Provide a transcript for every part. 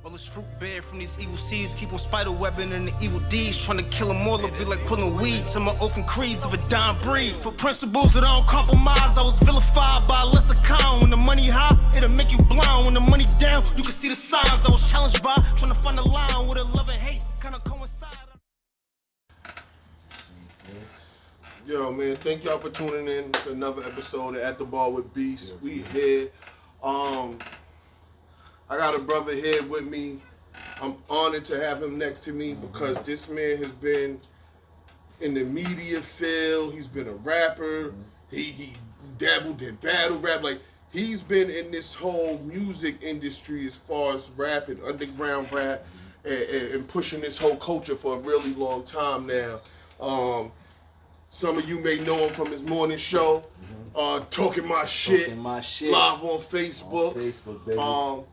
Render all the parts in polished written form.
All this fruit bear from these evil seeds, keep on spider webbing and the evil deeds, trying to kill them all, it'll be like pulling weeds. Some are open creeds of a dying breed. For principles that don't compromise, I was vilified by a lesser kind. When the money high, it'll make you blind. When the money down, you can see the signs. I was challenged by trying to find a line with a love and hate kind of coincide. Yo, man, thank y'all for tuning in to another episode of At the Bar Wit Beast. We here. I got a brother here with me. I'm honored to have him next to me because this man has been in the media field. He's been a rapper. He dabbled in battle rap. Like, he's been in this whole music industry as far as rap and underground rap and pushing this whole culture for a really long time now. Some of you may know him from his morning show, Talking My Shit, live on Facebook. Baby.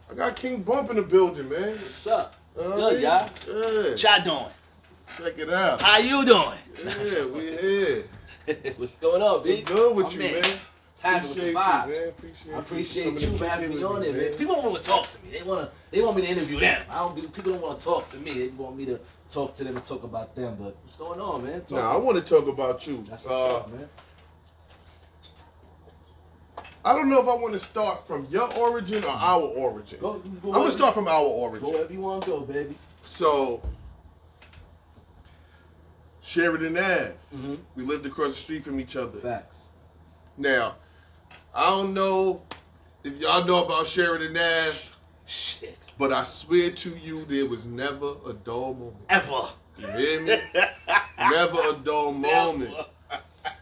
I got King Bump in the building, man. What's up? What's good, y'all? Yeah. What y'all doing? Check it out. How you doing? Yeah, we here. What's going on, B? What's good with you, man? It's happening with the vibes. Man. I appreciate you for having me on there, man. People don't want to talk to me. They want me to interview them. People don't want to talk to me. They want me to talk to them and talk about them. But what's going on, man? I want to talk about you. That's what's up, man. I don't know if I want to start from your origin or our origin. Go I'm going to start from our origin. Go wherever you want to go, baby. So, Sheridan Ave. We lived across the street from each other. Facts. Now, I don't know if y'all know about Sheridan Ave. Shit. But I swear to you, there was never a dull moment. Ever. You hear me? Never a dull moment.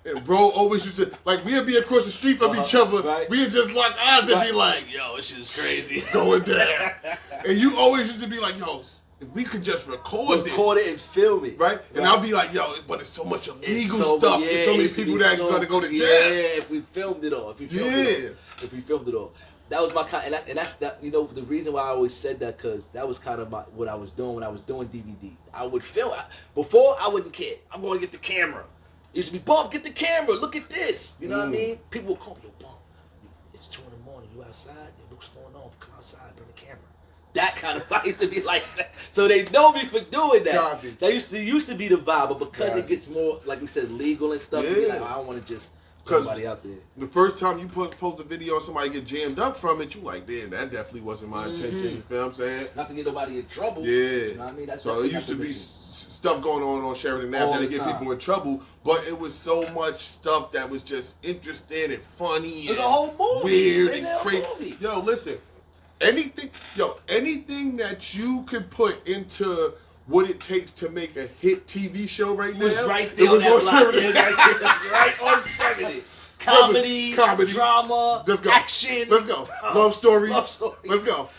And bro always used to, like, we'd be across the street from each other. Right. We'd just lock eyes and be like, yo, this shit's crazy. It's going down. And you always used to be like, yo, if we could just record it and film it. Right? And I'll be like, yo, but it's so much illegal stuff. Yeah, There's so many people that's going to go to jail. Yeah, if we filmed it all. If we filmed it all. That was my kind, and that's that. You know, the reason why I always said that, because that was kind of what I was doing when I was doing DVDs. I would film. Before, I wouldn't care. I'm going to get the camera. It used to be, Bump, get the camera. Look at this. You know what I mean? People would call me, yo, Bump, it's 2 in the morning. You outside? Yo, what's going on? Come outside, bring the camera. That kind of vibe used to be like that. So they know me for doing that. That used to be the vibe, but because it gets more, like we said, legal and stuff, like, I don't want to just put somebody out there. The first time you post a video on somebody get jammed up from it, you like, damn, that definitely wasn't my intention. You feel what I'm saying? Not to get nobody in trouble. Yeah. You know what I mean? That's so it used to be stuff going on Sheridan Ave that get people in trouble, but it was so much stuff that was just interesting and funny. There's a whole movie. Weird and crazy. Yo, listen. Anything that you could put into what it takes to make a hit TV show right now. It was right there on that block. It was right on 70. Comedy, drama, action. Let's go. Love stories. Let's go.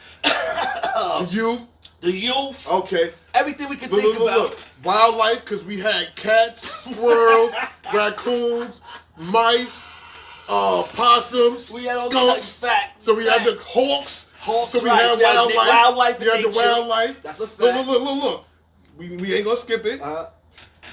The youth. Okay. Everything we could think about. Look. Wildlife, because we had cats, squirrels, raccoons, mice, possums, we had all skunks. So we had the hawks. So we had wildlife. We had the wildlife. That's a fact. Look. We ain't gonna skip it.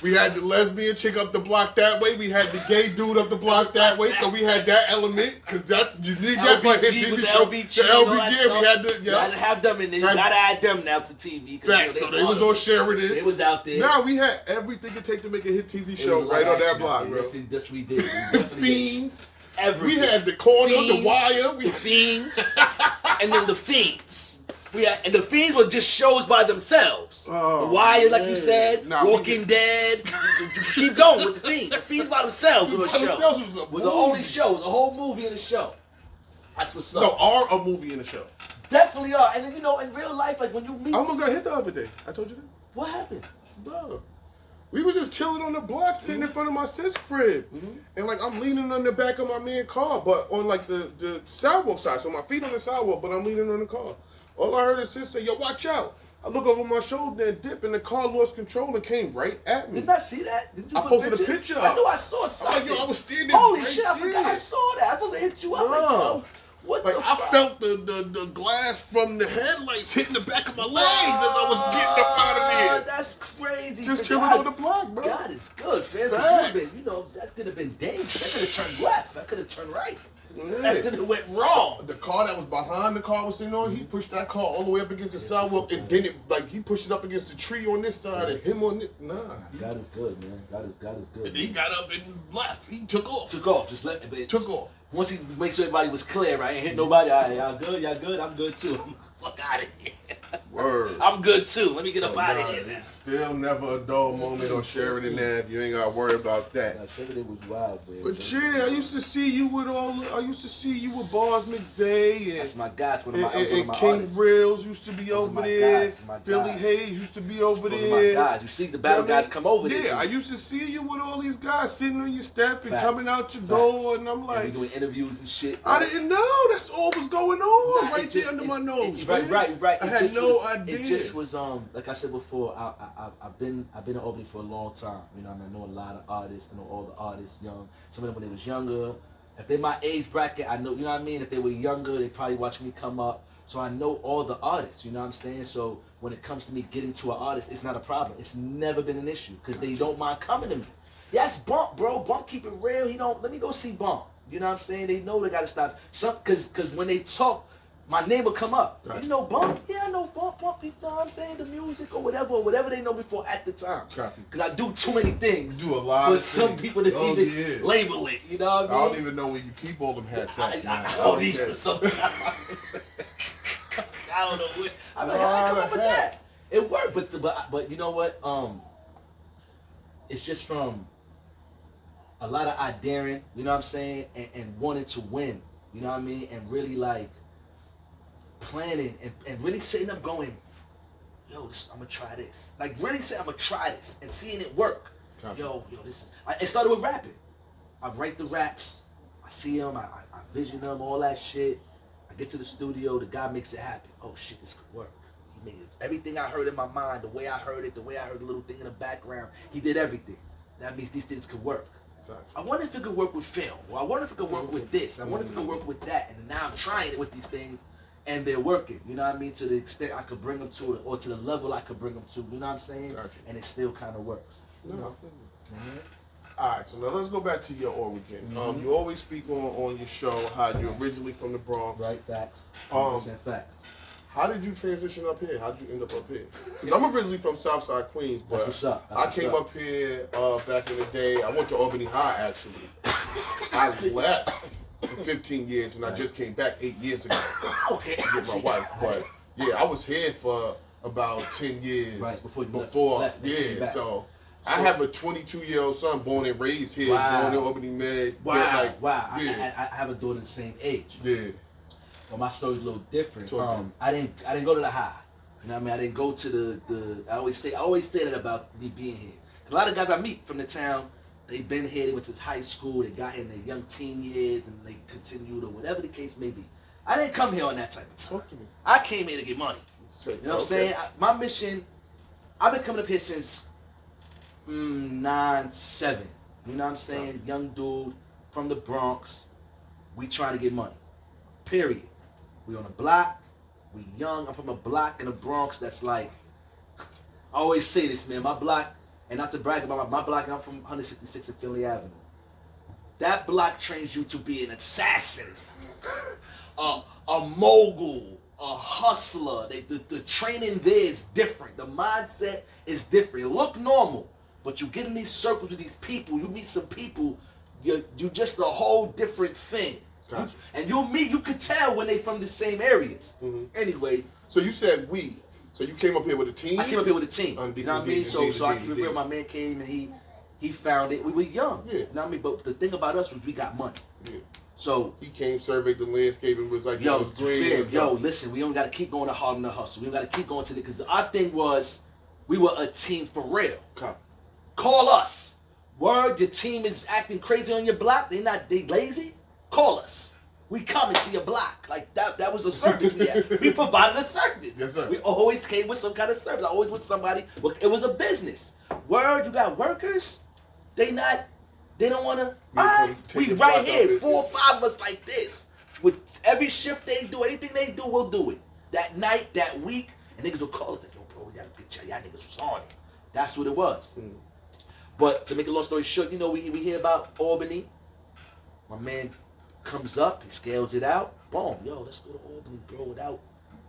We had the lesbian chick up the block that way. We had the gay dude up the block that way. So we had that element, because you need that for a hit TV show. The LBG, we had you gotta have them in there. You gotta add them now to TV. Facts. So they was on Sheridan. They was out there. Now we had everything it take to make a hit TV show right on that block, bro. Yes, we did. Fiends. Everything. We had the corner, the wire. The Fiends. And then the Fiends. And the Fiends were just shows by themselves. The Wire, like you said, Walking Dead. Keep going with the Fiends. The Fiends by themselves was a show. Was the only show. It was a whole movie in the show. That's what's up. No, are a movie in the show. Definitely are. And then, you know, in real life, like when you meet... I almost got hit the other day. I told you that. What happened? Bro. We was just chilling on the block, sitting in front of my sis crib. And like, I'm leaning on the back of my man's car, but on like the sidewalk side. So my feet on the sidewalk, but I'm leaning on the car. All I heard is sis say, yo, watch out. I look over my shoulder and dip, and the car lost control and came right at me. Didn't I see that? Didn't you I posted a picture. I know I saw something. Yo, I was standing Holy right shit, I forgot I saw that. I was supposed to hit you up. Like, yo, what like, the I fuck? felt the glass from the headlights hitting the back of my legs as I was getting up out of there. That's crazy. Just chilling on the block, bro. God is good, fam. You know, that could have been dangerous. That could have turned left. That could have turned right. That could have went wrong. The car that was behind the car was sitting on, he pushed that car all the way up against the sidewalk, and then he pushed it up against the tree on this side and him on this. Nah. God is good, man. God is good. And he got up and left. He took off. Just let it. Took off. Once he made sure everybody was clear, right? Ain't hit nobody. All right, y'all good? I'm good too. Fuck out of here. Word. I'm good too. Let me get up out of here now. Still never a dull moment on Sheridan Ave. You ain't gotta worry about that. Nah, Sheridan was wild, man. But yeah, I used to see you with Bars McVeigh and that's my guys. One of my King artists. Reels used to be over there. Philly guys. Hayes used to be over Those there. are my guys. You see the battle guys come over there. Yeah, I used to see you with all these guys sitting on your step and Facts. coming out your door, and I'm like, we doing interviews and shit. I didn't know that's all was going on Nah, right there under my nose. Right. I had no idea. It just was like I said before. I've been in Albany for a long time. You know, I know a lot of artists. I know all the artists young. Some of them when they was younger. If they my age bracket, I know. You know what I mean. If they were younger, they probably watched me come up. So I know all the artists. You know what I'm saying. So when it comes to me getting to an artist, it's not a problem. It's never been an issue because they don't mind coming to me. Yes, Bump, bro. Bump keep it real. He don't. Let me go see Bump. You know what I'm saying? They know they gotta stop. Because when they talk, my name will come up. Gotcha. You know Bump? Yeah, I know Bump. You know what I'm saying? The music or whatever they know me for at the time. Because I do too many things. You do a lot for of some things. people to even label it. You know what I mean? I don't even know where you keep all them hats at. I don't either sometimes. I don't know where. I'm like, how I come up with that? It worked, but you know what? It's just from a lot of daring, you know what I'm saying, and wanting to win, you know what I mean, and really like planning and really sitting up going, yo, I'm gonna try this. Like really saying I'm gonna try this and seeing it work. Okay. Yo, this is. It started with rapping. I write the raps, I see them, I vision them, all that shit. I get to the studio, the guy makes it happen. Oh shit, this could work. He made it. Everything I heard in my mind, the way I heard it, the way I heard the little thing in the background, he did everything. That means these things could work. I wonder if it could work with film. Or I wonder if it could work with this. I wonder if it could work with that. And now I'm trying it with these things, and they're working. You know what I mean? To the extent I could bring them to it, or to the level I could bring them to. You know what I'm saying? Gotcha. And it still kind of works. No, All right, so now let's go back to your origin. You always speak on your show how you're originally from the Bronx. Right, facts. Facts. How did you transition up here? How did you end up here? Because I'm originally from Southside Queens, but That's what's up. I came up here back in the day. I went to Albany High, actually. I left for 15 years, and I just came back 8 years ago Okay. to get my wife. But yeah, I was here for about 10 years. Right, before you left, yeah, so I have a 22-year-old son born and raised here, born in Albany Med. Wow, Yeah, wow. Yeah. I have a daughter the same age. Yeah. But my story's a little different. I didn't go to the high. You know what I mean? I didn't go to the I always say that about me being here. A lot of guys I meet from the town, they've been here, they went to high school, they got here in their young teen years, and they continued or whatever the case may be. I didn't come here on that type of time. Talk to me. I came here to get money. You know what I'm saying? My mission, I've been coming up here since 9-7. You know what I'm saying? Young dude from the Bronx. We trying to get money. Period. We on a block. We young. I'm from a block in the Bronx that's like, I always say this, man. My block, and not to brag about my block, I'm from 166 and Finley Avenue. That block trains you to be an assassin, a mogul, a hustler. The training there is different. The mindset is different. It look normal, but you get in these circles with these people. You meet some people. You just a whole different thing. Gotcha. And you could tell when they from the same areas. Anyway. So you said we. So you came up here with a team? I came up here with a team. You know what I mean? So I keep it real. My man came and he found it. We were young. Yeah. You know what I mean? But the thing about us was we got money. Yeah. So he came, surveyed the landscape, and was like, yo, was green, listen, we don't got to keep going to Harlem to hustle. We don't got to keep going to because our thing was we were a team for real. Call us. Word, your team is acting crazy on your block. They lazy. Call us. We coming to your block. Like that was a service we had. We provided a service. Yes, sir. We always came with some kind of service. I always with somebody. Well, it was a business. Word, you got workers. They don't want to. We right here, 4 or 5 of us like this. With every shift they do, anything they do, we'll do it. That night, that week, and niggas will call us like, yo, bro, we gotta get y'all niggas was on it. That's what it was. But to make a long story short, you know, we hear about Albany. My man Comes up, he scales it out. Boom, yo, let's go to Albany, bro, without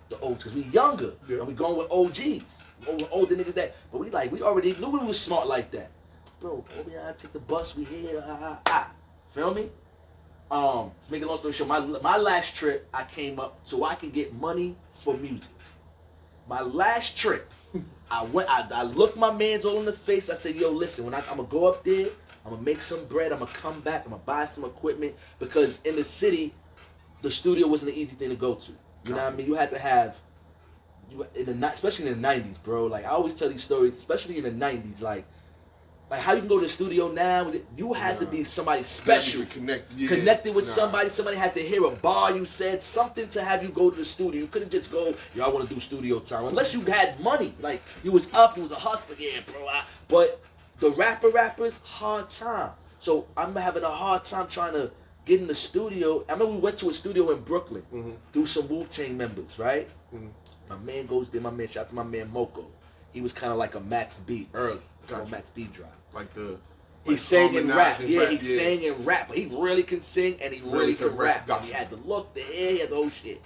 the OGs. Because we younger. Yeah. And we going with OGs. Older niggas that. But we already knew we was smart like that. Bro, Albany, I take the bus, we here, Feel me? Make a long story short, my last trip, I came up so I could get money for music. My last trip, I looked my mans all in the face. I said, yo, listen, when I'm gonna go up there, I'm gonna make some bread, I'm gonna come back, I'm gonna buy some equipment, because in the city, the studio wasn't an easy thing to go to. You know what I mean? You had to have, especially in the 90s, bro. Like, I always tell these stories, especially in the 90s, like how you can go to the studio now, you had to be somebody special. Connected with somebody. Somebody had to hear a bar you said, something to have you go to the studio. You couldn't just go, yo, I want to do studio time. Unless you had money. Like, you was up, you was a hustler, yeah, bro. But the rappers, hard time. So I'm having a hard time trying to get in the studio. I remember we went to a studio in Brooklyn, through some Wu-Tang members, right? My man goes there, shout out to my man Moko. He was kind of like a Max B early. Gotcha. Max B drop. He sang and rap. Yeah, he sang and rap. But he really can sing and he really can rap. Gotcha. He had the look, the hair, he had the whole shit.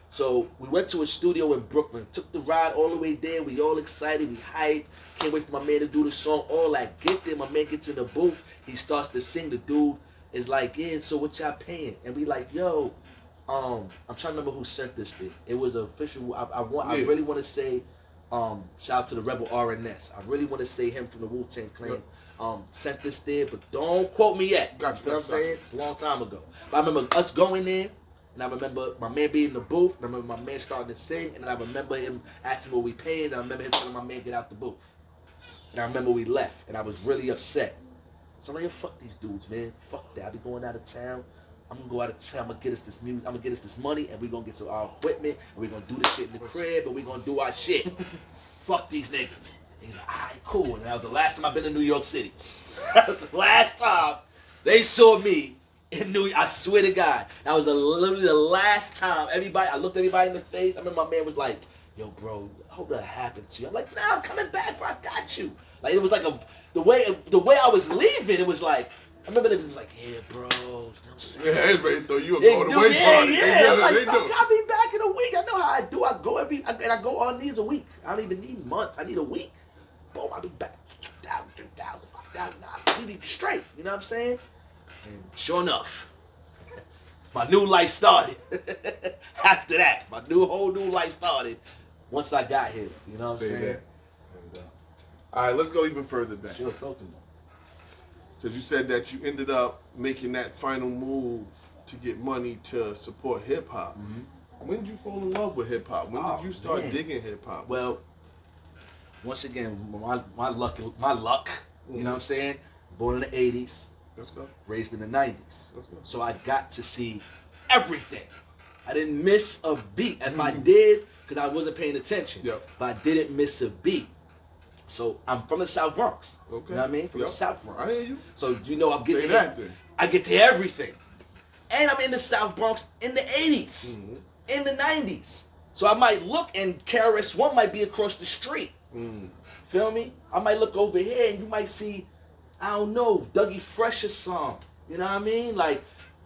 So we went to a studio in Brooklyn. Took the ride all the way there. We all excited. We hyped. Can't wait for my man to do the song. All that. Get there. My man gets in the booth. He starts to sing. The dude is like, yeah, so what y'all paying? And we like, yo, I'm trying to remember who sent this thing. It was official. I really want to say, shout out to the Rebel RNS. I really want to say him from the Wu-Tang Clan. Sent this there, but don't quote me yet. Gotcha. You know what I'm saying? It's a long time ago. But I remember us going in, and I remember my man being in the booth, and I remember my man starting to sing, and I remember him asking what we paying, and I remember him telling my man get out the booth. And I remember we left, and I was really upset. So I'm like, yo, fuck these dudes, man. Fuck that. I be going out of town. I'm gonna go out of town. I'm gonna get us this music. I'm gonna get us this money, and we gonna get some our equipment, and we gonna do this shit in the crib, and we gonna do our shit. Fuck these niggas. And he's like, all right, cool. And that was the last time I've been to New York City. That was the last time they saw me in New York. I swear to God, that was literally the last time. I looked everybody in the face. I remember my man was like, yo, bro, I hope that happened to you. I'm like, nah, I'm coming back, bro. I got you. Like, it was like the way I was leaving, it was like, I remember they was like, yeah, bro. You know what I'm saying? Yeah, it's ready to throw you a going away party. Yeah. I'm like, I'll be back in a week. I know how I do. I go on these a week. I don't even need months. I need a week. Boom, I'll be back. 2,000, 3,000, 5,000. I'll be straight. You know what I'm saying? And sure enough, my new life started. After that, my whole new life started once I got here. You know what I'm saying? All right, let's go even further back. Sure, talk to me. Because you said that you ended up making that final move to get money to support hip hop. When did you fall in love with hip hop? When did you start digging hip hop? Well, once again, my luck, you know what I'm saying? Born in the 80s. Let's go. Raised in the 90s. Let's go. So I got to see everything. I didn't miss a beat. If I did, because I wasn't paying attention. Yep. But I didn't miss a beat. So I'm from the South Bronx. Okay. You know what I mean? From the South Bronx. I hear you. So you know I'm getting I get to everything. And I'm in the South Bronx in the 80s. In the 90s. So I might look and KRS-One might be across the street. Feel me? I might look over here and you might see, I don't know, Dougie Fresh's song. You know what I mean? Like,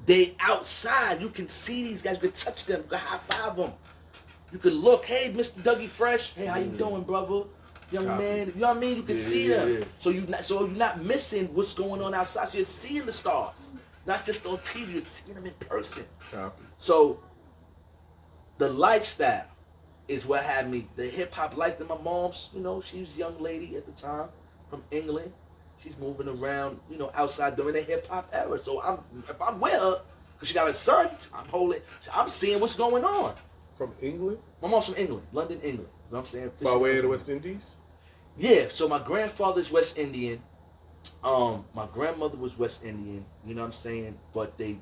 they outside. You can see these guys. You can touch them. You can high five them. You can look, hey, Mr. Dougie Fresh. Hey, how you doing, brother? Young man. You know what I mean? You can see them. Yeah. So you're not missing what's going on outside. So you're seeing the stars. Not just on TV. You're seeing them in person. Copy. So the lifestyle is what had me, the hip-hop life that my mom's, you know, she was a young lady at the time from England. She's moving around, you know, outside during the hip-hop era. So if I'm with her, because she got a son, I'm seeing what's going on. From England? My mom's from England, London, England. You know what I'm saying? By way of the West Indies? Yeah, so my grandfather's West Indian. My grandmother was West Indian, you know what I'm saying? But they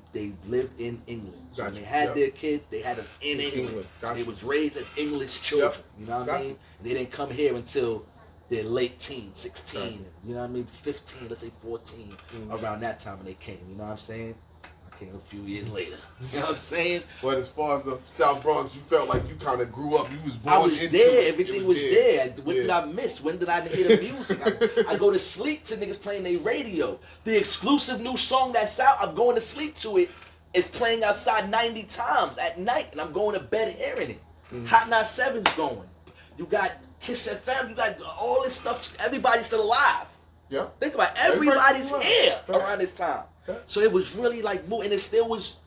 lived in England. So when they had their kids, they had them in England. Gotcha. They was raised as English children, you know what I mean? And they didn't come here until their late teens, 16, you know what I mean? 15, let's say 14, around that time when they came, you know what I'm saying? I came a few years later, you know what I'm saying? But as far as the South Bronx, you felt like you kind of grew up, you was born I was into there, it. everything was there. When did I miss? When did I hear the music? I go to sleep to niggas playing their radio. The exclusive new song that's out, I'm going to sleep to it is playing outside 90 times at night, and I'm going to bed hearing it. Hot 97's going. You got Kiss FM. You got all this stuff. Everybody's still alive. Yeah. Think about it. Everybody's here Fair. around this time. Okay. So it was really like moving, and it still was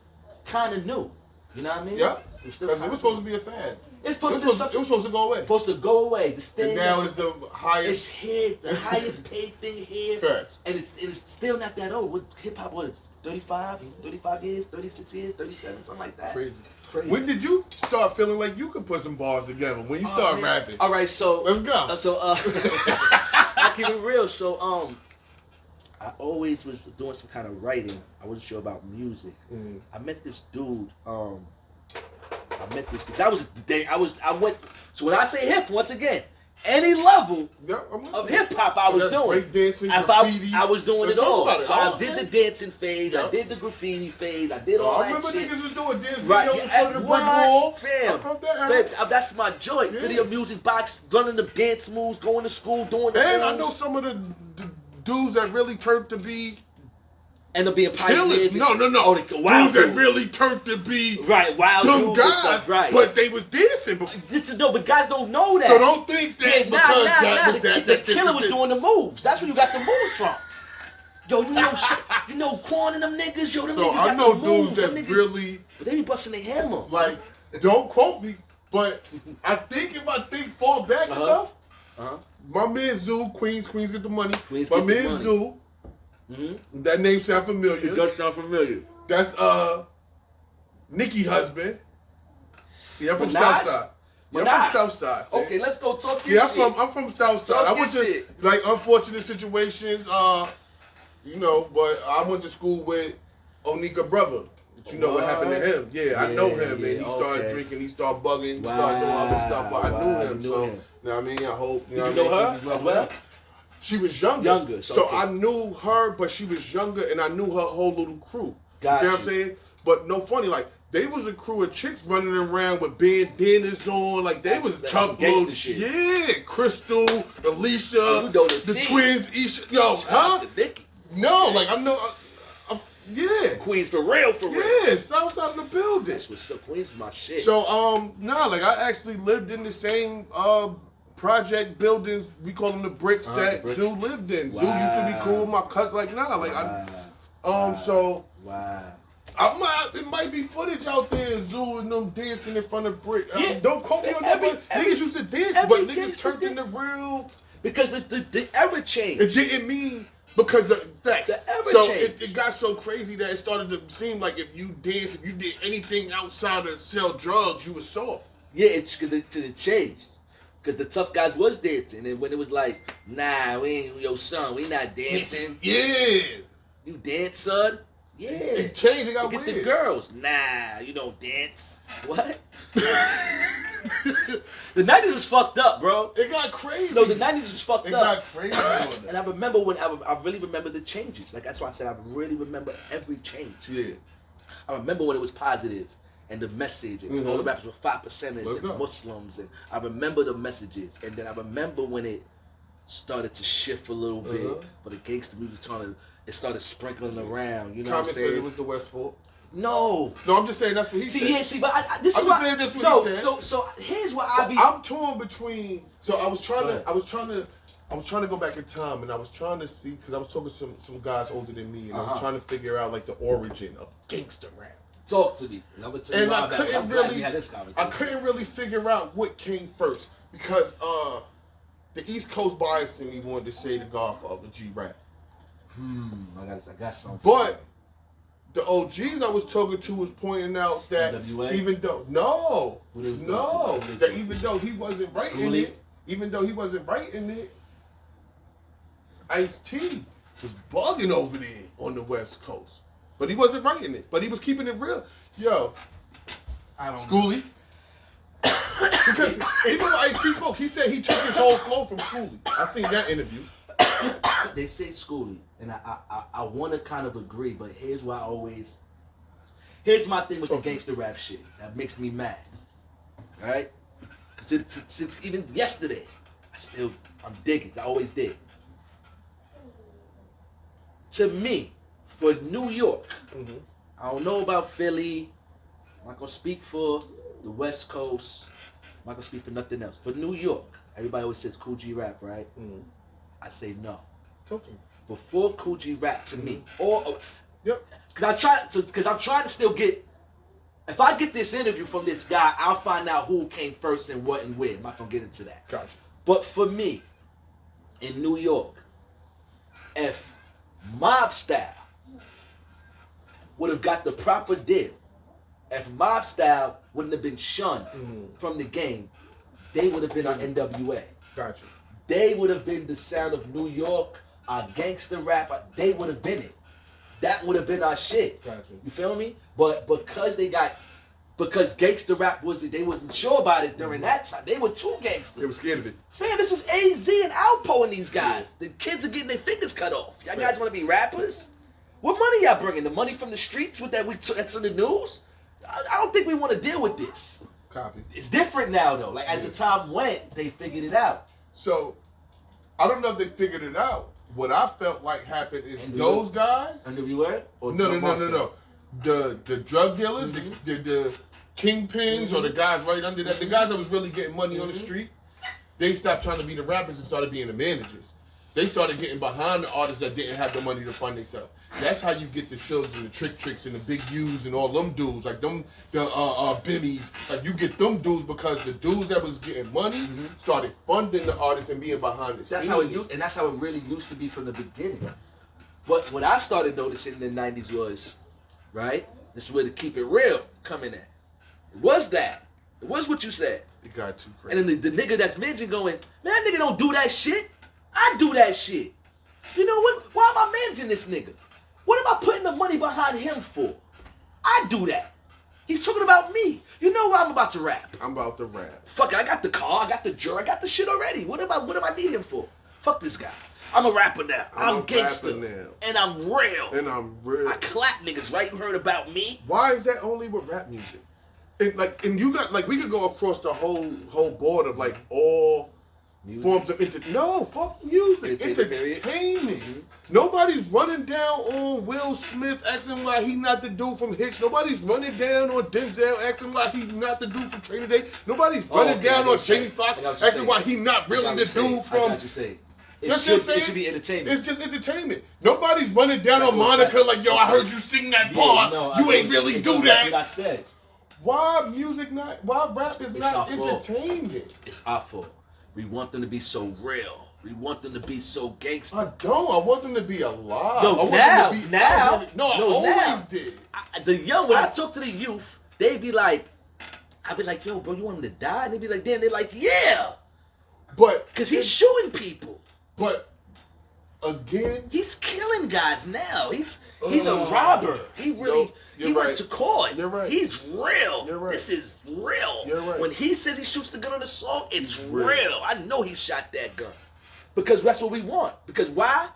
kind of new. You know what I mean? Yeah. Because Because it was supposed to be a fad. It's It was supposed to go away. supposed to go away. This thing And now is, it's the highest. it's here, the highest paid thing here. Facts. And it's still not that old. What hip hop was 35 years, 36 years, 37, something like that. Crazy. Crazy. When did you start feeling like you could put some bars together? When you start rapping? All right, so Let's go. I keep it real. So I always was doing some kind of writing. I wasn't sure about music. I met this dude. That was the day I went. So when I say hip, once again, any level Yeah, I'm listening. of hip hop I was that's doing. breakdancing, If graffiti. I was doing Let's it talk all. about it. So Oh, I did okay. the dancing phase. Yeah. I did the graffiti phase. I did all I that remember shit. niggas was doing dance Right, videos in front of the brick wall. Fam, I'm from that era. fam, that's my joint. Yeah. Video music box, learning the dance moves, going to school, doing the And I moves. know some of the dudes that really turned to be End up being pioneers. killers. No. Oh, the wild dudes that dudes. really turned to be Right, wild them dudes and guys, stuff, right. but they was dancing before. This is no, but guys don't know that. So don't think that Yeah, because nah. that was The killer was doing the moves. That's where you got the moves from. Yo, you know Quan and them niggas. Yo, them So niggas I got know the moves. dudes Them that niggas, really but they be busting their hammer. like. Don't quote me, but I think if I think far back enough, my man Zoo, Queens get the money. Queens my get the man money. Zoo, that name sound familiar. It does sound familiar. That's Nikki husband. Yeah, I'm from Minaj? Southside. Yeah, I'm Minaj? from Southside. fam. Okay, let's go talk your Yeah, shit. I'm from Southside. Talk I your went to shit. like unfortunate situations, but I went to school with Onika brother. But you know what happened to him? Yeah, I know him, and he started drinking, he started bugging, he started doing other stuff, but I knew him. you knew So, him. you know what I mean? I hope. Did you know her as well? She was younger. Younger, So okay. I knew her, but she was younger, and I knew her whole little crew. Got You know what I'm saying? But no funny, like, they was a crew of chicks running around with bandanas on, like they was That's tough some gangsta little shit. Yeah, Crystal, Alicia, Oh, you know the the team. twins, Isha. Yo, Shout huh? out to Nikki. No, like I know, yeah, Queens for real, for real. yeah, Southside in the building. That's what's up. Queens is my shit. So like I actually lived in the same project buildings. We call them the bricks that the bricks. Zoo lived in. Zoo used to be cool with my cousin. Like so. Wow. It might be footage out there, Zoo and them dancing in front of brick. Yeah. Don't quote me on that, but niggas used to dance, but niggas turned into real. Because the era changed. It didn't mean because of facts. The era So changed. it got so crazy that it started to seem like if you dance, if you did anything outside of sell drugs, you was soft. Yeah, it's because it changed. Because the tough guys was dancing, and when it was like, nah, we ain't yo son, we not dancing. Yeah. You dance, son? Yeah. It changed. It got Look at weird. the girls. Nah, you don't dance. What? The 90s was fucked up, bro. It got crazy. No, the 90s was fucked It up. got crazy on And I remember when I really remember the changes. Like that's why I said I really remember every change. Yeah. I remember when it was positive and the message and all the rappers were 5%ers Let's and go. Muslims, and I remember the messages. And then I remember when it started to shift a little bit, but the gangster music it started sprinkling around. You know what I'm Common said saying? it was the West fault. No, No, I'm just saying that's what he said. but this I'm is just why. saying that's what no, he said. so here's what I be. I'm torn between. So I was trying to go back in time, and I was trying to see because I was talking to some guys older than me, and I was trying to figure out like the origin of gangster rap. Talk to me. And I'm gonna tell you And why I couldn't I'm glad we really, had this I conversation. couldn't really figure out what came first because the East Coast bias in me wanted to say the Godfather G Rap, I got something. but the OGs I was talking to was pointing out that NWA? even though Who they was no, talking to? that even though he wasn't writing Schoolie? it, Ice-T was bugging over there on the West Coast, but he wasn't writing it, but he was keeping it real. Yo, I don't know. Schoolie. Because even when Ice-T spoke, he said he took his whole flow from Schoolie. I seen that interview. They say Schoolie, and I want to kind of agree, but here's why here's my thing with the gangster rap shit that makes me mad. All right, since even yesterday, I'm digging. I always did. To me, for New York, I don't know about Philly. I'm not gonna speak for the West Coast. I'm not gonna speak for nothing else. For New York, everybody always says Cool G rap, right? Mm. I say no. Talk to me. Before Cool G rap to me, or Yep. because I'm trying to still get. If I get this interview from this guy, I'll find out who came first and what and where. I'm not gonna get into that. Gotcha. But for me, in New York, if Mob Style would have got the proper deal, if Mob Style wouldn't have been shunned from the game, they would have been on NWA. Gotcha. They would have been the sound of New York, our gangster rap. They would have been it. That would have been our shit. Gotcha. You feel me? But because gangster rap they wasn't sure about it during that time. They were too gangster. They were scared of it. Fam, this is AZ and Alpo and these guys. The kids are getting their fingers cut off. Y'all guys want to be rappers? What money y'all bringing? The money from the streets with that's in the news? I don't think we want to deal with this. Copy. It's different now though. Like as the time went, they figured it out. So, I don't know if they figured it out. What I felt like happened is those guys. NWA? No. The drug dealers, the kingpins, or the guys right under that, the guys that was really getting money on the street, they stopped trying to be the rappers and started being the managers. They started getting behind the artists that didn't have the money to fund themselves. That's how you get the shows and the tricks and the big U's and all them dudes, like them, the Bimmies. Like you get them dudes because the dudes that was getting money started funding the artists and being behind the scenes. That's how it used, and that's how it really used to be from the beginning. But what I started noticing in the '90s was, right? This is where the keep it real coming in. It was that. It was what you said. It got too crazy. And then the nigga that's mentioned going, man, that nigga don't do that shit. I do that shit. You know what? Why am I managing this nigga? What am I putting the money behind him for? I do that. He's talking about me. You know what I'm about to rap. I'm about to rap. Fuck it, I got the car, I got the jury, I got the shit already. What do I need him for? Fuck this guy. I'm a rapper now. I'm gangster. Now. And I'm real. I clap niggas, right? You heard about me? Why is that only with rap music? And you got we could go across the whole board of like all music. Forms of fuck music. Entertainment. Nobody's running down on Will Smith asking why he not the dude from Hitch. Nobody's running down on Denzel asking why he not the dude from Training Day. Nobody's running down on Jamie Foxx asking why he not really the dude from. I got you saying. It should be entertainment. It's just entertainment. Nobody's running down on Monica like, yo, I heard you sing that part. You ain't really do that. That's what I said. Why rap is not entertainment? It's our fault. We want them to be so real. We want them to be so gangster. I don't. I want them to be alive. No, I always did. When I talk to the youth, they be like, I'd be like, yo, bro, you want him to die? And they be like, damn, they're like, yeah. But because he's shooting people. But again, he's killing guys now. He's a robber. He really went to court. You're right. He's real. You're right. This is real. You're right. When he says he shoots the gun on the song, it's real. I know he shot that gun. Because that's what we want. Because why?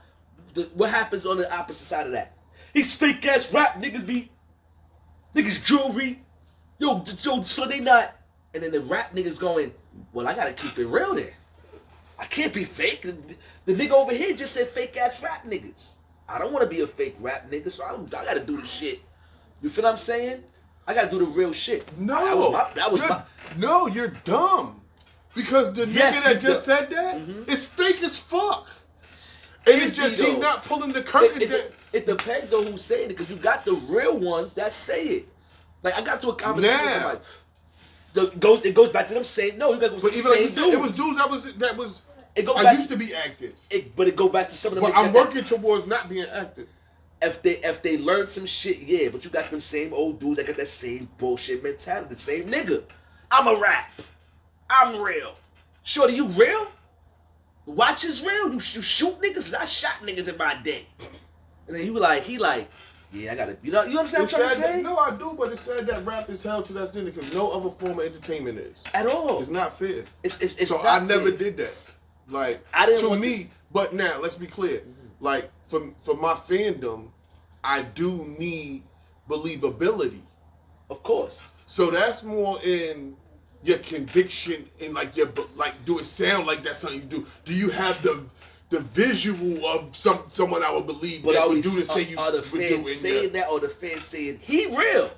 What happens on the opposite side of that? These fake ass rap niggas jewelry. Yo, so they not. And then the rap niggas going, well, I gotta keep it real then. I can't be fake. The nigga over here just said fake ass rap niggas. I don't want to be a fake rap nigga, so I gotta do the shit. You feel what I'm saying? I gotta do the real shit. No, no, you're dumb. Because the nigga that just said that is fake as fuck. And it's just he not pulling the curtain. It depends on who's saying it, because you got the real ones that say it. Like I got to a conversation with somebody. It goes back to them saying no. You got to go. But even like you said, it was dudes that was. I used to be active. But it go back to some of them. But I'm working towards not being active. If they learn some shit, yeah. But you got them same old dudes that got that same bullshit mentality. The same nigga. I'm a rap. I'm real. Shorty, you real? Watch is real. You shoot niggas. I shot niggas in my day. And then he like, yeah, I gotta. You understand what I'm trying to say? No, I do, but it's sad that rap is held to that standard because no other form of entertainment is. At all. It's not fair. It's so not I never fair. did that. Like, I didn't to me, but now, let's be clear. Like, for my fandom, I do need believability. Of course. So that's more in your conviction and like do it sound like that's something you do? Do you have the visual of someone I would believe But that are would we? do the say you Are the would do fans in saying that, or the fans saying he real?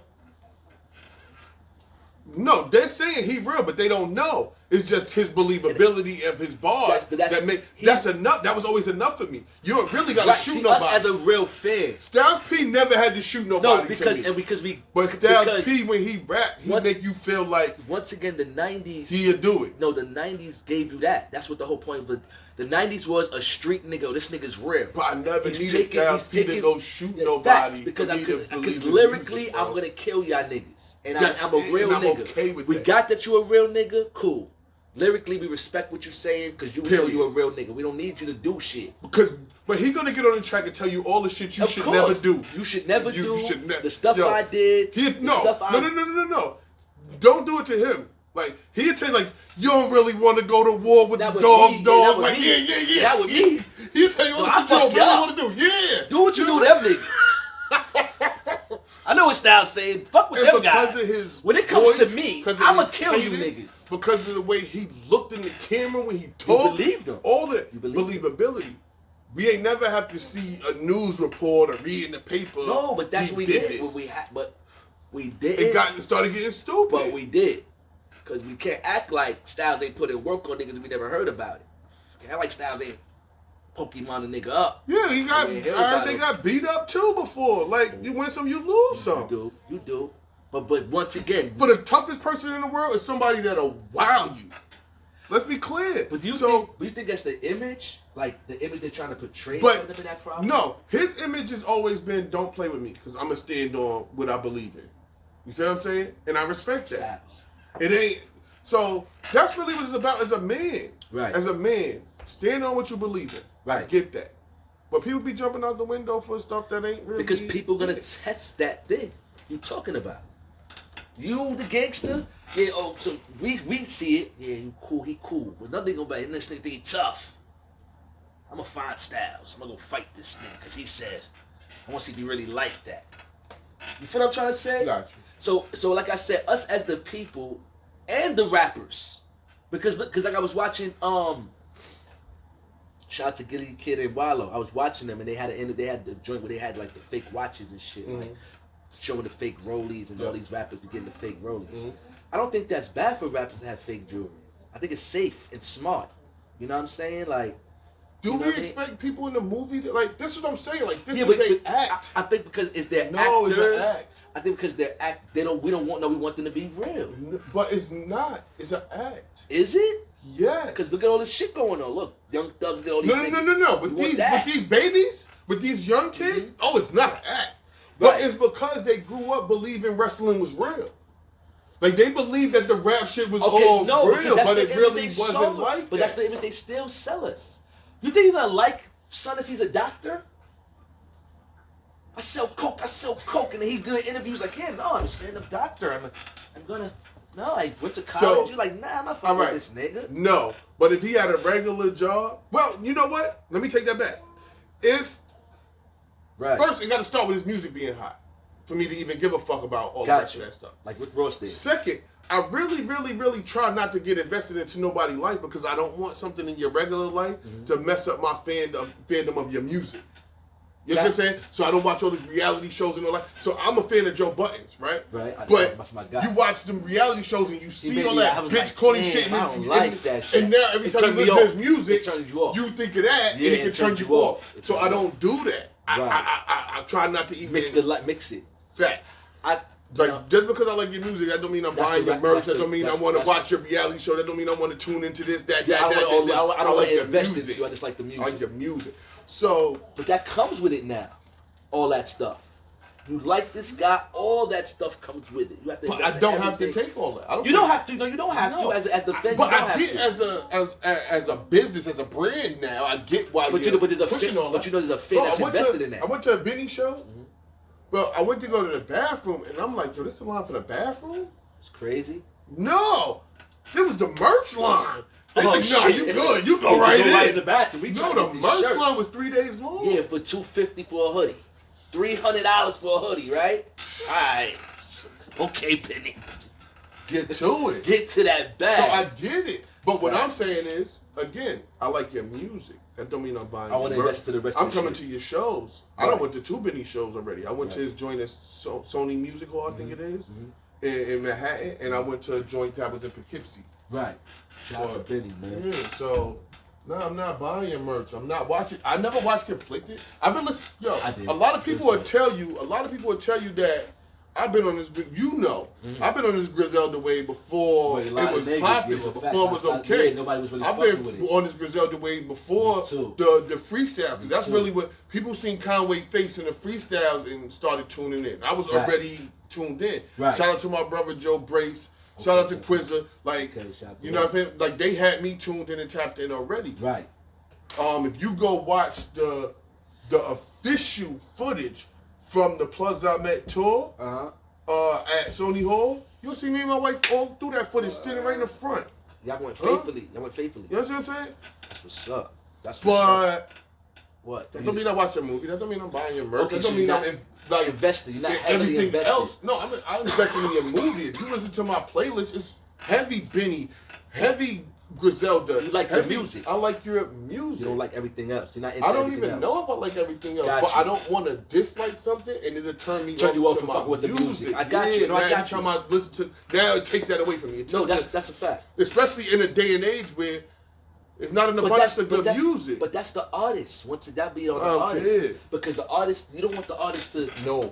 No, they're saying he real, but they don't know. It's just his believability of his bars that's enough. That was always enough for me. You don't really gotta shoot nobody. Us as a real fan. Styles P never had to shoot nobody. But Styles P, when he rap, he make you feel like once again the '90s. He'll do it. No, the '90s gave you that. That's what the whole point of it. The '90s was a street nigga. This nigga's real. But I never needed Styles P to go shoot nobody. Facts, because lyrically, I'm gonna kill y'all niggas, and I'm a real nigga. Okay with we that. got that you a real nigga. Cool. Lyrically, we respect what you're saying because you know you're a real nigga. We don't need you to do shit. But he gonna get on the track and tell you all the shit you should never do. You should never do. You should the stuff I did. No. Don't do it to him. Like he'd tell you, like, you don't really want to go to war with the dog. Like, yeah. That would me. He'll tell you what you don't really want to do. Yeah. Do what you do to them niggas. I know what Styles saying. Fuck with them guys. When it comes to me, I'ma kill you niggas. Because of the way he looked in the camera when he talked. You believed him. All the believability. We ain't never have to see a news report or read in the paper. No, but that's what we did. But we did. It started getting stupid. But we did. Because we can't act like Styles ain't put in work on niggas we never heard about it. Can't act like Styles ain't Pokemon a nigga up. Yeah, they got beat up too before. Like, you win some, you lose some. You do. But once again, for the toughest person in the world is somebody that'll wow you. Let's be clear. But do you think that's the image? Like the image they're trying to portray but in that problem? No, his image has always been don't play with me because I'm gonna stand on what I believe in. You feel what I'm saying? And I respect that. It ain't so that's really what it's about as a man. Right. As a man, stand on what you believe in. Right. I get that. But people be jumping out the window for stuff that ain't really because people gonna test that thing you talking about. You the gangster? Yeah, so we see it. Yeah, you cool, he cool. But nothing gonna be this nigga think he tough. I'm gonna find Styles. I'm gonna go fight this nigga because he said, I wanna see if he really like that. You feel what I'm trying to say? Got you. So like I said, us as the people and the rappers. Because like I was watching shout out to Gilly Kid and Wallow. I was watching them and they had the joint where they had like the fake watches and shit. Mm-hmm. Like showing the fake rollies and all these rappers be getting the fake rollies. Mm-hmm. I don't think that's bad for rappers to have fake jewelry. I think it's safe and smart. You know what I'm saying? Like, do we expect people in the movie to, like, this is what I'm saying, like, this is an act. I think because it's their actors. It's an act. I think because they're we want them to be real. But it's not. It's an act. Is it? Yes. Because look at all this shit going on. Look, Young Thug did all these No. With these babies, with these young kids, it's not an act. But it's because they grew up believing wrestling was real. Like, they believed that the rap shit was all real, but it really wasn't like that. But that's the image they still sell us. You think you're gonna like son if he's a doctor? I sell coke, and then he good interviews like, yeah, no, I'm a stand-up doctor. I went to college. You're like, nah, I'm not fucking with this nigga. No, but if he had a regular job, well, you know what? Let me take that back. First, it got to start with his music being hot for me to even give a fuck about all the rest of that stuff. Like Rick Ross did. Second, I really, really, really try not to get invested into nobody's life because I don't want something in your regular life to mess up my fandom of your music. You know what I'm saying? So I don't watch all these reality shows and all that. So I'm a fan of Joe Buttons, right? Right. But you watch some reality shows and you see all that bitch corny shit. I don't like that shit. And now every time you listen to his music, it turns you off. You think of that and it can turn you off. So I don't do that. I try not to even mix it. Facts. Just because I like your music, that don't mean I'm buying your merch. That don't mean I want to watch your reality show. That don't mean I want to tune into this, that. I don't want to invest into you. I just like the music. I like your music. So, but that comes with it now. All that stuff. You like this guy. All that stuff comes with it. You have to. But I don't have to take all that. You don't have to. No, you don't have to. As the fan, but you don't I get as a business, as a brand now. I get why. But there's a fan. But there's a fan that's invested in that. I went to a Benny show. Well, I went to go to the bathroom, and I'm like, yo, this is the line for the bathroom? It's crazy. No. It was the merch line. They like, no, you good. You go right in the bathroom. The merch line was 3 days long. Yeah, for $250 for a hoodie. $300 for a hoodie, right? All right. Okay, Penny. Get to it. Get to that bag. So I get it. But what I'm saying is, again, I like your music. That don't mean I'm buying. I want to invest to the rest. I'm of coming shit. to your shows. Right. I don't went to too many shows already. I went to his joint at Sony Music Hall, I think it is, in Manhattan, and I went to a joint that was in Poughkeepsie. Right. Shout out to Benny, man. Yeah, so no, I'm not buying your merch. I'm not watching. I never watched Conflicted. I've been listening. Yo, a lot of people will tell you. A lot of people will tell you that I've been on this. You know, I've been on this Griselda wave before it was popular. Before it was okay. Yeah, nobody was really I've fucking been with it. on this Griselda wave before the freestyle, because that's really what people seen Conway face in the freestyles and started tuning in. I was already tuned in. Right. Shout out to my brother Joe Brace. Shout out to Quizzer. Like, you know what I'm saying? Like, they had me tuned in and tapped in already. Right. If you go watch the official footage from the Plugs I Met tour at Sony Hall, you'll see me and my wife all through that footage sitting right in the front. Y'all went faithfully. Y'all went faithfully. You know what I'm saying? That's what's up. That's what's up. What? That don't mean I watch a movie. That don't mean I'm buying your merch. Okay, that don't so mean you're I'm like invested. You're not heavily everything invested. else. No, I'm investing in your movie. If you listen to my playlist, it's heavy Benny, heavy Griselda. You like heavy, the music. I like your music. You don't like everything else. You're not into I don't everything even else. know if I like everything else, Got but you. I don't want to dislike something and it'll turn me Turn you off to from my fucking with the music. I got yeah, you. No, I now got every time you. I listen to, now it takes that away from me. It No, takes that's a fact. especially in a day and age where it's not an But abundance that's of good music. But that's the artist. Once that beat on the I don't artist, care. because the artist, you don't want the artist to. No.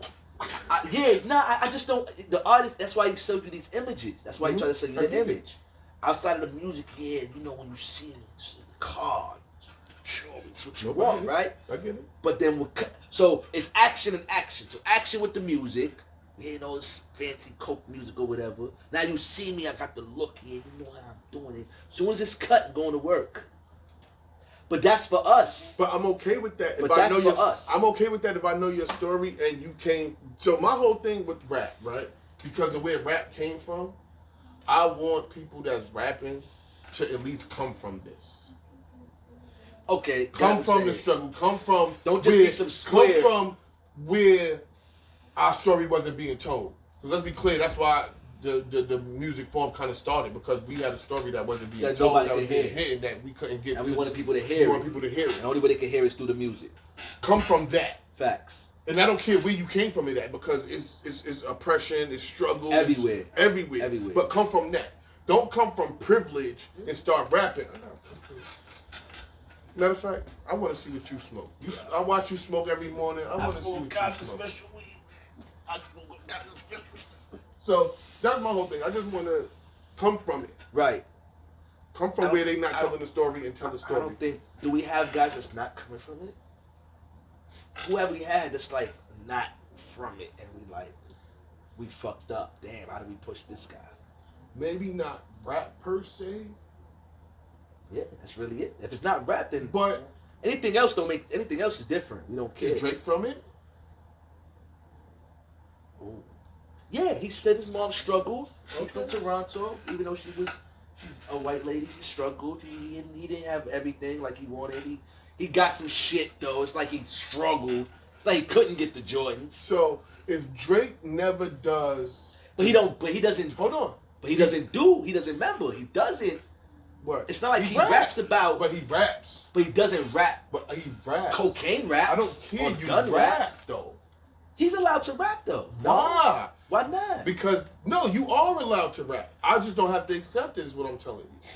I just don't. The artist. That's why he showed you these images. That's why he tried to show you the image. Outside of the music, yeah, you know when you see it, it's the car, it's what you want, right? I get it. But then so it's action and action. So action with the music. You know, this fancy coke music or whatever. Now you see me, I got the look here. You know how I'm doing it. Soon as it's cut and going to work. But that's for us. But I'm okay with that. But that's for us. I'm okay with that if I know your story and you came. So my whole thing with rap, right? Because of where rap came from, I want people that's rapping to at least come from this. Okay. Come from the struggle. Come from don't just be some square. Come from where our story wasn't being told. Because let's be clear, that's why the music form kind of started, because we had a story that wasn't being told, that was being hidden, that we couldn't get. And we wanted people to hear it. We wanted people to hear it. And the only way they can hear it is through the music. Come from that. Facts. And I don't care where you came from it at, because it's oppression, it's struggle. Everywhere. Everywhere. But come from that. Don't come from privilege and start rapping. Matter of fact, I want to see what you smoke. I watch you smoke every morning. I want to see what you smoke. Special weed. I smoke got the special. So that's my whole thing. I just want to come from it. Right. Come from where they not telling the story and tell the story. I don't think. Do we have guys that's not coming from it? Who have we had that's like not from it, and we fucked up. Damn, how do we push this guy? Maybe not rap per se. Yeah, that's really it. If it's not rap, then but anything else is different. We don't care. Is Drake from it? Ooh. Yeah, he said his mom struggled. He's from Toronto, even though she's a white lady. He struggled. He didn't have everything like he wanted. He got some shit though. It's like he struggled. It's like he couldn't get the Jordans. So if Drake never does, but he doesn't. Hold on. But he doesn't remember. He doesn't. What? It's not like he raps about. But he raps. But he doesn't rap. But he raps. Cocaine raps. I don't care. Or You gun rap raps though. He's allowed to rap though. Why? Why not? Because no, you are allowed to rap. I just don't have to accept it. Is what I'm telling you.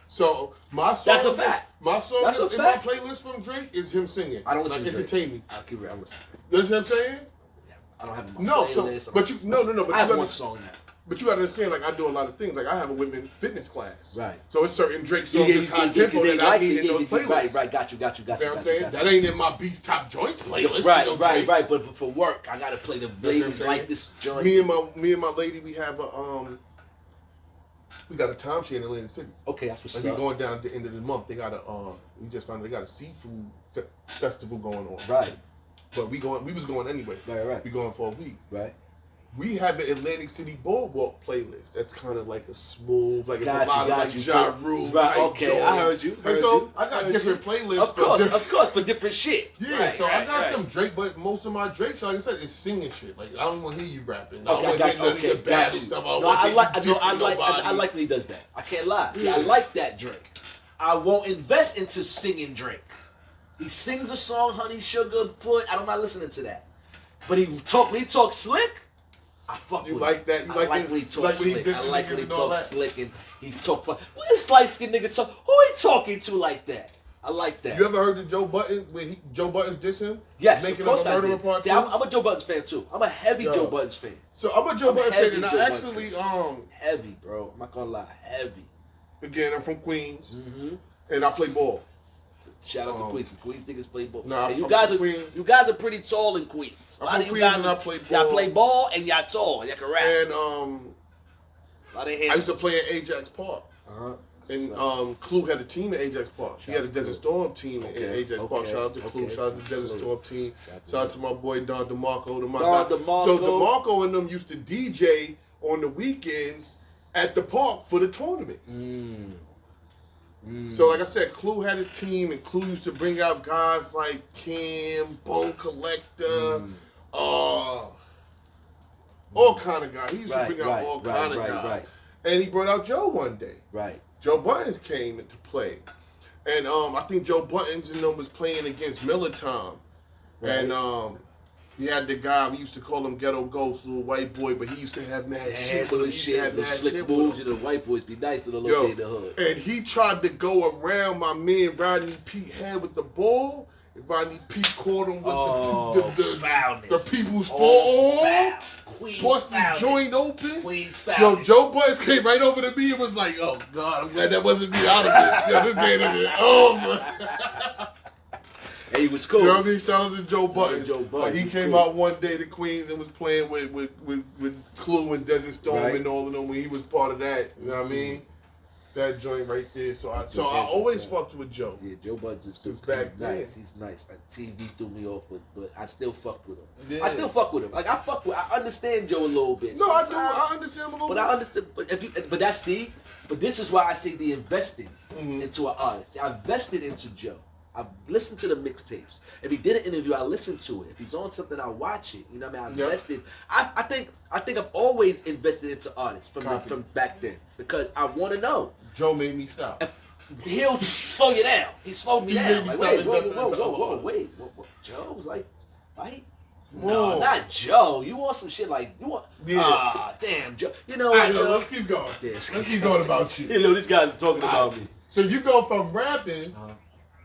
So my song. That's a fact. My song That's is in my playlist from Drake is him singing. I don't listen to Drake. Entertain me. I'll keep it. I'm listening. You understand what I'm saying? Yeah. I don't have it in my No, playlist. so but you no. But I have you one song now. But you gotta understand, like I do a lot of things. Like I have a women fitness class. Right. So it's certain Drake songs that's high tempo that I need in those playlists. Right. Got you. You know what I'm saying? That ain't in my Beast Top Joints playlist. Right. But for work, I gotta play the ladies like this joint. Me and my lady, we have we got a timeshare in Atlantic City. Okay, that's what's like up. We're going down at the end of the month. They got we just found out they got a seafood festival going on. Right. But we was going anyway. Right. We going for a week. Right. we have the Atlantic City Boardwalk playlist. That's kind of like a smooth, like it's Got a lot you, of like Ja Rule right, type okay, joints. I heard you. And so I got different playlists. Of course, for different shit. Yeah, right, so right, I got right. some Drake, but most of my Drake, like I said, is singing shit. Like I don't want to hear you rapping. Okay, I got you. Okay, got you. Stuff. No, I like when he does that. I can't lie. See, I like that Drake. I won't invest into singing Drake. He sings a song, Honey Sugar Foot. I'm not listening to that. But he talk slick. I fuck with like that? You I like when he talk slick. I like when he talk slick and he talk fun. What this light skinned nigga talk? Who he talking to like that? I like that. You ever heard of Joe Button when Joe Button's dissing? Yes, Making of course up a I Murderer did. Part See, 2? I'm a Joe Buttons fan too. I'm a heavy Joe Buttons fan. So I'm a Joe Button fan, and Joe I Buttons actually heavy, bro. I'm not gonna lie, heavy. Again, I'm from Queens, Mm-hmm. and I play ball. Shout out to Queens. Queens niggas play ball. Nah, and you I'm guys from are Queens. you guys are pretty tall in Queens. A lot I'm of from you Queens guys and I play y'all ball. play ball and y'all tall. Y'all can rap. And a lot of I used to play at Ajax Park. Uh-huh. And Clue had a team at Ajax Park. She had a Desert Storm team at Ajax Park. Shout out to Clue. Shout out to Desert Storm team. Shout out to my boy Don DeMarco. So DeMarco and them used to DJ on the weekends at the park for the tournament. So like I said, Clue had his team, and Clue used to bring out guys like Cam, Bone Collector, all kind of guys. He used to bring out all kind of guys. Right. And he brought out Joe one day. Right. Joe Buttons came into play. And I think Joe Buttons was playing against Militom. Right. And he had the guy, we used to call him Ghetto Ghost, little white boy, but he used to have mad shit with him. The slick moves, the white boys be nice to the look in the hood. And he tried to go around my man Rodney Pete head with the ball. And Rodney Pete caught him with the people's forearm. Bust his joint open. Queen's Yo, Joe Buttons came right over to me and was like, "Oh God, I'm glad that wasn't me out of it. Yo, this game is over." Hey, he was cool. You know what I mean? Shout out to Joe Buttons. But he came cool. out one day to Queens and was playing with Clue and Desert Storm and all of them when he was part of that. You know what I mean? That joint right there. So I always fucked with Joe. Yeah, Joe Buttons is Since back then. nice. He's nice. TV threw me off, but I still fucked with him. Yeah. I still fuck with him. Like I understand Joe a little bit. No, sometimes, I understand him a little bit. I understand. But this is why I say the investing into an artist. I invested into Joe. I listened to the mixtapes. If he did an interview, I listened to it. If he's on something, I watch it. You know what I mean? I invested. I think I've always invested into artists from back then because I want to know. Joe made me stop. He'll slow you down. He slowed me down. Made me Like, stop investing into other wait. Joe was like, right? No, not Joe. You want some shit like you want? Ah, damn, Joe. You know what, Joe? Let's keep going. Let's keep going about you. You know these guys are talking about me. So you go from rapping.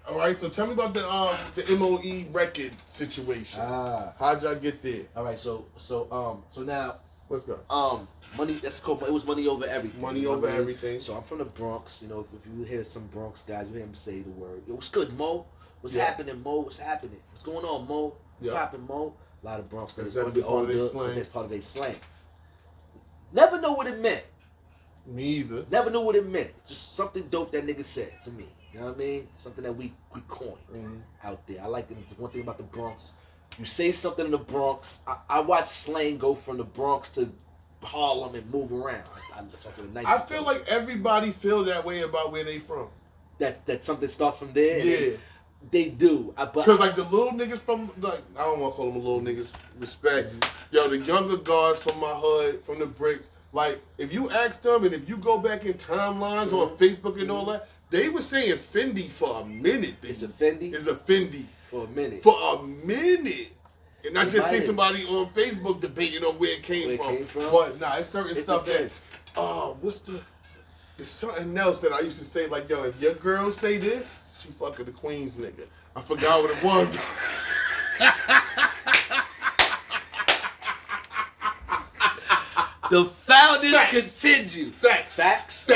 All right, so tell me about the MOE record situation. How'd y'all get there? All right, so now let's go. Money. That's called. It was money over everything. Money over everything. So I'm from the Bronx. You know, if you hear some Bronx guys, you hear them say the word. Yo, what's good, Mo? What's happening, Mo? What's happening? What's going on, Mo? What's popping, Mo? A lot of Bronx niggas want to be all good, but that's part of their slang. Never know what it meant. Me either. Never knew what it meant. Just something dope that nigga said to me. You know what I mean? Something that we coined out there. I like it. One thing about the Bronx. You say something in the Bronx. I watch slang go from the Bronx to Harlem and move around. I feel like everybody feel that way about where they from. That something starts from there. Yeah. They do. Because like the little niggas from, like, I don't want to call them little niggas, respect. Yo, the younger guards from my hood, from the bricks, like if you ask them and if you go back in timelines on Facebook and all that, they were saying Fendi for a minute. It's a Fendi? It's a Fendi. For a minute. For a minute. And I just see somebody on Facebook debating on where it came from. But nah, it's certain stuff that, it's something else that I used to say, like, yo, if your girl say this, she fucking the Queens nigga. I forgot what it was. The founders continue. Facts.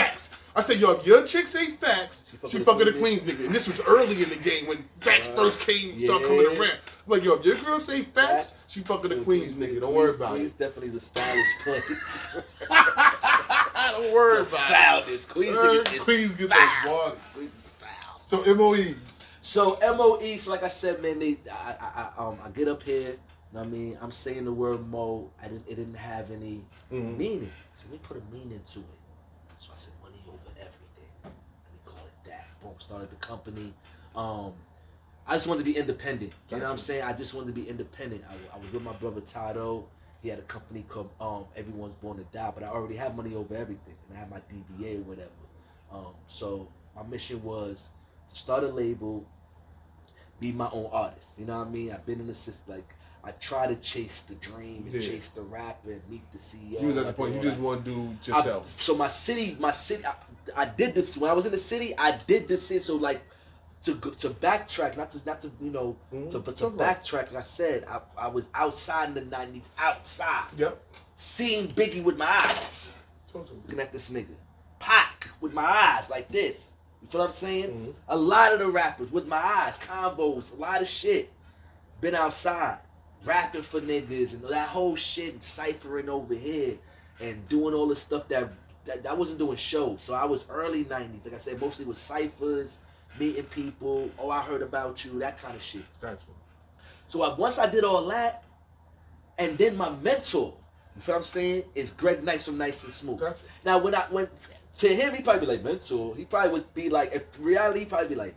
I said, yo, if your chick say facts, she fucking the Queens nigga. And this was early in the game when facts first started coming around. I'm like, yo, if your girl say facts, she fucking the Queens nigga. Don't worry about it. Queens definitely is a stylish place. Don't worry about founders. Queens niggas is Queens get foul. those water. Queens is foul. So MOE. So MOE, so like I said, man, I get up here. know what I mean? I'm saying the word mo. It didn't have any meaning. So let me put a meaning to it. So I said money over everything. Let me call it that. Boom. Started the company. I just wanted to be independent. You know what I'm saying? I just wanted to be independent. I was with my brother Tado. He had a company called Everyone's Born to Die, but I already had money over everything, and I had my DBA or whatever. So my mission was to start a label, be my own artist. You know what I mean? I've been in the system. Like, I try to chase the dream and chase the rap and meet the CEO. You was at the point you just want to do it yourself. So my city, I did this when I was in the city. I did this shit. So like. To backtrack, not to backtrack. Like I said, I was outside in the 90s, outside. Yep. Seeing Biggie with my eyes. Looking at this nigga. Pac with my eyes like this. You feel what I'm saying? A lot of the rappers with my eyes, combos, a lot of shit. Been outside, rapping for niggas and that whole shit and ciphering over here and doing all the stuff that I wasn't doing shows. So I was early 90s. Like I said, mostly with ciphers. Meeting people, I heard about you, that kind of shit. Gotcha. So once I did all that, and then my mentor, you feel what I'm saying, is Greg Nyce from Nyce and Smooth. Gotcha. Now when I went to him, he probably be like, mentor. He probably would be like, in reality, he probably be like,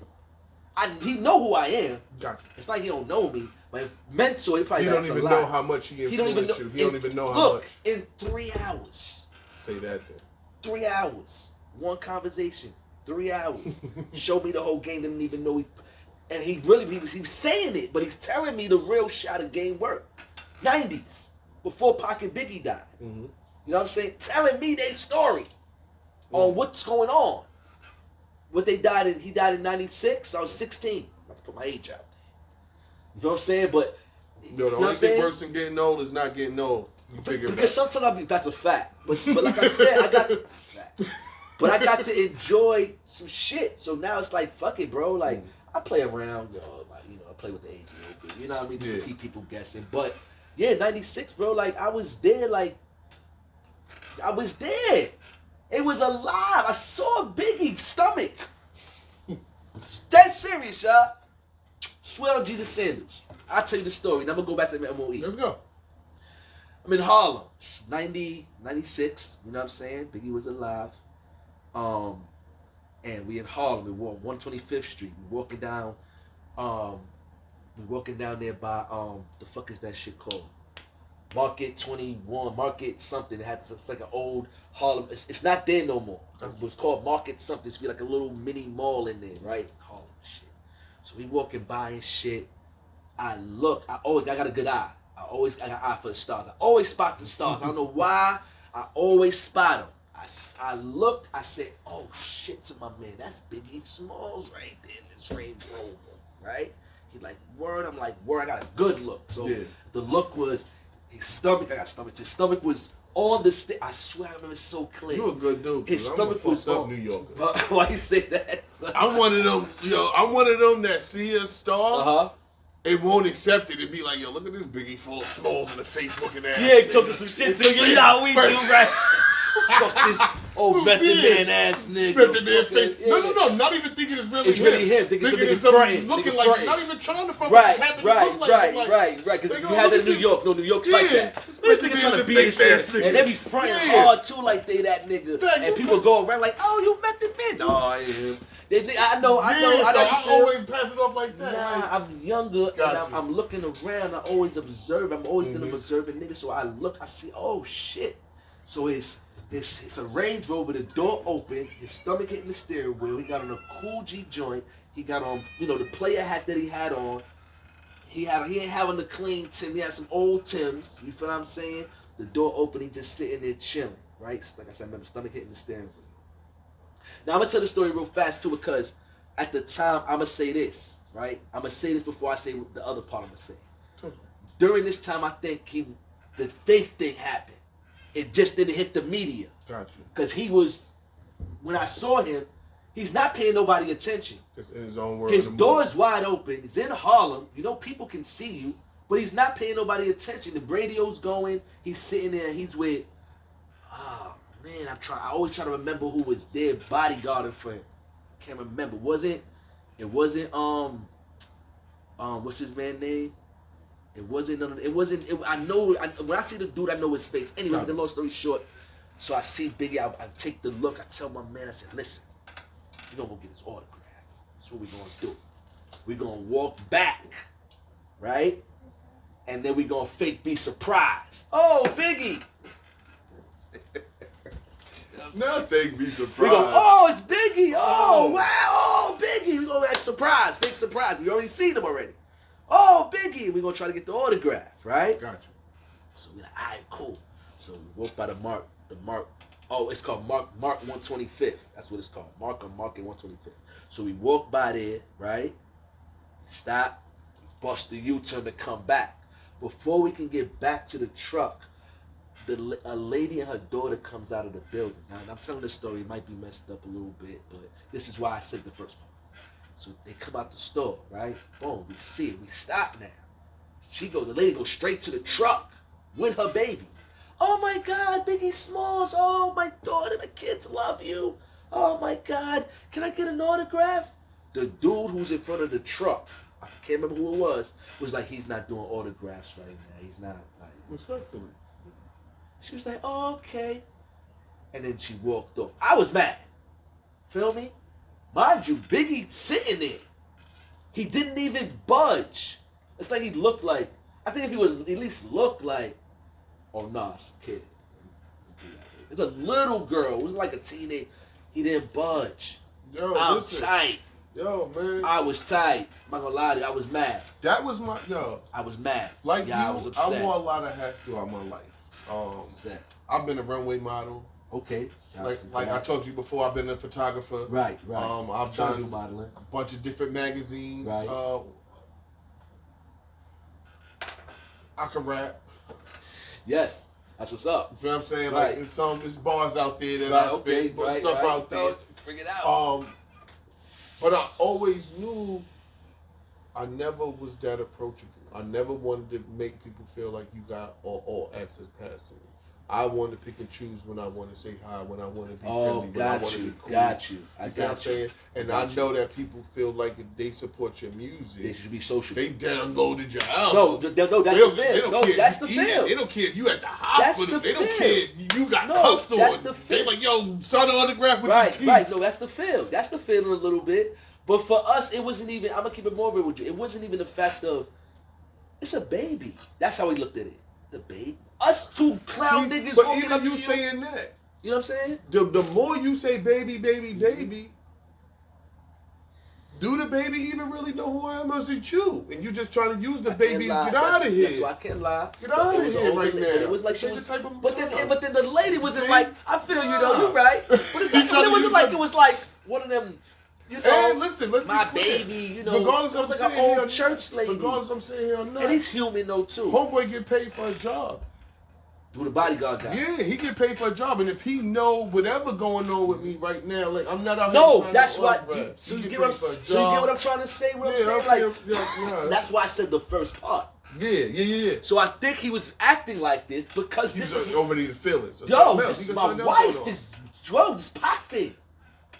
he know who I am. Gotcha. It's like he don't know me, but mentor, he probably don't even know how much he influenced you. He don't even know how much. In 3 hours. Say that then. 3 hours. One conversation. 3 hours. Showed me the whole game, didn't even know he was saying it, but he's telling me the real shot of game work. 90s. Before Pac and Biggie died. You know what I'm saying? Telling me their story on what's going on. He died in 96, I was 16. Not to put my age out there. You know what I'm saying? But the only thing worse than getting old is not getting old. You figure because sometimes that's a fact. But like I said, that's a fact. But I got to enjoy some shit. So now it's like, fuck it, bro. Like, I play around, I play with the age a little bit. You know what I mean? Just to keep people guessing. But, yeah, 96, bro, like, I was there. It was alive. I saw Biggie's stomach. That's serious, y'all. Swear on Jesus Sandals. I'll tell you the story. Then I'm going to go back to the MOE. Let's go. I'm in Harlem. 90, 96. You know what I'm saying? Biggie was alive. And we in Harlem. We on 125th Street. We walking down there by the fuck is that shit called? Market 21, Market something. It's like an old Harlem. It's not there no more. It was called Market something. It's be like a little mini mall in there, right? Harlem shit. So we walking by and shit. I got a good eye. I got an eye for the stars. I always spot the stars. I don't know why. I always spot them. I look, I said, oh shit to my man, that's Biggie Smalls right there in this Range Rover, right? He like, word, I'm like, word, I got a good look. So the look was, his stomach, I got stomach too. His stomach was on the stick. I swear I remember it so clear. You a good dude. His stomach was on. New Yorker. Why you say that? I'm one of them that see a star. It won't accept it and be like, yo, look at this Biggie full of Smalls in the face looking at. Yeah, talking some shit to you. You know how we do, right? Fuck this old Method Man ass nigga. Method Man fake. No, not even thinking it's really him. It's really him. Thinking it's something looking like fronting. Not even trying to front. Right. Because we had that in New York. No, New York's like that. This nigga trying to be his nigga. And they be fronting hard too like they that nigga. And people go around like, oh, you Method Man. No, I ain't him. I know. I always pass it off like that. Nah, I'm younger and I'm looking around. I always observe. I've always been an observant nigga. So I look, I see, oh shit. So it's a Range Rover, the door open, his stomach hitting the steering wheel. He got on a cool G joint. He got on, the player hat that he had on. He ain't having the clean Tim. He had some old Tims. You feel what I'm saying? The door open, he just sitting there chilling, right? Like I said, I remember stomach hitting the steering wheel. Now I'm gonna tell the story real fast too, because at the time I'm gonna say this, right? I'm gonna say this before I say the other part I'm gonna say. During this time, I think the faith thing happened. It just didn't hit the media. Gotcha. Because when I saw him, he's not paying nobody attention. Just in his own world. His door's wide open. He's in Harlem. People can see you, but he's not paying nobody attention. The radio's going. He's sitting there. He's with, man, I always try to remember who was there bodyguarding for him. Can't remember. It wasn't what's his man name? It wasn't none of, it wasn't, it, I know, when I see the dude, I know his face. Anyway, Right. the long story short, so I see Biggie, I take the look, I tell my man, I said, listen, we gonna go get his autograph. That's what we gonna do. We gonna walk back, right? And then we gonna fake be surprised. Oh, Biggie! Nothing be surprised. We go, oh, it's Biggie. Oh, wow. Oh, Biggie. We gonna act surprised. Fake surprise. We already seen him already. Oh, Biggie. We gonna try to get the autograph, right? Got you. So we like, all right, cool. So we walk by the Mark. Oh, it's called Mark 125th. That's what it's called. Mark and 125th. So we walk by there, right? Stop. Bust the U-turn to come back. Before we can get back to the truck, a lady and her daughter comes out of the building. Now, I'm telling this story, it might be messed up a little bit, but this is why I said the first part. So they come out the store, right? Boom, we see it. We stop now. The lady goes straight to the truck with her baby. Oh my God, Biggie Smalls. Oh, my daughter, my kids love you. Oh my God, can I get an autograph? The dude who's in front of the truck, I can't remember who it was like, he's not doing autographs right now. He's not like, Respectfully. she was like, oh, okay. And then she walked off. I was mad. Feel me? Mind you, Biggie sitting there. He didn't even budge. It's like he looked like, I think if he would at least look like, oh, nah, it's a kid. It's a little girl. It was like a teenage. He didn't budge. Yo, I'm listen. tight. Yo, man. I was tight. I'm not gonna lie to you. I was mad. That was my, yo. I was mad. Like yeah, you, I was upset. I wore a lot of hats throughout my life. Upset. I've been a runway model. Okay. Like I told you before, I've been a photographer. Right. I've Trying to done do modeling. a bunch of different magazines. Right. I can rap. Yes. That's what's up. You feel what I'm saying? Right. Like there's bars out there that Right, I okay, spit, but right, stuff right. out there. Figure it out. But I always knew I never was that approachable. I never wanted to make people feel like you got all access past to me. I want to pick and choose when I want to say hi, when I want to be friendly, when I want to be cool. Got you. You feel what I'm saying? And I know that people feel like if they support your They music, should be social. they downloaded your album. No, that's the feel. No, that's the feel. They don't care if you at the hospital. They don't care if you got cuffs on. That's the feel. They like, yo, sign an autograph with Right, your teeth. right. No, that's the feel. That's the feeling a little bit. But for us, it wasn't even, I'm going to keep it more real with you. It wasn't even the fact of, it's a baby. That's how we looked at it. The baby. Us two clown niggas but walking even up you to you. saying that, You know what I'm saying? the more you say baby, baby, baby, do the baby even really know who I am, or is it you? And you just trying to use the baby to get out of here. That's why I can't lie. Get out of It was here older- right but now. It was like she Take was, the type of but then the lady wasn't See? like, I feel you though, you're right. But it's You like, trying it to wasn't use like, the- it was like one of them, you know, Hey, listen, let's my be clear. baby, you know, Regardless it was of like an old church lady. Regardless I'm saying here or not. And he's human though too. Homeboy get paid for a job. Who the bodyguard guy. Yeah, he get paid for a job, and if he know whatever going on with me right now, like I'm not out here. No, signing that's no what. autographs. So He you get get what paid for a so you get job. what I'm trying to say? What I'm Yeah, saying? I Like, feel- yeah. that's why I said the first part. Yeah. So I think he was acting like this because He's this is already the feelings. yo. This is my wife. Is this pop thing.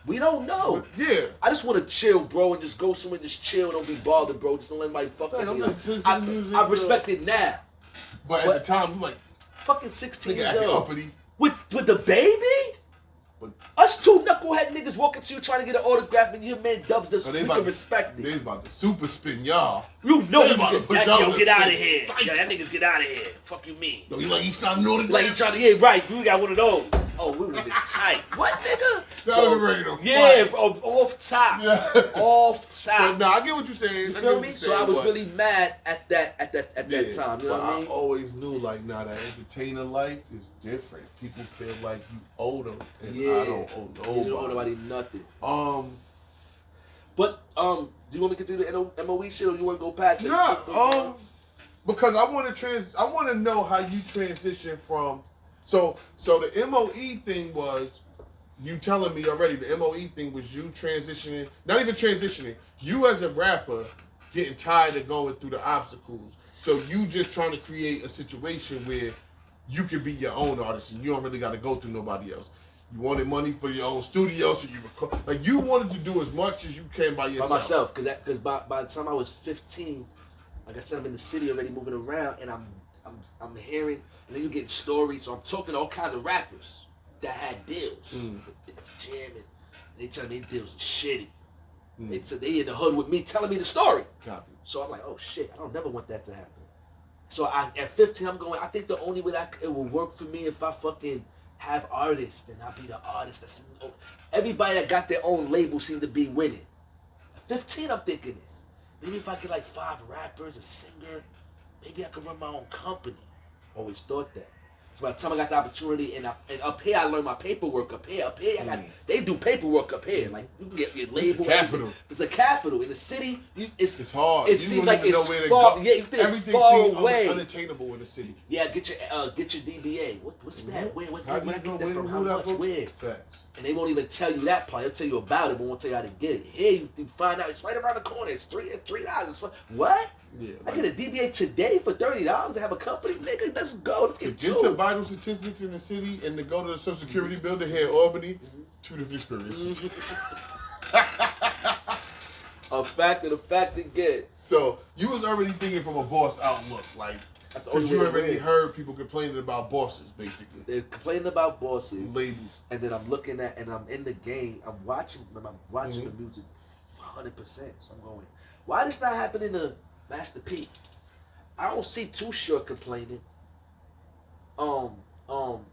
We don't know. But, yeah. I just want to chill, bro, and just go somewhere, just chill, don't be bothered, bro. Just don't let anybody fuck Hey, with I'm me. just listening to the music, I respect it now. But at the time, I'm like, Fucking 16 nigga, years acting old. uppity. With the baby? But Us two knucklehead niggas walking to you trying to get an autograph and your man dubs us. so We they about can to- respect They it. about to super spin y'all. You know They he about to was put like, y'all yo, in get out of space. here. Psych. Yo, that niggas get out of here. Fuck you mean? No, he like he signed an autograph. Like he trying to get right. We got one of those. Oh, we would have been tight. What, nigga? Y'all been ready to yeah, fight. bro, off top. Yeah. Off But top. nah, I get what you're saying. You feel me? So I was really mad at that time. You know but what I mean? always knew like, nah, that entertainer life is different. People feel like you owe them, and Yeah. I don't owe nobody. You don't owe nobody nothing. But do you want me to continue the MOE shit, or you want to go past it? Yeah, because I want to know how you transition from. So the MOE thing was you telling me already. The MOE thing was you transitioning, not even transitioning. You as a rapper getting tired of going through the obstacles. So you just trying to create a situation where you can be your own artist and you don't really got to go through nobody else. You wanted money for your own studio, so you record. Like you wanted to do as much as you can by yourself. By myself, because by the time I was 15, like I said, I'm in the city already moving around, and I'm hearing, and then you get stories. So I'm talking to all kinds of rappers that had deals for jamming. They tell me their deals are shitty. They in the hood with me telling me the story. Copy. So I'm like, oh shit, I don't never want that to happen. So at 15, I'm going, I think the only way that it will work for me if I fucking have artists, and I'll be the artist. Everybody that got their own label seem to be winning. At 15, I'm thinking this. Maybe if I get like 5 rappers, a singer, maybe I could run my own company. Always thought that. So by the time I got the opportunity, and up here I learned my paperwork up here. They do paperwork up here. Like you can get your label. It's a capital. It's a capital. In the city, it's hard. It seems like it's far. Yeah, you think everything it's far seems away. unattainable in the city. Yeah, get your DBA. What's that? Where I get that from? How much? Where? Facts. And they won't even tell you that part. They'll tell you about it, but won't tell you how to get it. Here you find out it's right around the corner. It's $3. It's what? Yeah, I get a DBA today for $30 to have a company, nigga. Let's go. Let's get to vital statistics in the city and to go to the Social Security building here in Albany. 2 different experiences. A fact again. So you was already thinking from a boss outlook, like because you already heard people complaining about bosses, basically. They're complaining about bosses, labels, and then I'm looking at, and I'm in the game. I'm watching the music 100%. So I'm going, why this not happening to Master P? I don't see Too Short complaining.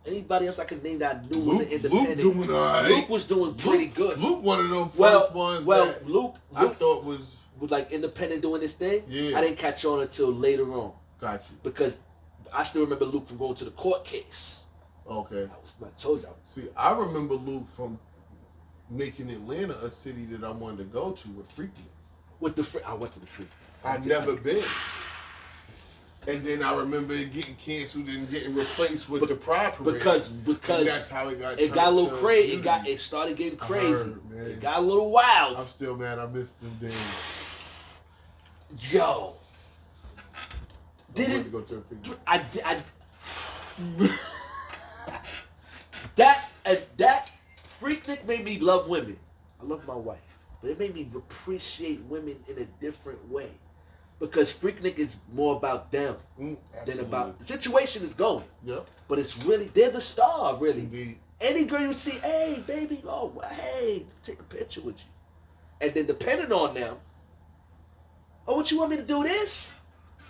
Anybody else I can name that I knew was an independent. Luke was doing pretty good. Luke one of them first ones that Luke I thought was like independent doing this thing. Yeah. I didn't catch on until later on. Got you. Because I still remember Luke from going to the court case. Okay. I told y'all. See, I remember Luke from making Atlanta a city that I wanted to go to with Freaky. I went to the Freaky. I'd never been. And then I remember it getting canceled and getting replaced with the Pride Parade. Because that's how it got. It got a little crazy. It started getting crazy. It got a little wild. I'm still mad. I missed them days. Yo. Didn't go to a Freaky. That Freaknik made me love women. I love my wife, but it made me appreciate women in a different way. Because Freaknik is more about them than about the situation is going. Yep. But it's really, they're the star, really. Indeed. Any girl you see, hey, baby, hey, take a picture with you. And then depending on them, what you want me to do this?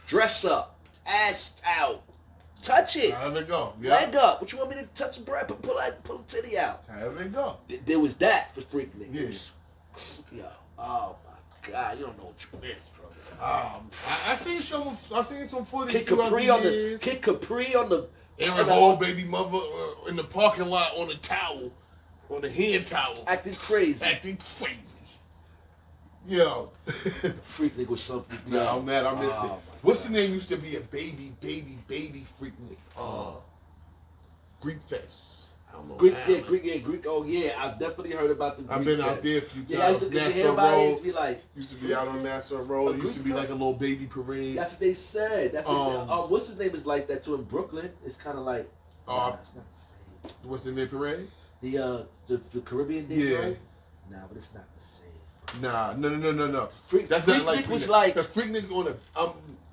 Dress up, ass out, touch it. Have it go. Yep. Leg up. What you want me to touch the breast, pull a titty out. Have it go. There was that for Freaknik. Yeah. Yo, oh my God, you don't know what you missed, bro. I seen some footage. Kid Capri on the Aaron Hall baby mother in the parking lot on the towel, on the hand towel, acting crazy. Yo, Freaknik was something. No, I'm mad. I missed it. What's the name? Used to be a baby Freaknik. Greek Fest. I don't know. Greek. Oh yeah, I've definitely heard about the Greek I've been Fest. out there a few times. Yeah, I used to hear about it. Be like, used to be out on Nassau Road. It used to be like a little baby parade. That's what they said. That's what they said. What's his name is like that too in Brooklyn. It's kind of like. It's not the same. What's in their parade? The Caribbean Day parade. Nah, but it's not the same. Nah, no. That's not like was like the Freaknik on the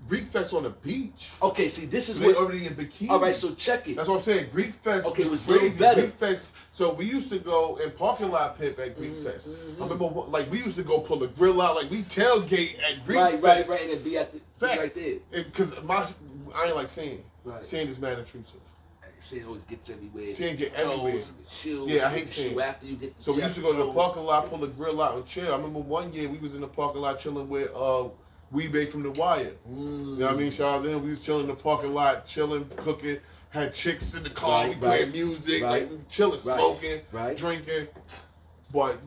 Greek Fest on the beach. Okay, see, this is what already in bikini. All right, so check it. That's what I'm saying. Greek Fest was crazy. Greek Fest. So we used to go in parking lot pip at Greek Fest. I remember, like we used to go pull the grill out, like we tailgate at Greek Fest. Right, and be at the right there. Because I ain't like saying. Right. Saying is mad intrusive. Saying always gets everywhere. Saying get everywhere. Shoes, yeah, I hate saying. After you get so we used to go to the parking lot, pull the grill out, and chill. I remember one year we was in the parking lot chilling with Weebay from The Wire. You know what I mean? Shout out to him. We was chilling in the parking lot, chilling, cooking. Had chicks in the car. We playing music, like we chilling, smoking, drinking. But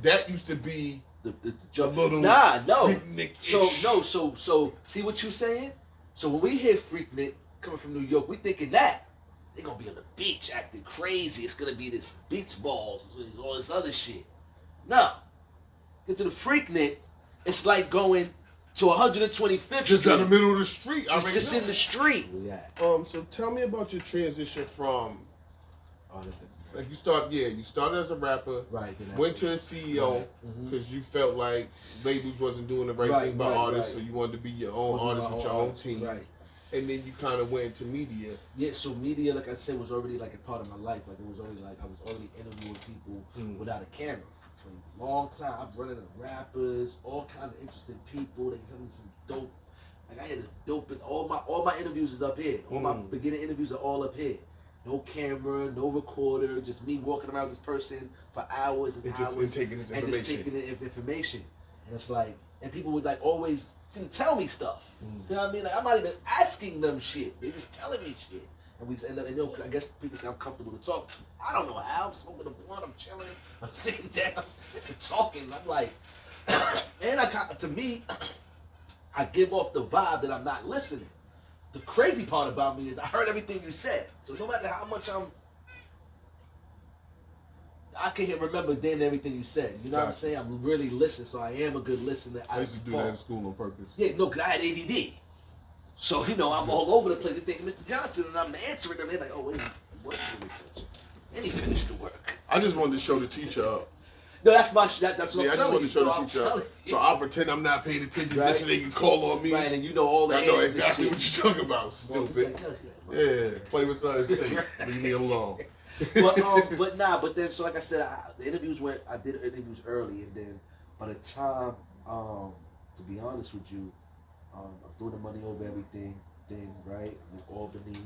that used to be the little Freaknik. So see what you saying? So when we hear Freaknik coming from New York, we thinking that. They're gonna be on the beach acting crazy. It's gonna be this beach balls, all this other shit. No. Get to the Freaknik, it's like going to 125th Street. Just in the middle of the street. It's just in the street. So tell me about your transition from Oh, that's Like you started as a rapper, right? Went to a CEO because you felt like labels wasn't doing the right thing by artists, so you wanted to be your own artist with your own team. Right. And then you kind of went into media. Yeah, so media, like I said, was already like a part of my life. Like it was already like I was already interviewing people without a camera for a long time. I'm running the rappers, all kinds of interesting people. They tell me some dope. Like I had the dope. All my interviews is up here. All my beginning interviews are all up here. No camera, no recorder, just me walking around with this person for hours and hours and taking this information. And just taking the information. And it's like, and people would like always seem to tell me stuff. You know what I mean? Like I'm not even asking them shit. They just telling me shit. And we end up, and I guess people say I'm comfortable to talk to. I don't know how. I'm smoking a blunt, I'm chilling, I'm sitting down and talking. I'm like, and to me, I give off the vibe that I'm not listening. The crazy part about me is I heard everything you said. So no matter how much I can remember damn everything you said. You know what I'm saying? I'm really listening, so I am a good listener. I used to do that in school on purpose. Yeah, no, because I had ADD. So, you know, I'm all over the place. They think Mr. Johnson, and I'm answering them. They're like, oh, wait, he wasn't paying attention. And he finished the work. I just wanted to show the teacher up. No, that's what I'm telling you. I just wanted to show the teacher up. So I'll pretend I'm not paying attention just so they can call on me. Right, and you know all the I know exactly what you're talking about, stupid. Yeah, play with something safe. Leave me alone. but then, so like I said, I did interviews early, and then by the time, to be honest with you, I'm doing the money over everything thing, right? I'm in Albany,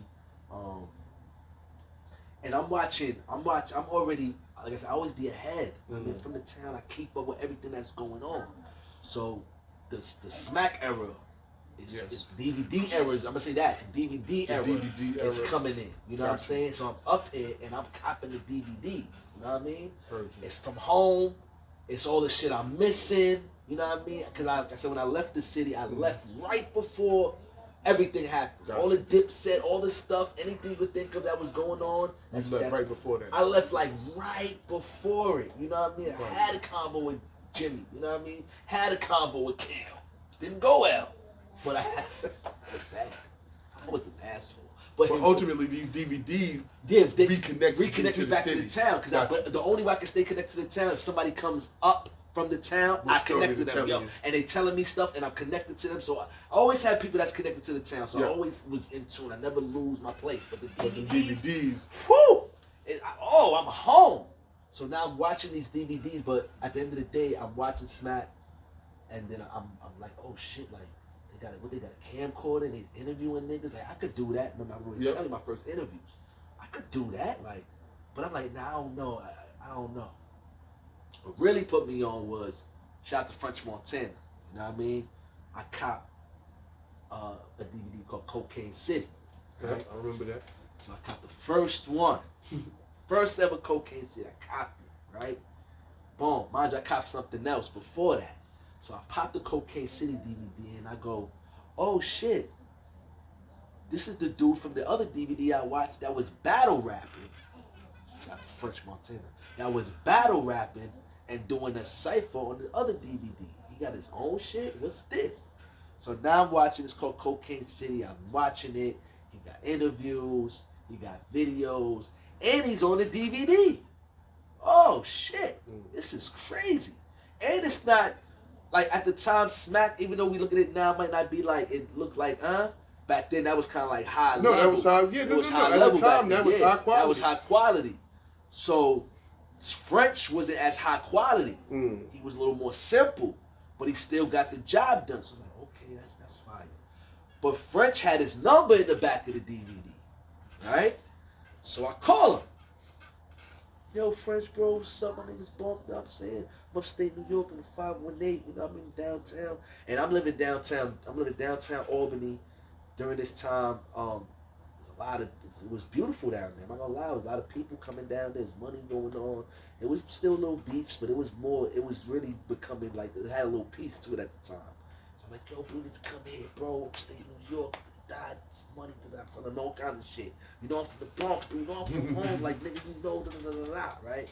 and I'm already, like I said, I always be ahead. I mean, from the town, I keep up with everything that's going on. So the Smack era is DVD era. I'm gonna say that the DVD era is coming in. You know what I'm saying? So I'm up here and I'm copping the DVDs. You know what I mean? Perfect. It's from home. It's all the shit I'm missing. You know what I mean? Because like I said, when I left the city, I left right before everything happened. All the Dipset, all the stuff, anything you could think of that was going on. You left right before that. I left like right before it. You know what I mean? I had a combo with Jimmy. You know what I mean? Had a combo with Cam. Didn't go well. But I was an asshole. But ultimately, these DVDs reconnected back to the town. Because the only way I can stay connected to the town if somebody comes up from the town, I connect to them, and they telling me stuff, and I'm connected to them. So I always had people that's connected to the town. So I always was in tune. I never lose my place. But the DVDs, whoo! I'm home. So now I'm watching these DVDs, but at the end of the day, I'm watching Smack, and then I'm like, oh shit, like. They got a camcorder and they interviewing niggas. Like I could do that. Remember, I was telling you my first interviews. I could do that. Like, but I'm like, nah, I don't know. I don't know. What really put me on was shout out to French Montana. You know what I mean? I copped a DVD called Cocaine City. Right? I remember that. So I copped the first one. First ever Cocaine City. I copped it, right? Boom. Mind you, I copped something else before that. So I popped the Cocaine City DVD and I go, oh shit, this is the dude from the other DVD I watched that was battle rapping. Shout out to French Montana. That was battle rapping and doing a cypher on the other DVD. He got his own shit. What's this? So now I'm watching. It's called Cocaine City. I'm watching it. He got interviews. He got videos. And he's on the DVD. Oh shit. This is crazy. And it's not... Like, at the time, Smack, even though we look at it now, might not be like, it looked like, back then, that was kind of like high level. No, that was high, yeah, no, at the time, that was high quality. That was high quality. So, French wasn't as high quality. He was a little more simple, but he still got the job done. So, I'm like, okay, that's fire. But French had his number in the back of the DVD, right? So, I call him. Yo, French bro, what's up? My niggas bumped up, saying I'm upstate New York in the 518, you know, I'm in downtown. And I'm living downtown Albany during this time. It was beautiful down there. I'm not gonna lie, there was a lot of people coming down, there's money going on. It was still little beefs, but it was really becoming like, it had a little piece to it at the time. So I'm like, yo, bro, let's come here, bro, upstate New York. Died, money to that, telling all kinds of shit. You know I'm from the Bronx, bro. You know I'm from home, like nigga, you know, right?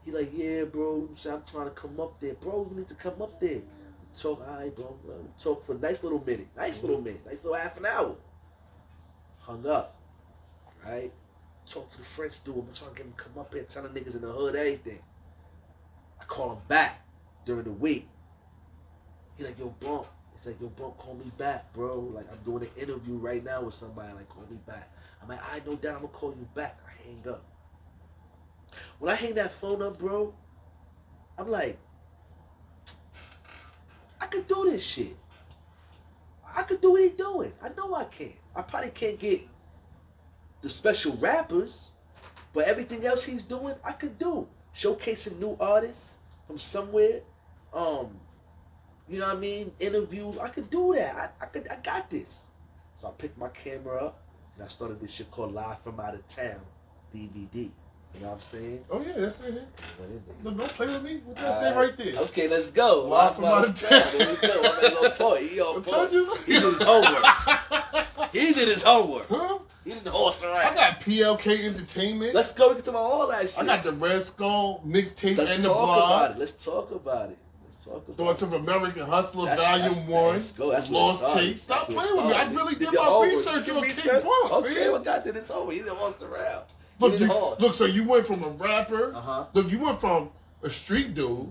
He like, yeah, bro. I'm trying to come up there, bro. You need to come up there. We talk, all right, bro. We talk for a nice little half an hour. Hung up, right? talk to the French dude. I'm trying to get him to come up here, tell the niggas in the hood everything. I call him back during the week. He like, yo, Bump. He's like, yo, Bump, call me back, bro. Like, I'm doing an interview right now with somebody. Like, call me back. I'm like, I know that. I'm going to call you back. I hang up. When I hang that phone up, bro, I'm like, I could do this shit. I could do what he doing. I know I can. I probably can't get the special rappers, but everything else he's doing, I could do. Showcasing new artists from somewhere. You know what I mean? Interviews. I could do that. I got this. So I picked my camera up and I started this shit called Live from Out of Town DVD. You know what I'm saying? Oh yeah, that's it. What is it? Look, don't play with me. What did I say right there? Okay, let's go. Live from Out of Town. There we go. I'm at a point. He on point. You. He did his homework. He did his homework. Huh? He didn't horse around. I got PLK Entertainment. Let's go. We can talk about all that shit. I got the Red Skull mixtape Let's and the talk blog. about it. Let's talk about it. Let's talk about Thoughts it. of American Hustler That's- Volume 1. let's go. That's where it Lost started. Tapes. Stop That's where it playing with me. I started. really did your my homework. research You on research? King Bump, Okay, fam. well, God did his homework. He didn't horse around. Look, so you went from a rapper. Uh-huh. Look, you went from a street dude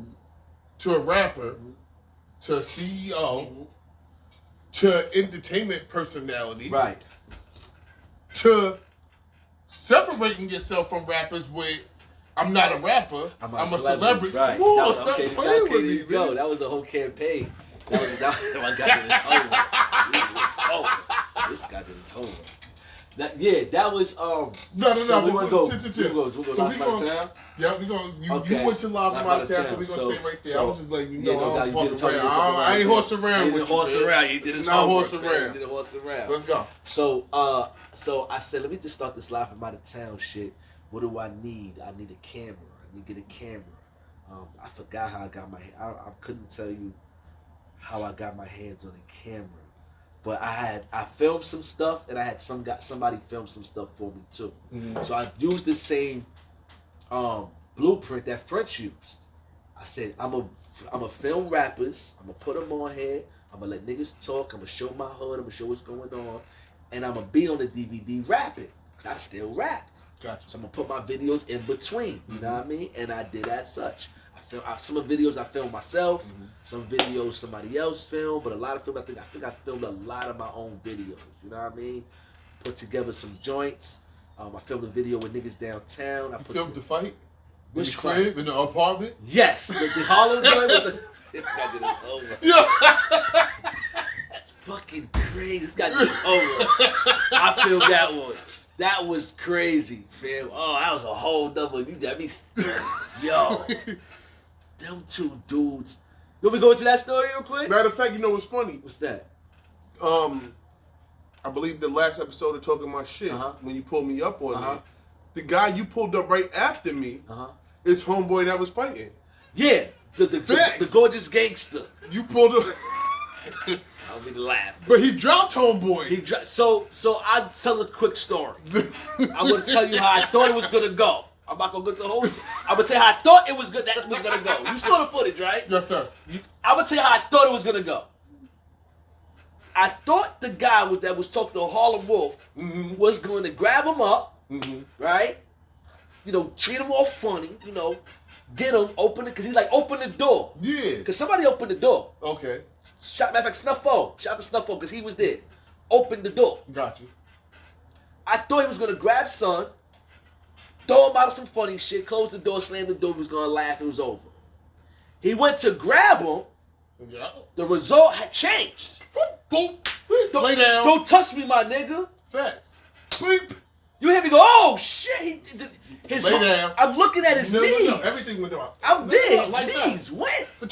to a rapper to a CEO to entertainment personality Right. to separating yourself from rappers with I'm not a rapper, I'm a celebrity. Right. Come on, That was- stop okay, playing okay, with there me, you go. man. That was a whole campaign. That was I got to this homework. This got to this homework. That was No. So we but gonna go. chill. We go live from out of town. Yeah, we gonna. You Okay. went to Live from Out of Town, so we So- gonna stay right there. I so- was just letting you Yeah, know no doubt, I you don't did his fuck around. homework. I ain't horse around He with didn't you. horse man. around. He did his Not homework. horse man. around. He didn't horse around. Let's go. So I said, let me just start this Live from Out of Town shit. What do I need? I need a camera. I need to get a camera. I forgot how I got my. I couldn't tell you how I got my hands on a camera, but I filmed some stuff and I had somebody film some stuff for me too. Mm-hmm. So I used the same blueprint that French used. I said I'm a film rappers. I'm gonna put them on here. I'm gonna let niggas talk. I'm gonna show my hood. I'm gonna show what's going on, and I'm gonna be on the DVD rapping because I still rapped. Gotcha. So I'm gonna put my videos in between. You know what I mean? And I did as such. Some of the videos I filmed myself. Some videos somebody else filmed, but a lot of film I think I filmed a lot of my own videos. You know what I mean? Put together some joints. I filmed a video with niggas downtown. You filmed the fight? Which in the crib, in the apartment? Yes, the Harlem joint with the. This guy did his homework. Yeah. Fucking crazy. This guy did his homework. I filmed that one. That was crazy, fam. Oh, that was a whole double. You got me. Yo, them two dudes. You want me to go into that story real quick? Matter of fact, you know what's funny? What's that? I believe the last episode of Talking My Shit, when you pulled me up on it, the guy you pulled up right after me is homeboy that was fighting. Yeah, the gorgeous gangster. You pulled him. I'll be laughing. But he dropped homeboy. So I'll tell a quick story. I'm gonna tell you how I thought it was gonna go. I'm not gonna go to the whole. I'm gonna tell you how I thought it was good. That was gonna go. You saw the footage, right? Yes, sir. I'm gonna tell you how I thought it was gonna go. I thought the guy that was talking to Harlem Wolf was going to grab him up, right? You know, treat him all funny. You know, get him, open it, cause he's like, open the door. Yeah. Cause somebody opened the door. Okay. Matter of fact, Snuffo. Shout out to Snuffo, cause he was there. Opened the door. Got you. I thought he was gonna grab son, throw him out of some funny shit, close the door, slam the door, he was gonna laugh, it was over. He went to grab him, Yeah. the result had changed. Boom. Lay down. Don't touch me, my nigga. Facts. Beep. You hear me go, oh shit. Lay down. I'm looking at his knees. No. Everything went down. I'm there. Lights His knees went. For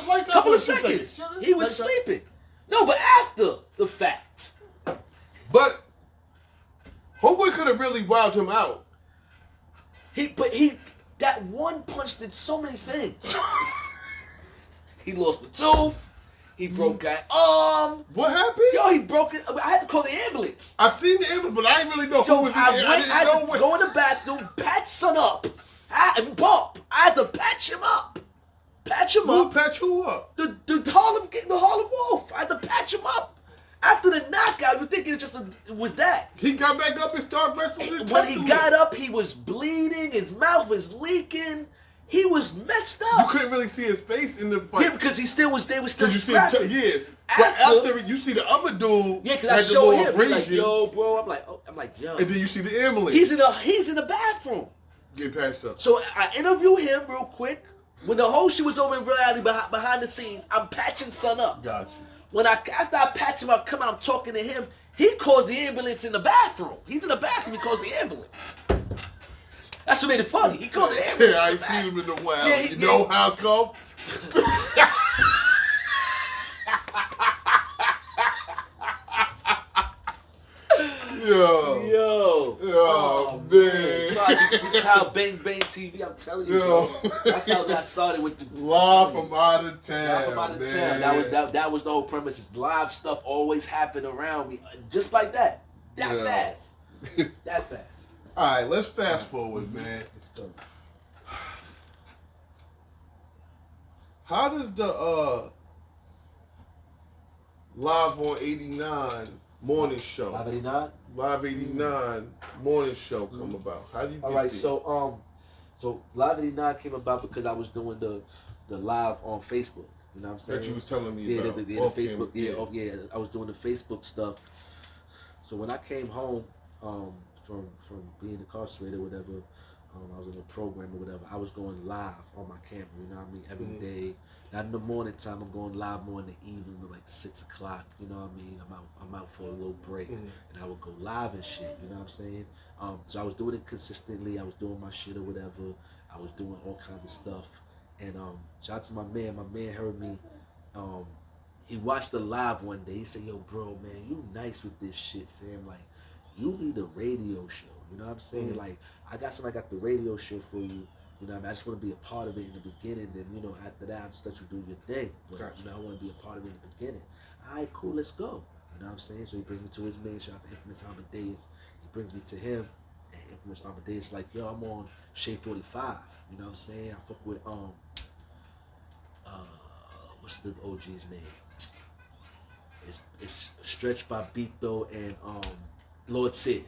lights out Couple for of 2 seconds. He was Lights out. sleeping. No, but after the fact. But homeboy could have really wowed him out. That one punch did so many things. He lost a tooth. He broke an arm. What happened? Yo, he broke it. I had to call the ambulance. I seen the ambulance, but I didn't really know Yo, who was in I there. had to go in the bathroom, patch son up. I had to patch him up. Patch him Who up. patch who up? The Harlem Wolf. I had to patch him up. After the knockout, you think it's just it was that. He got back up and started wrestling. When he got up, he was bleeding. His mouth was leaking. He was messed up. You couldn't really see his face in the fight. Yeah, because he still was. They was still you scrapping. yeah. But after you see the other dude. Yeah, because I showed him. He's like, yo, bro. I'm like, yo. And then you see the ambulance. He's in the bathroom. Get patched up. So I interview him real quick. When the whole shit was over in reality behind the scenes, I'm patching son up. Got you. After I patch him up, come out, I'm talking to him. He calls the ambulance in the bathroom. He's in the bathroom. He calls the ambulance. That's what made it funny. He called the ambulance. Yeah, I ain't seen him in a while. Yeah, you know how come? Yo, Oh, man. Sorry, this is how Bang Bang TV, I'm telling you. Yo. Bro. That's how I started with the Live from out of town. Live from out of town. That was the whole premise. Is live stuff always happened around me, just like that. Fast. That fast. All right, let's fast forward, man. Let's go. How does the Live on 89 morning show, Live 89? Live 89 morning show come about? How do you get All right, there? so Live 89 came about because I was doing the live on Facebook. You know what I'm saying? That you was telling me about. The Facebook. Yeah, I was doing the Facebook stuff. So when I came home from being incarcerated or whatever, I was in a program or whatever, I was going live on my camera, you know what I mean, every day. Not in the morning time, I'm going live more in the evening, like 6 o'clock, you know what I mean? I'm out for a little break, and I would go live and shit, you know what I'm saying? So I was doing it consistently, I was doing my shit or whatever, I was doing all kinds of stuff, and shout out to my man heard me, he watched the live one day, he said, yo bro, man, you nice with this shit, fam, like, you need a radio show, you know what I'm saying? Like, I got the radio show for you. You know what I mean? I just want to be a part of it in the beginning. Then, you know, after that, I just let you do your thing. But, Gotcha. you know, I want to be a part of it in the beginning. All right, cool, let's go. You know what I'm saying? So he brings me to his man. Shout out to Infamous Amadeus. He brings me to him. And Infamous Amadeus like, yo, I'm on Shea 45. You know what I'm saying? I fuck with, what's the OG's name? It's Stretch Babito and Lord Sid.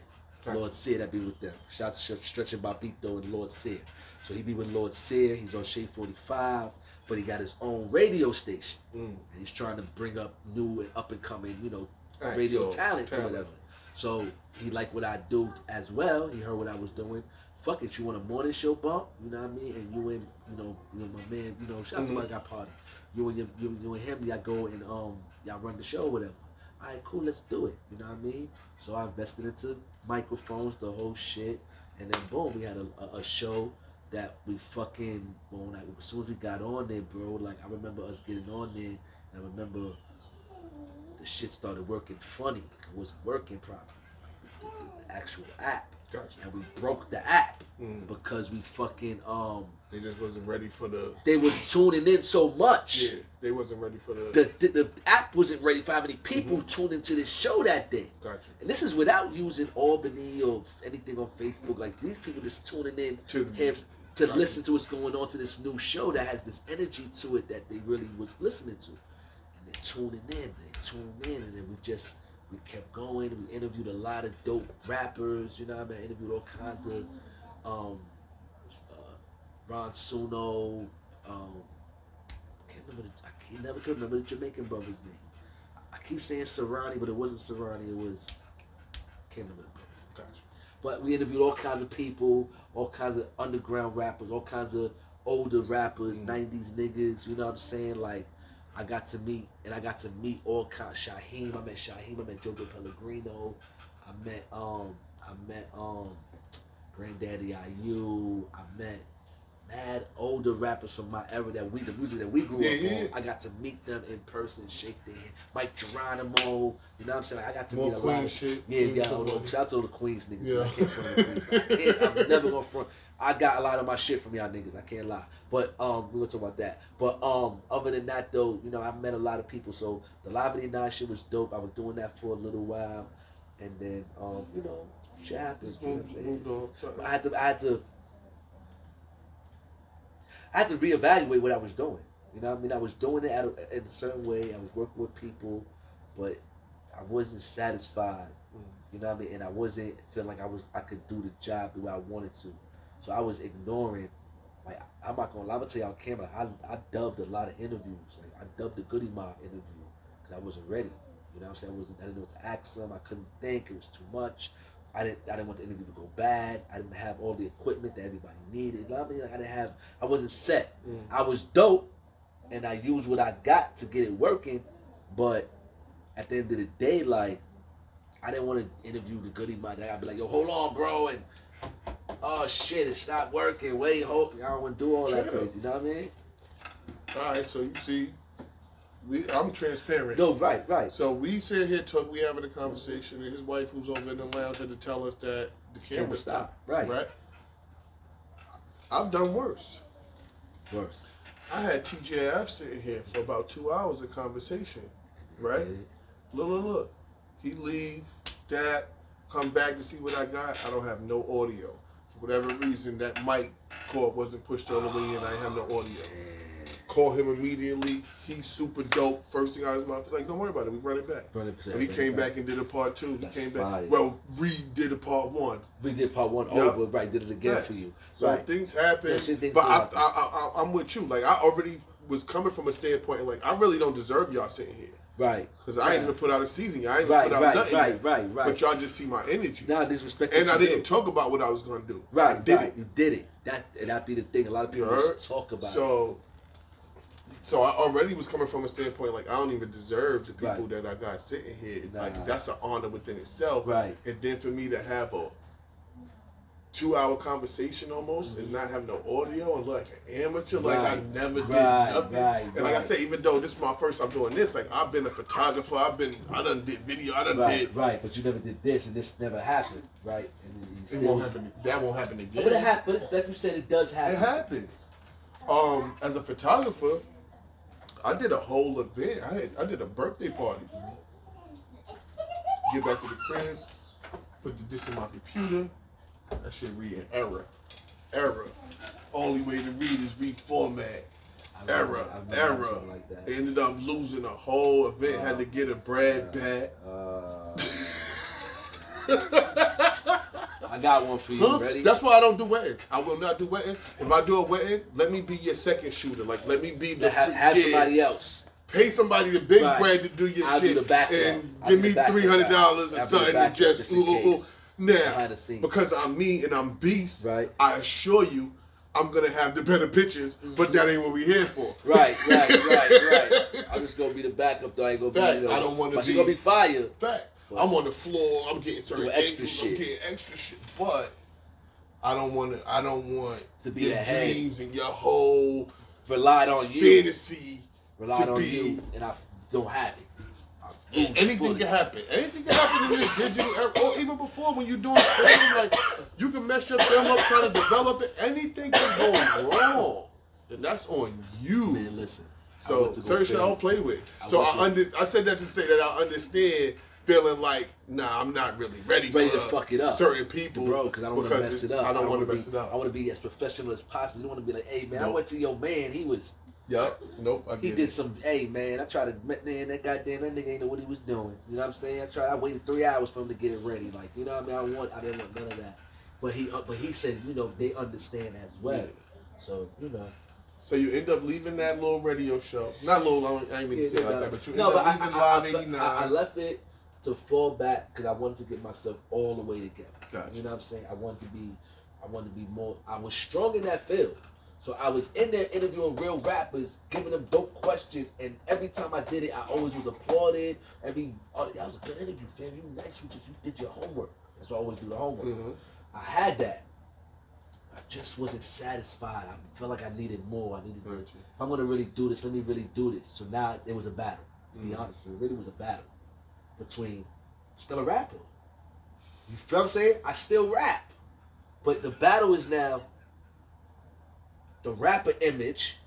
Gotcha. Lord Sid, I be with them. Shout out to Stretch Babito and Lord Sid. So he be with Lord Sid. He's on Shea 45, but he got his own radio station, and he's trying to bring up new and up and coming, you know, radio talent or whatever. So he liked what I do as well. He heard what I was doing. Fuck it, you want a morning show bump? You know what I mean? And you and my man, you know, shout out to my guy Party. You and him, y'all go and y'all run the show or whatever. All right, cool, let's do it. You know what I mean? So I invested into microphones, the whole shit, and then boom, we had a show that we fucking, as soon as we got on there, bro, like I remember us getting on there, and I remember the shit started working funny. It wasn't working properly, like the actual app. Gotcha. And we broke the app because we fucking they just wasn't ready for the. They were tuning in so much. Yeah, they wasn't ready for the. The app wasn't ready for how many people tuned into this show that day. Gotcha. And this is without using Albany or anything on Facebook. Like these people just tuning in to listen to what's going on to this new show that has this energy to it that they really was listening to. And they're tuning in, and then we kept going. We interviewed a lot of dope rappers, you know what I mean? I interviewed all kinds of Ron Suno, I never could remember the Jamaican brother's name. I keep saying Serrani, but it wasn't Serrani, it was, can't remember the brother's name. Gotcha. But we interviewed all kinds of people, all kinds of underground rappers, all kinds of older rappers, 90s niggas, you know what I'm saying? Like, I got to meet all kinds. Shaheem, I met Jojo Pellegrino. I met Granddaddy IU. I met mad older rappers from my era the music that we grew up on. I got to meet them in person, shake their hand. Mike Geronimo, you know what I'm saying? I got to meet a lot of shit. Shout out to all the Queens niggas. Yeah. I can't front the Queens. I'm never gonna front. I got a lot of my shit from y'all niggas. I can't lie. But we're gonna talk about that. But other than that though, you know, I met a lot of people. So the Live 89 shit was dope. I was doing that for a little while, and then you know, shit happens. You know what I'm saying? I had to reevaluate what I was doing. You know what I mean? I was doing it in a certain way. I was working with people, but I wasn't satisfied. You know what I mean? And I wasn't feeling like I could do the job the way I wanted to. So I was ignoring. Like, I'm not gonna lie, I'm gonna tell you on camera, I dubbed a lot of interviews. Like, I dubbed the Goody Mob interview because I wasn't ready. You know what I'm saying? I didn't know what to ask them. I couldn't think. It was too much. I didn't want the interview to go bad. I didn't have all the equipment that everybody needed. You know what I mean? Like, I wasn't set. I was dope, and I used what I got to get it working. But at the end of the day, like, I didn't want to interview the Goody Mob. I'd be like, yo, hold on, bro, and oh shit, it stopped working. Wait, hold. I don't want to do all that crazy. You know what I mean? All right, so you see, I'm transparent. No, right. So we sit here, we having a conversation, and his wife, who's over in the lounge, had to tell us that the camera stopped. Right. I've done worse. Worse. I had TJF sitting here for about 2 hours of conversation. Right. Look. He leave, that, come back to see what I got. I don't have no audio. For whatever reason, that mic cord wasn't pushed all the way in. I have no audio. Call him immediately. He's super dope. First thing I was like, don't worry about it. We run it back. So he came back and did a part 2. He came back. Well, redid a part 1. We did part 1 over. Right. Did it again for you. So things happen. But I'm with you. Like, I already was coming from a standpoint like, I really don't deserve y'all sitting here. Right. Because I ain't even put out a season. I ain't even put out nothing. Right. But y'all just see my energy. Now disrespect. And I didn't talk about what I was going to do. Right. I did it. You did it. That'd be the thing. A lot of people just talk about it. So I already was coming from a standpoint like I don't even deserve the people that I got sitting here. Like that's an honor within itself. Right. And then for me to have a 2-hour conversation almost and not have no audio and look like an amateur, like I never did nothing. And like I said, even though this is my first time doing this, like I've been a photographer, I done did video, did. Right, but you never did this and this never happened, right? And it won't happen. That won't happen again. But like you said, it does happen. It happens. As a photographer, I did a whole event. I did a birthday party. Get back to the crib, put this in my computer. That shit reading error. Only way to read is reformat. Error. Like that. Ended up losing a whole event. Had to get a Brad back. I got one for you. Ready? That's why I don't do weddings. I will not do wedding. If I do a wedding, let me be your second shooter. Like, let me be the have somebody else. Pay somebody the big bread to do your shit. Do the back and give me $300 or something and just now, because I'm me and I'm Beast, I assure you, I'm gonna have the better pictures, but that ain't what we here for. Right. I'm just gonna be the backup though. I ain't gonna be. I don't want to be. But she gonna be fire. Fact. I'm on the floor. I'm getting certain extra shit. I'm getting extra shit, but I don't want to be your ahead. dreams and your whole relied on you fantasy. Relied on you, and I don't have it. Anything can happen. Anything can happen in this digital era, or even before when you're doing film, like you can mess your film up trying to develop it. Anything can go wrong, and that's on you. Man, listen. So certain shit I don't play with. I said that to say that I understand feeling like, nah, I'm not really ready to for fuck it up. Certain people, bro, because I don't want to mess it up. I don't want to mess it up. I want to be as professional as possible. You don't want to be like, hey man, I went to your man. He was. Yup. Nope. He did some. Hey man, I tried to. Man, that nigga ain't know what he was doing. You know what I'm saying? I waited 3 hours for him to get it ready. Like, you know what I mean? I didn't want none of that. But he said, you know, they understand as well. Yeah. So you know. So you end up leaving that little radio show. Not little. I ain't mean to say it like that. But you end up leaving Live 89. I left it to fall back because I wanted to get myself all the way together. Gotcha. You know what I'm saying? I wanted to be more. I was strong in that field. So I was in there interviewing real rappers, giving them dope questions, and every time I did it, I always was applauded. That was a good interview, fam. You nice, you did your homework. That's why I always do the homework. Mm-hmm. I had that. I just wasn't satisfied. I felt like I needed more. I needed to, if I'm gonna really do this, let me really do this. So now it was a battle. To be honest, it really was a battle between still a rapper. You feel what I'm saying? I still rap, but the battle is now. The rapper image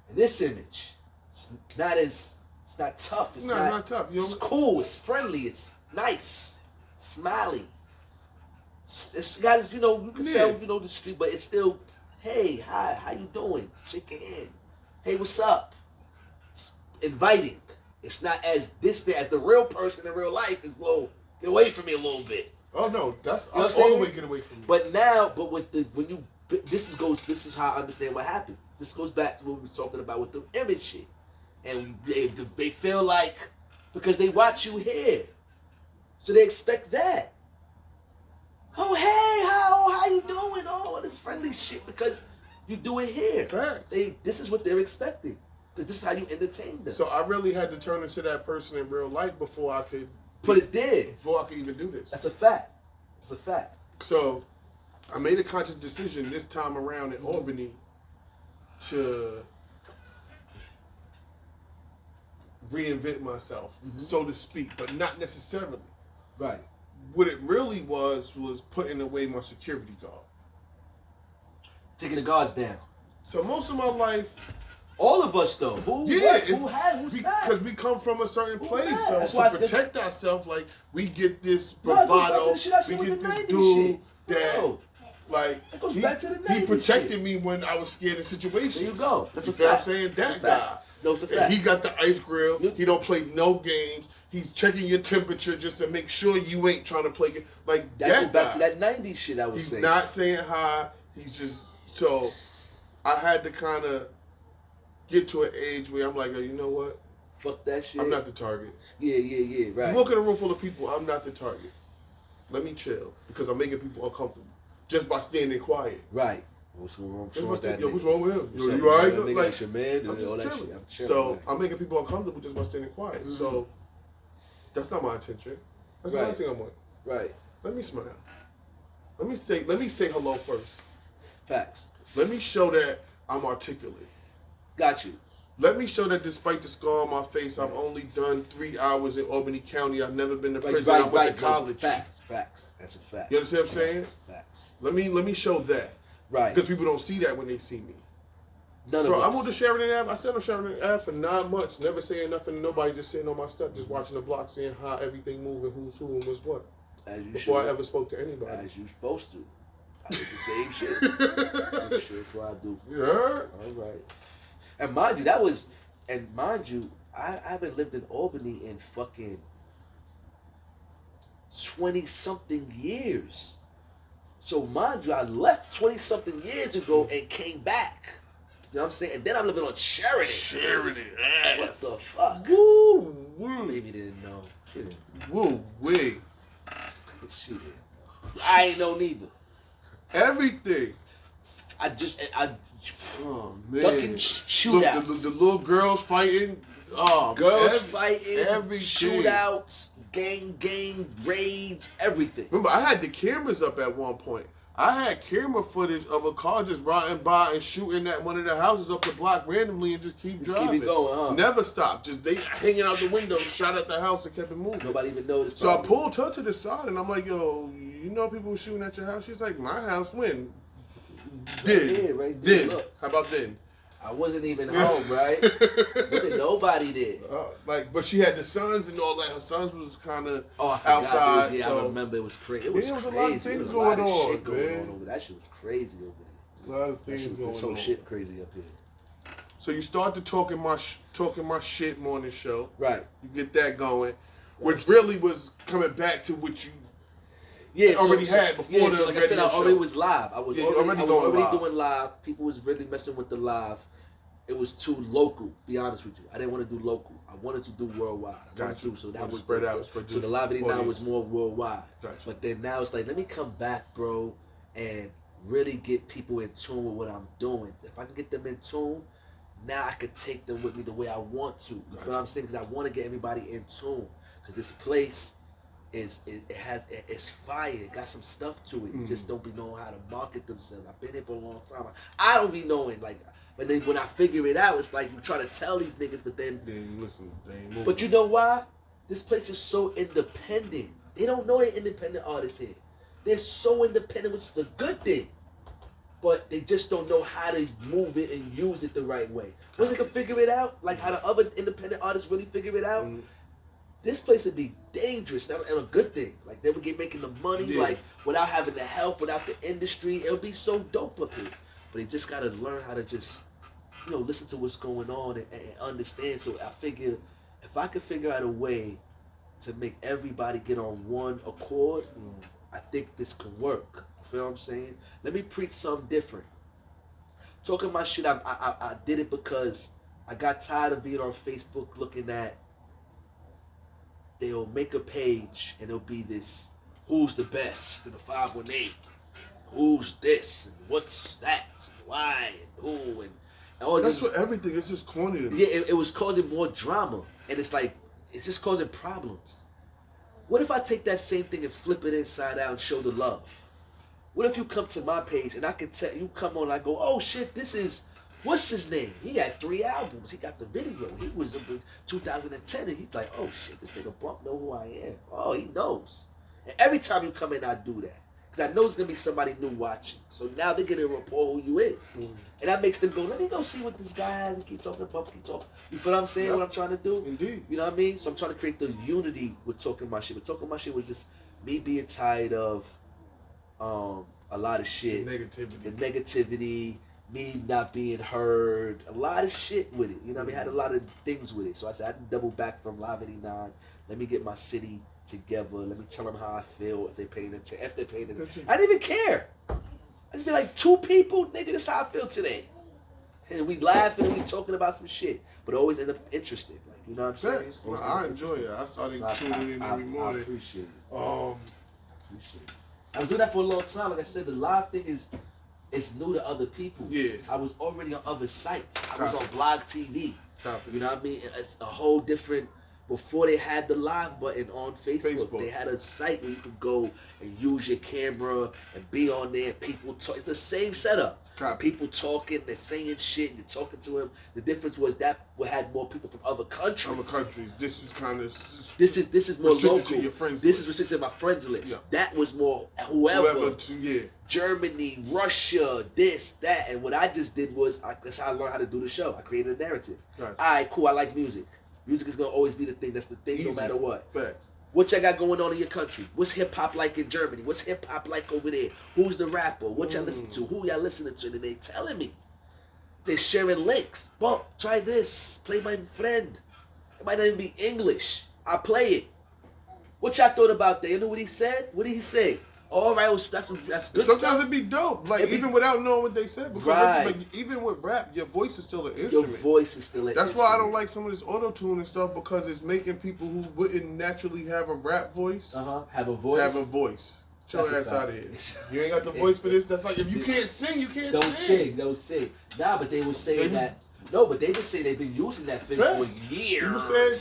and this image. It's not tough. It's not tough. It's cool. It's friendly. It's nice. Smiley. It's guys, you know, you can sell, you know, the street, but it's still, hey, hi, how you doing? Shake your hand. Hey, what's up? It's inviting. It's not as distant as the real person in real life is low. Get away from me a little bit. Oh no, that's You know what I'm all the saying? way get away from me. But now, this is how I understand what happened. This goes back to what we were talking about with the image shit. And they feel like, because they watch you here, so they expect that. Oh, hey, how you doing? Oh, this friendly shit, because you do it here. Facts. This is what they're expecting, because this is how you entertain them. So I really had to turn into that person in real life before I could before I could even do this. That's a fact. That's a fact. So I made a conscious decision this time around in Albany to reinvent myself, so to speak, but not necessarily. Right. What it really was putting away my security guard. Taking the guards down. So most of my life, all of us though. Who's because we come from a certain place. So That's to protect ourselves, like we get this bravado, we get this dude that, like, it goes back to the 90s he protected shit. me when I was scared in situations. There you go. That's you a feel fact. what I'm saying? That's That a fact. guy. No, it's a And fact. he got the ice grill. He don't play no games. He's checking your temperature just to make sure you ain't trying to play like that that goes back guy. to that 90s shit I was saying. He's not saying hi. He's just, so I had to kind of get to an age where I'm like, oh, you know what? Fuck that shit. I'm not the target. Yeah, right. You walk in a room full of people, I'm not the target. Let me chill, because I'm making people uncomfortable just by standing quiet. Right. What's wrong with that? What's wrong with him? Yo, You alright? Like, Like, your man, I'm all just that chilling. shit. I'm chilling. So right. I'm making people uncomfortable just by standing quiet. Mm-hmm. So that's not my intention. That's the last thing I want. Right. Let me smile. Let me say hello first. Facts. Let me show that I'm articulate. Got you. Let me show that despite the scar on my face, I've only done 3 hours in Albany County. I've never been to prison. I went to college. Facts. That's a fact. You understand what I'm saying? Facts. Let me show that. Right. Because people don't see that when they see me. None Bro, of I us. moved to Sheridan Ave. I sat on Sheridan Ave for 9 months, never saying nothing to nobody, just sitting on my step, just watching the block, seeing how everything moved and who's who and what's what. As you Before should. I ever spoke to anybody. As you supposed to. I did the same shit. Same shit before I do. You heard? All right. And mind you, I haven't lived in Albany in fucking 20-something years. So mind you, I left 20-something years ago and came back. You know what I'm saying? And then I'm living on Sheridan. Sheridan Ave. What the fuck? Woo, woo. Maybe didn't know. She didn't. Woo, wee. She didn't know. I ain't know neither. Everything. I Oh, man. ducking shootouts. Look, the little girls fighting. Oh, Girls fighting, everything. shootouts, gang raids, everything. Remember, I had the cameras up at one point. I had camera footage of a car just riding by and shooting at one of the houses up the block randomly and just keep driving. Keep it going, huh? Never stopped. Just they hanging out the window, shot at the house and kept it moving. Nobody even noticed. So I pulled her to the side and I'm like, yo, you know people were shooting at your house? She's like, my house? When? Then. Right there, Then. look. How about then? I wasn't even home, right? Wasn't nobody there. But she had the sons and all that. Her sons was kind of I outside. Yeah, so I remember it was crazy. It was there was crazy. a lot of things There was going a lot of on, shit going man. on over there. That shit was crazy over there. a lot of things going This on. whole shit crazy up here. So you start to talking my shit morning show. Right. You get that going, which really was coming back to what you already had before the so like I said, I radio already show. was live. I was Yeah, already doing live. doing live. People was really messing with the live. It was too local, be honest with you. I didn't want to do local. I wanted to do worldwide. So that was spread out. So the live 89 was more worldwide. Gotcha. But then now it's like, let me come back, bro, and really get people in tune with what I'm doing. If I can get them in tune, now I could take them with me the way I want to. You know what I'm saying? Because I want to get everybody in tune. Because this place it's fire. It got some stuff to it. You just don't be knowing how to market themselves. I've been here for a long time. I don't be knowing, like, but then when I figure it out, it's like you try to tell these niggas, but then listen, they ain't moving. but you know why? This place is so independent. They don't know they're independent artists here. They're so independent, which is a good thing. But they just don't know how to move it and use it the right way. Once they can figure it out, like how the other independent artists really figure it out, this place would be dangerous and a good thing. Like they would get making the money, like without having the help, without the industry. It would be so dope up here. But they just gotta learn how to just, listen to what's going on and understand. So I figure if I could figure out a way to make everybody get on one accord, I think this could work. You feel what I'm saying? Let me preach something different. Talking my shit, I did it because I got tired of being on Facebook looking at, they'll make a page and it'll be this, who's the best in the 518? Who's this? And what's that? And why? And who? And all That's this. what everything, it's just corny to me. Yeah, it was causing more drama. And it's like, it's just causing problems. What if I take that same thing and flip it inside out and show the love? What if you come to my page and I can tell you, come on and I go, oh shit, this is, what's his name? He had 3 albums. He got the video. He was in 2010 and he's like, oh shit, this nigga Bump know who I am. Oh, he knows. And every time you come in, I do that. Because I know it's going to be somebody new watching. So now they're getting a rapport who you is. And that makes them go, let me go see what this guy has and keep talking about, keep talking. You feel what I'm saying, what I'm trying to do? Indeed. You know what I mean? So I'm trying to create the unity with Talking My Shit. But Talking My Shit was just me being tired of a lot of shit. The negativity, me not being heard, a lot of shit with it. You know what I mean? I had a lot of things with it. So I said, I had to double back from Live 89. Let me get my city together. Let me tell them how I feel if they're paying attention. If they're paying attention. I didn't even care. I just be like, 2 people, nigga, this is how I feel today. And we laughing and we talking about some shit. But it always end up interested. Like, you know what I'm saying? No, I enjoy it. I started tuning in every morning. I appreciate it. Appreciate it. I was doing that for a long time. Like I said, the live thing is new to other people. Yeah. I was already on other sites. I was on Blog TV. Copy. You know what I mean? It's a whole different. Before they had the live button on Facebook, they had a site where you could go and use your camera and be on there. People talk. It's the same setup. Copy. People talking, they're saying shit, you're talking to them. The difference was that we had more people from other countries. This is kind of. This is more local. To your friends this list. is restricted to my friends list. Yeah. That was more whoever Yeah. Germany, Russia, this, that. And what I just did was, that's how I learned how to do the show. I created a narrative. Gotcha. All right, cool, I like music. Music is going to always be the thing. That's the thing. Easy. No matter what. Facts. What y'all got going on in your country? What's hip-hop like in Germany? What's hip-hop like over there? Who's the rapper? What y'all listen to? Who y'all listening to? And they telling me. They're sharing links. Bump, try this. Play my friend. It might not even be English. I'll play it. What y'all thought about that? You know what he said? What did he say? All right, that's good Sometimes stuff. it'd be dope, like even without knowing what they said. Because like, even with rap, your voice is still an instrument. Your voice is still an That's instrument. why I don't like some of this auto-tune and stuff, because it's making people who wouldn't naturally have a rap voice have a voice. Get your ass out of here. You ain't got the voice for this. That's like, if you can't sing, you can't sing. Don't sing. Nah, but they were saying that. No, but they were saying they've been using that thing for years. People said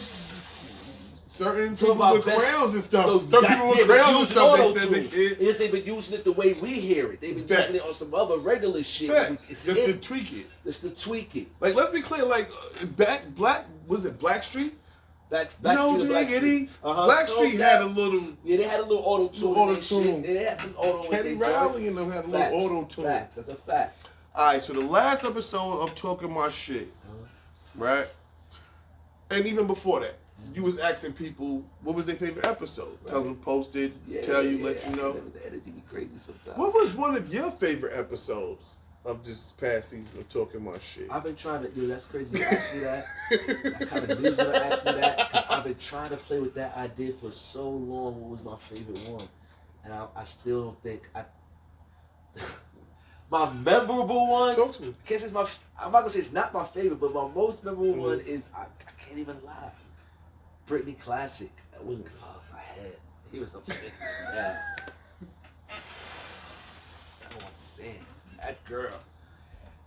certain Some people with crayons and stuff. Some people with crayons and stuff, they said they can't. Yes, they've been using it the way we hear it. They've been using it on some other regular shit. Just to tweak it. Just to tweak it. Like, let's be clear, like, Blackstreet? Blackstreet. Blackstreet had a little. Yeah, they had a little auto-tune. They had some auto-tune. Teddy Riley and them had a little auto-tune. Facts, that's a fact. Alright, so the last episode of Talking My Shit, right? And even before that, you was asking people what was their favorite episode. Right. Tell them post it, tell you, let you know. The energy be crazy sometimes. What was one of your favorite episodes of this past season of Talking My Shit? I've been trying to, dude, that's crazy you asked me that. I kind of knew you were going to ask me that, because I've been trying to play with that idea for so long. What was my favorite one? And I still don't think my memorable one. Talk to me. I'm not gonna say it's not my favorite, but my most memorable one is I can't even lie. Britney Classic. That wouldn't come off my head. He was upset. Yeah. I don't understand. That girl.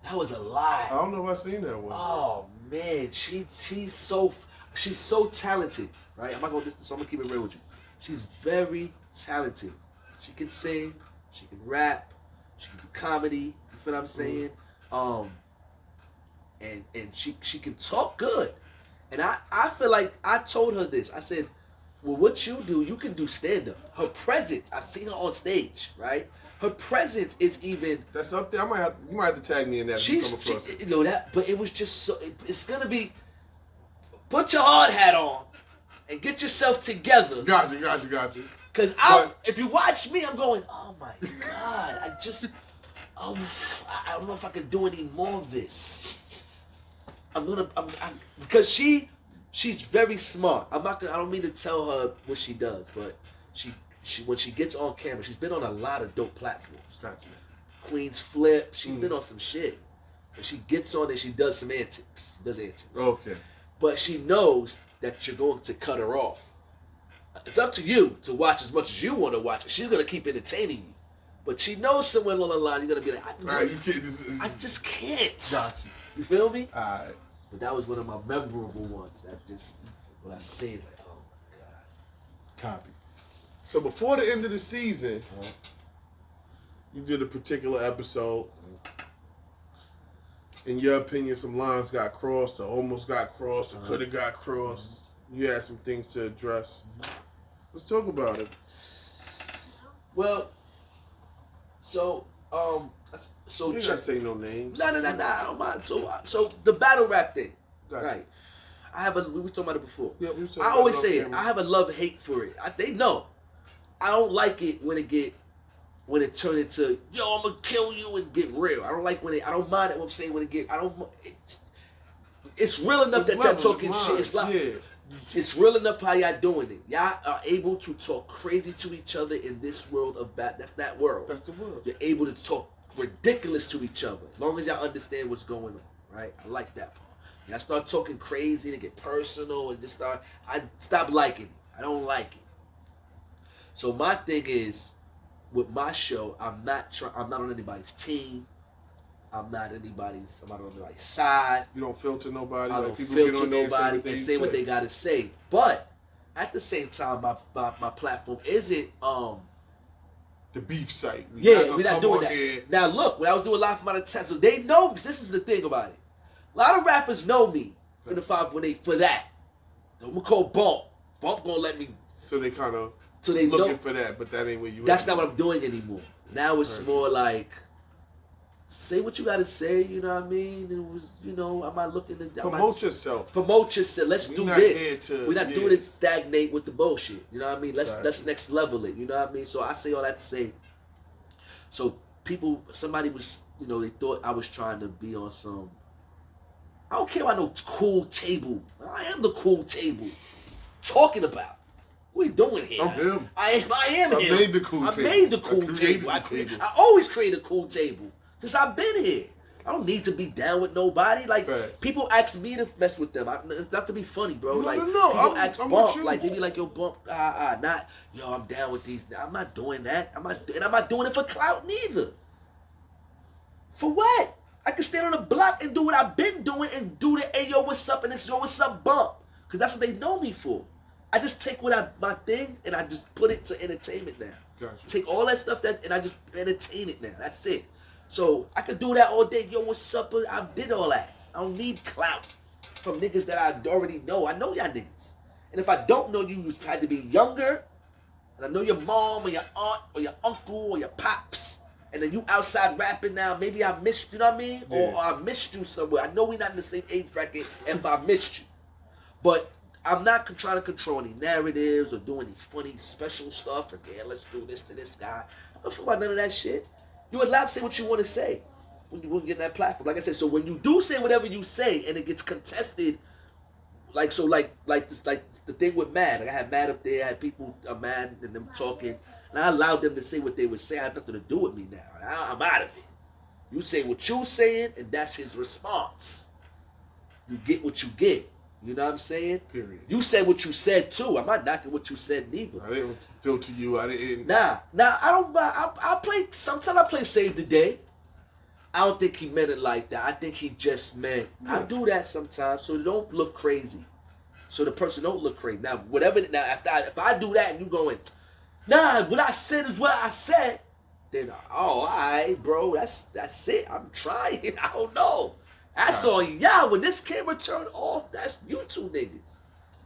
That was a lie. I don't know if I've seen that one. Oh man, she's so talented, right? I'm not gonna so I'm gonna keep it real with you. She's very talented. She can sing, she can rap, she can do comedy. You feel what I'm saying? And she can talk good. And I feel like I told her this. I said, well, what you do, you can do stand-up. Her presence, I seen her on stage, right? Her presence is even. That's up there. You might have to tag me in that. You know that, but it was just so. It's gonna be. Put your hard hat on, and get yourself together. Got you. Cause if you watch me, I'm going, oh my god, I don't know if I can do any more of this. Because she she's very smart. I don't mean to tell her what she does, but she when she gets on camera, she's been on a lot of dope platforms. Gotcha. Queen's Flip, she's been on some shit. And she gets on and she does some antics. She does antics. Okay. But she knows that you're going to cut her off. It's up to you to watch as much as you want to watch. She's going to keep entertaining you. But she knows somewhere along the line you're going to be like, I just can't. Gotcha. You feel me? Alright. But that was one of my memorable ones. That just, when I see it, like, oh my God. Copy. So before the end of the season, you did a particular episode. In your opinion, some lines got crossed, or almost got crossed, or could have got crossed. You had some things to address. Let's talk about it. Well, so You ain't gotta say no names. No, I don't mind. So the battle rap thing, Gotcha. right? We were talking about it before. Yeah, we was talking I about always it say off it. camera. I have a love-hate for it. They know. I don't like it when it turn into, yo, I'm gonna kill you and get real. I don't like when I don't mind it what I'm saying when it's real enough that y'all talking shit. It's like, it's real enough how y'all doing it. Y'all are able to talk crazy to each other in this world of that's that world. That's the world. You're able to talk ridiculous to each other as long as y'all understand what's going on, right? I like that part. Y'all start talking crazy and get personal and I stop liking it. I don't like it. So my thing is, with my show, I'm not on anybody's team. I'm not on anybody's side. You don't filter nobody. I like don't people filter get on there nobody and say what they gotta say. But at the same time, my platform isn't The beef site. we're not doing that. Here. Now look, when I was doing live from out of town, so they know me. This is the thing about it. A lot of rappers know me for that. I'm gonna call Bump. Bump gonna let me. So they kind of They looking know for that, but that ain't where you. that's not what I'm doing anymore. Now it's more like, say what you gotta say. You know what I mean? It was, I'm not looking to promote yourself. Promote yourself. Let's do not this. here to- We're not yeah. doing it to stagnate with the bullshit. You know what I mean? Let's Exactly. next level it. You know what I mean? So I say all that to say. So somebody was, they thought I was trying to be on some. I don't care about no cool table. I am the cool table. Talking about. What are you doing here? I'm him. I am him. I made the cool I table. made the I cool created table. the I table. always create a cool table since I've been here. I don't need to be down with nobody. Like, Facts. people ask me to mess with them. It's not to be funny, bro. No, like, no. people I'm ask with Bump. you. Like, they be like, yo, Bump, not, yo, I'm down with these. I'm not doing that. I'm not doing it for clout neither. For what? I can stand on the block and do what I've been doing and do the, hey, yo, what's up? And it's, yo, what's up, Bump? Because that's what they know me for. I just take my thing and I just put it to entertainment now. Gotcha. Take all that stuff and I just entertain it now. That's it. So I could do that all day. Yo, what's up? I did all that. I don't need clout from niggas that I already know. I know y'all niggas. And if I don't know you, you had to be younger. And I know your mom or your aunt or your uncle or your pops. And then you outside rapping now. Maybe I missed you, know what I mean? Yeah. Or I missed you somewhere. I know we're not in the same age bracket if I missed you. But I'm not trying to control any narratives or do any funny special stuff. And yeah, let's do this to this guy. I don't feel about none of that shit. You're allowed to say what you want to say when you get in that platform. Like I said, so when you do say whatever you say and it gets contested, like the thing with Mad. Like I had Mad up there, I had people, Mad and them talking, and I allowed them to say what they would say. I have nothing to do with me now. I'm out of it. You say what you're saying, and that's his response. You get what you get. You know what I'm saying? Period. You said what you said too. I'm not knocking what you said neither. I didn't filter you. I didn't. Nah, I don't. I play. Sometimes I play Save the Day. I don't think he meant it like that. I think he just meant. Yeah. I do that sometimes, so it don't look crazy. So the person don't look crazy. Now, whatever. Now, if I do that and you going, nah, what I said is what I said. Then, all right, bro. That's it. I'm trying. I don't know. That's on y'all. When this camera turned off, that's you two niggas.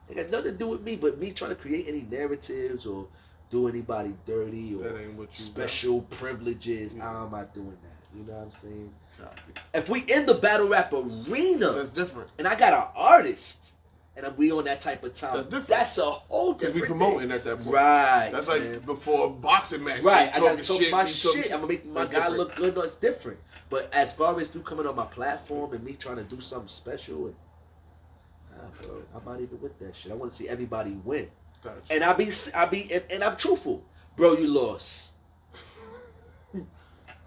It got nothing to do with me, but me trying to create any narratives or do anybody dirty or That ain't what you special privileges. I'm not doing that. You know what I'm saying? Copy. If we in the battle rap arena That's different. and I got an artist and we on that type of time, That's different. that's a whole Because different we promoting thing. at that point. Right. That's like man. before a boxing match. Right, they I gotta talking talk my we talking shit. I'm gonna make my That's guy different. look good. No, it's different. But as far as you coming on my platform and me trying to do something special, and, bro, I'm not even with that shit. I want to see everybody win. Gotcha. And and I'm truthful. Bro, you lost.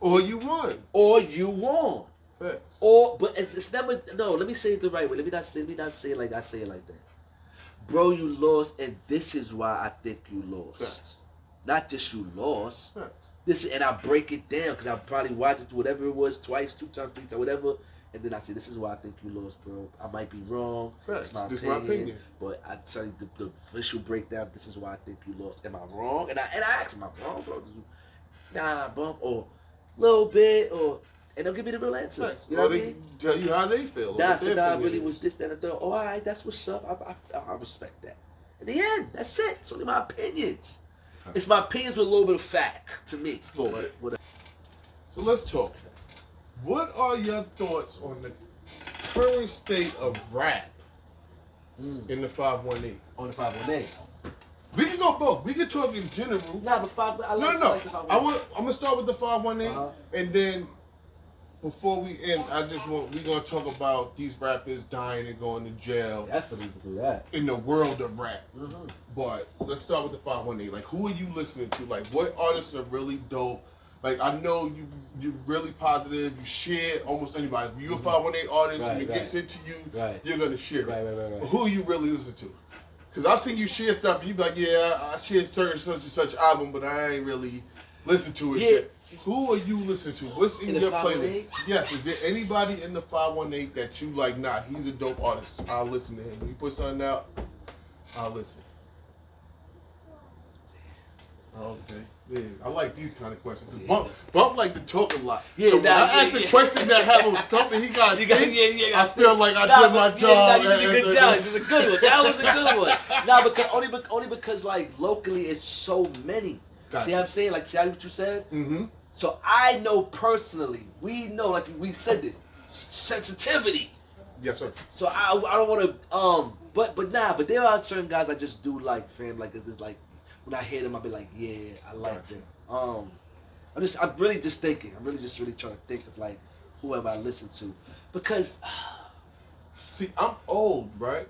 Or you won. Or you won. Facts. But it's never, no, let me say it the right way. Let me not say it like I say it like that. Bro, you lost, and this is why I think you lost. Facts. Not just you lost. Facts. And I break it down, because I probably watched it, whatever it was, twice, 2 times, 3 times, whatever. And then I say, this is why I think you lost, bro. I might be wrong. Facts. It's my opinion. But I tell you, the official breakdown, this is why I think you lost. Am I wrong? And I ask him, am I wrong, bro? Did you, nah, bump, or a little bit, or... And they'll give me the real answer. Facts. You know Or what I they mean? tell you how they feel. Nah, what so their nah, opinion really is. was this, that, and the third. Oh, all right, that's what's up. I respect that. In the end, that's it. It's only my opinions. It's my opinions with a little bit of fact to me. A little bit. Whatever. So let's talk. What are your thoughts on the current state of rap in the 518? On the 518. We can go both. We can talk in general. Nah, but I like No. like the 518. I'm gonna start with the 518, and then before we end, we're gonna talk about these rappers dying and going to jail. Definitely do that. In the world of rap. But let's start with the 518. Like, who are you listening to? Like, what artists are really dope? Like, I know you're really positive. You share almost anybody. If you're a 518 artist and it gets into you, you're gonna share it. Right. But who are you really listening to? Because I've seen you share stuff and you be like, yeah, I share certain such and such album, but I ain't really listened to it yet. Who are you listening to? What's in your playlist? Yes, is there anybody in the 518 that you like, nah, he's a dope artist, I'll listen to him. When he puts something out, I'll listen. Okay. Yeah, I like these kind of questions. Bump like to talk a lot. Yeah, so when I ask a question that have him stumping, he got I feel like I did my job. You did a good job. It was a good one. That was a good one. Nah, because only because like locally it's so many. Gotcha. See what I'm saying? Like, see what you said? Mm-hmm. So I know personally, we know, like we said this, sensitivity. Yes, sir. So I don't want to but there are certain guys I just do like, fam, like it's like when I hear them I'll be like, yeah, I like them. I'm really just thinking. I'm really trying to think of like whoever I listen to, because see, I'm old, right?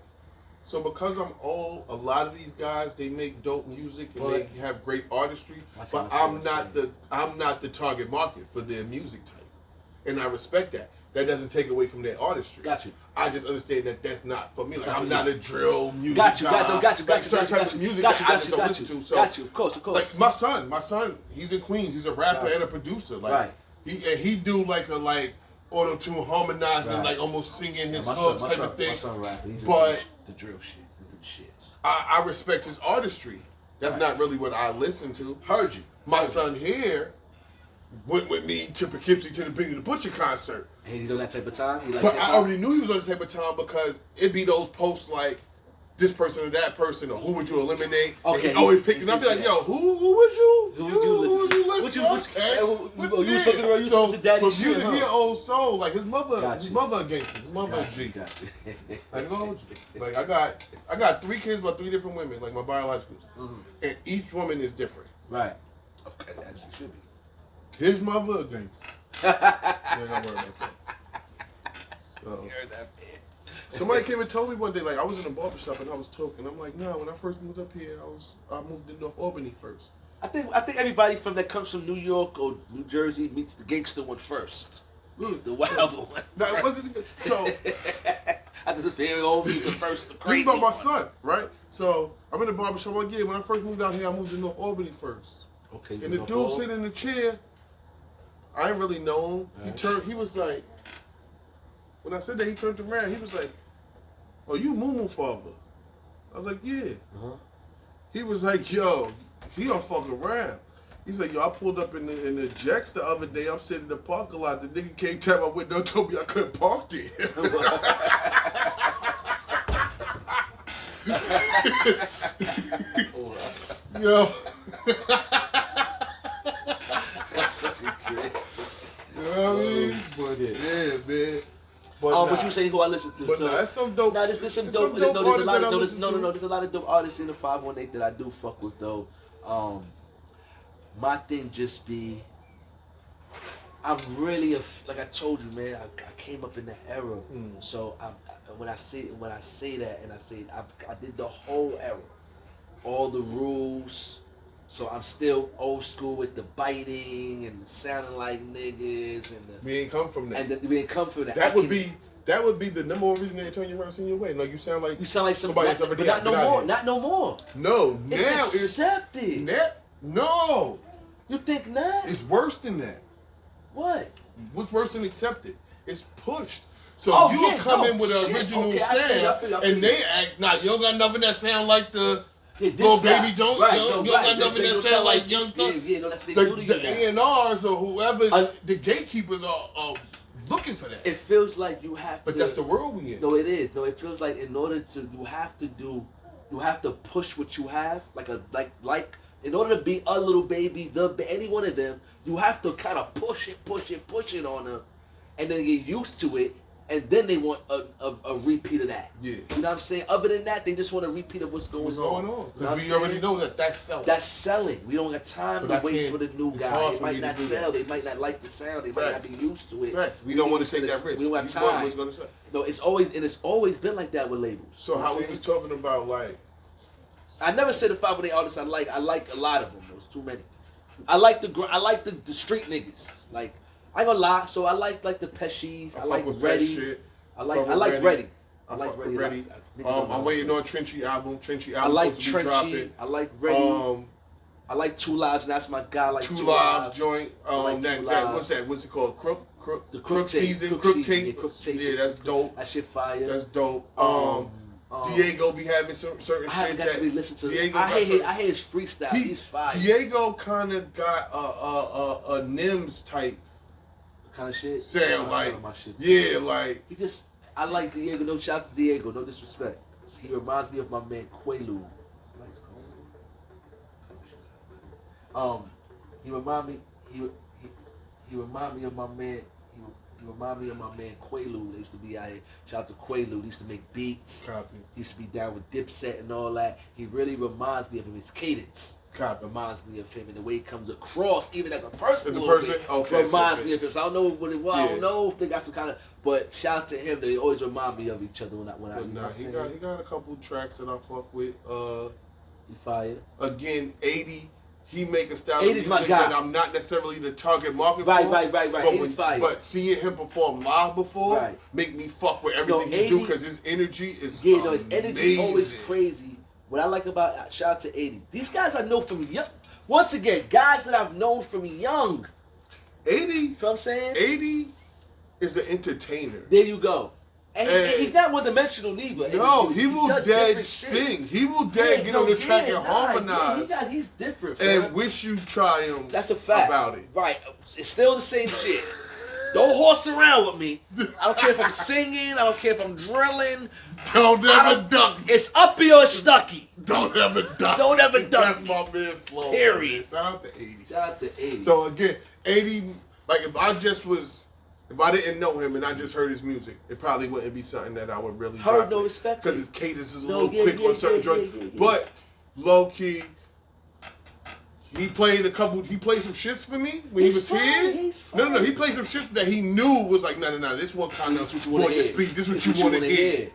So because I'm old, a lot of these guys, they make dope music and they have great artistry, but I'm not the target market for their music type, and I respect that. That doesn't take away from their artistry. Got you. I just understand that that's not for me. Like, I'm not a drill music got you. guy. Got you. Like certain types of music that I just don't listen to. So, got you. Of course. Like my son, he's in Queens. He's a rapper and a producer. Like he do like auto-tune harmonizing, like almost singing his hooks type of thing. My son rapper. He's but into the drill shit. He's into the shits. I respect his artistry. That's not really what I listen to. Heard you. My son here went with me to Poughkeepsie to the Benny the Butcher concert. And he's on that type of time? But I already knew he was on the type of time because it'd be those posts like this person or that person or who would you eliminate? Okay. And he always pick, and I'd be like, yo, who was you? Who would you listen to? You was fucking around, you listened to Daddy shit, music, he an old soul. Like his mother a gangster. His mother a G. I know. Like I got 3 kids by 3 different women, like my biologicals. And each woman is different. Right. Okay, as it should be. His mother a gangster. You ain't gotta worry about that. So, somebody came and told me one day, like I was in a barbershop and I was talking. I'm like, no, when I first moved up here, I moved to North Albany first. I think everybody that comes from New York or New Jersey meets the gangster one first. The wild one. No, it wasn't even. So I just feel old the first. The crazy this is about my son, right? So I'm in the barbershop. I'm like, yeah, when I first moved out here, I moved to North Albany first. Okay. And the dude sitting in the chair, I didn't really know him. He was like, when I said that, he turned around. He was like, "Oh, you Moo father?" I was like, "Yeah." He was like, "Yo, he don't fuck around." He's like, "Yo, I pulled up in the Jacks the other day. I'm sitting in the parking lot. The nigga came tap my window, told me I couldn't park there." Yo. You know what I mean? But yeah, man. But what you saying? Who I listen to? But so that's some dope. Nah, there's some dope. There's a lot of dope artists in the 518 that I do fuck with though. My thing just be, I'm really like I told you, man. I came up in that era, so when I say that, and I did the whole era, all the rules. So I'm still old school with the biting and the sounding like niggas and the. We ain't come from that. And we ain't come from that. That would be the number one reason they turn you around, send you away. Like you sound like somebody else already. But not no more. Not no more. No, it's now accepted. No. You think not? It's worse than that. What? What's worse than accepted? It's pushed. So you will come in with an original sound, and they ask, "Nah, you don't got nothing that sound like the little baby don't. Right, you don't got nothing that sound like Young Thug." Yeah, no, that's what they do to you. The A&Rs or whoever, the gatekeepers are looking for that. It feels like you have to. But that's the world we in. No, it is. No, it feels like in order to, you have to push what you have, like. In order to be a little baby, any one of them, you have to kind of push it on them, and then get used to it, and then they want a repeat of that. Yeah. You know what I'm saying? Other than that, they just want a repeat of what's going on. Because we already know that's selling. That's selling. We don't got time to wait for the new guy. It might not sell. They might not like the sound. They might not be used to it. Right. We don't want to take that risk. We don't got time. What's going to say? No, it's always been like that with labels. So how we was talking about I never said the 518 artists I like. I like a lot of them. There was too many. I like the street niggas. Like, I ain't gonna lie. So I like the Pesci's. I like Reddy. I like Reddy. I like Reddy. I'm waiting on Trenchy album. I like Trenchy. I like Reddy. I like 2 Lives. And that's my guy. I like 2 Lives joint. Like What's that? What's it called? Crook season. Crook tape. Yeah, that's dope. That shit fire. That's dope. Diego be having certain shit I haven't got to be listened to. Diego I hear his freestyle. He's fire. Diego kind of got a Nims type kind of shit. Sound like he just. I like Diego. No shout to Diego. No disrespect. He reminds me of my man Quaalude. He remind me. He remind me of my man. He remind me of my man Quaalude. They used to be out here. Shout out to Quaalude. He used to make beats. Copy. He used to be down with Dipset and all that. He really reminds me of him. His cadence reminds me of him, and the way he comes across, even as a person. Reminds me of him. So I don't know what it was. Yeah. I don't know if they got some kind of. But shout out to him. They always remind me of each other when I. He got a couple tracks that I fuck with. He fired. Again, 80. He make a style of 80's music my guy. that I'm not necessarily the target market for. Right. 80's fire. But seeing him perform live before make me fuck with everything he do because his energy is amazing. His energy is always crazy. What I like about shout out to 80. These guys I know from young. Once again, guys that I've known from young. 80. You know what I'm saying? 80 is an entertainer. There you go. And he's not one-dimensional neither. No, he will dead sing. He will dead get on the track and harmonize. He's different. And wish you triumph. That's a fact. About it. Right. It's still the same shit. Don't horse around with me. I don't care if I'm singing. I don't care if I'm drilling. Don't ever duck me. It's uppy or stucky. Don't ever duck me. Don't ever duck me. That's my man Slow. Period. Shout out to 80. Shout out to 80. So again, 80, like if I didn't know him and I just heard his music, it probably wouldn't be something that I would really heard no respect because his cadence is a little quick on certain joints. But low key, he played some shits for me when he was here. No, he played some shits that he knew was like, no, this one kind of what you speak. This what you want to hear.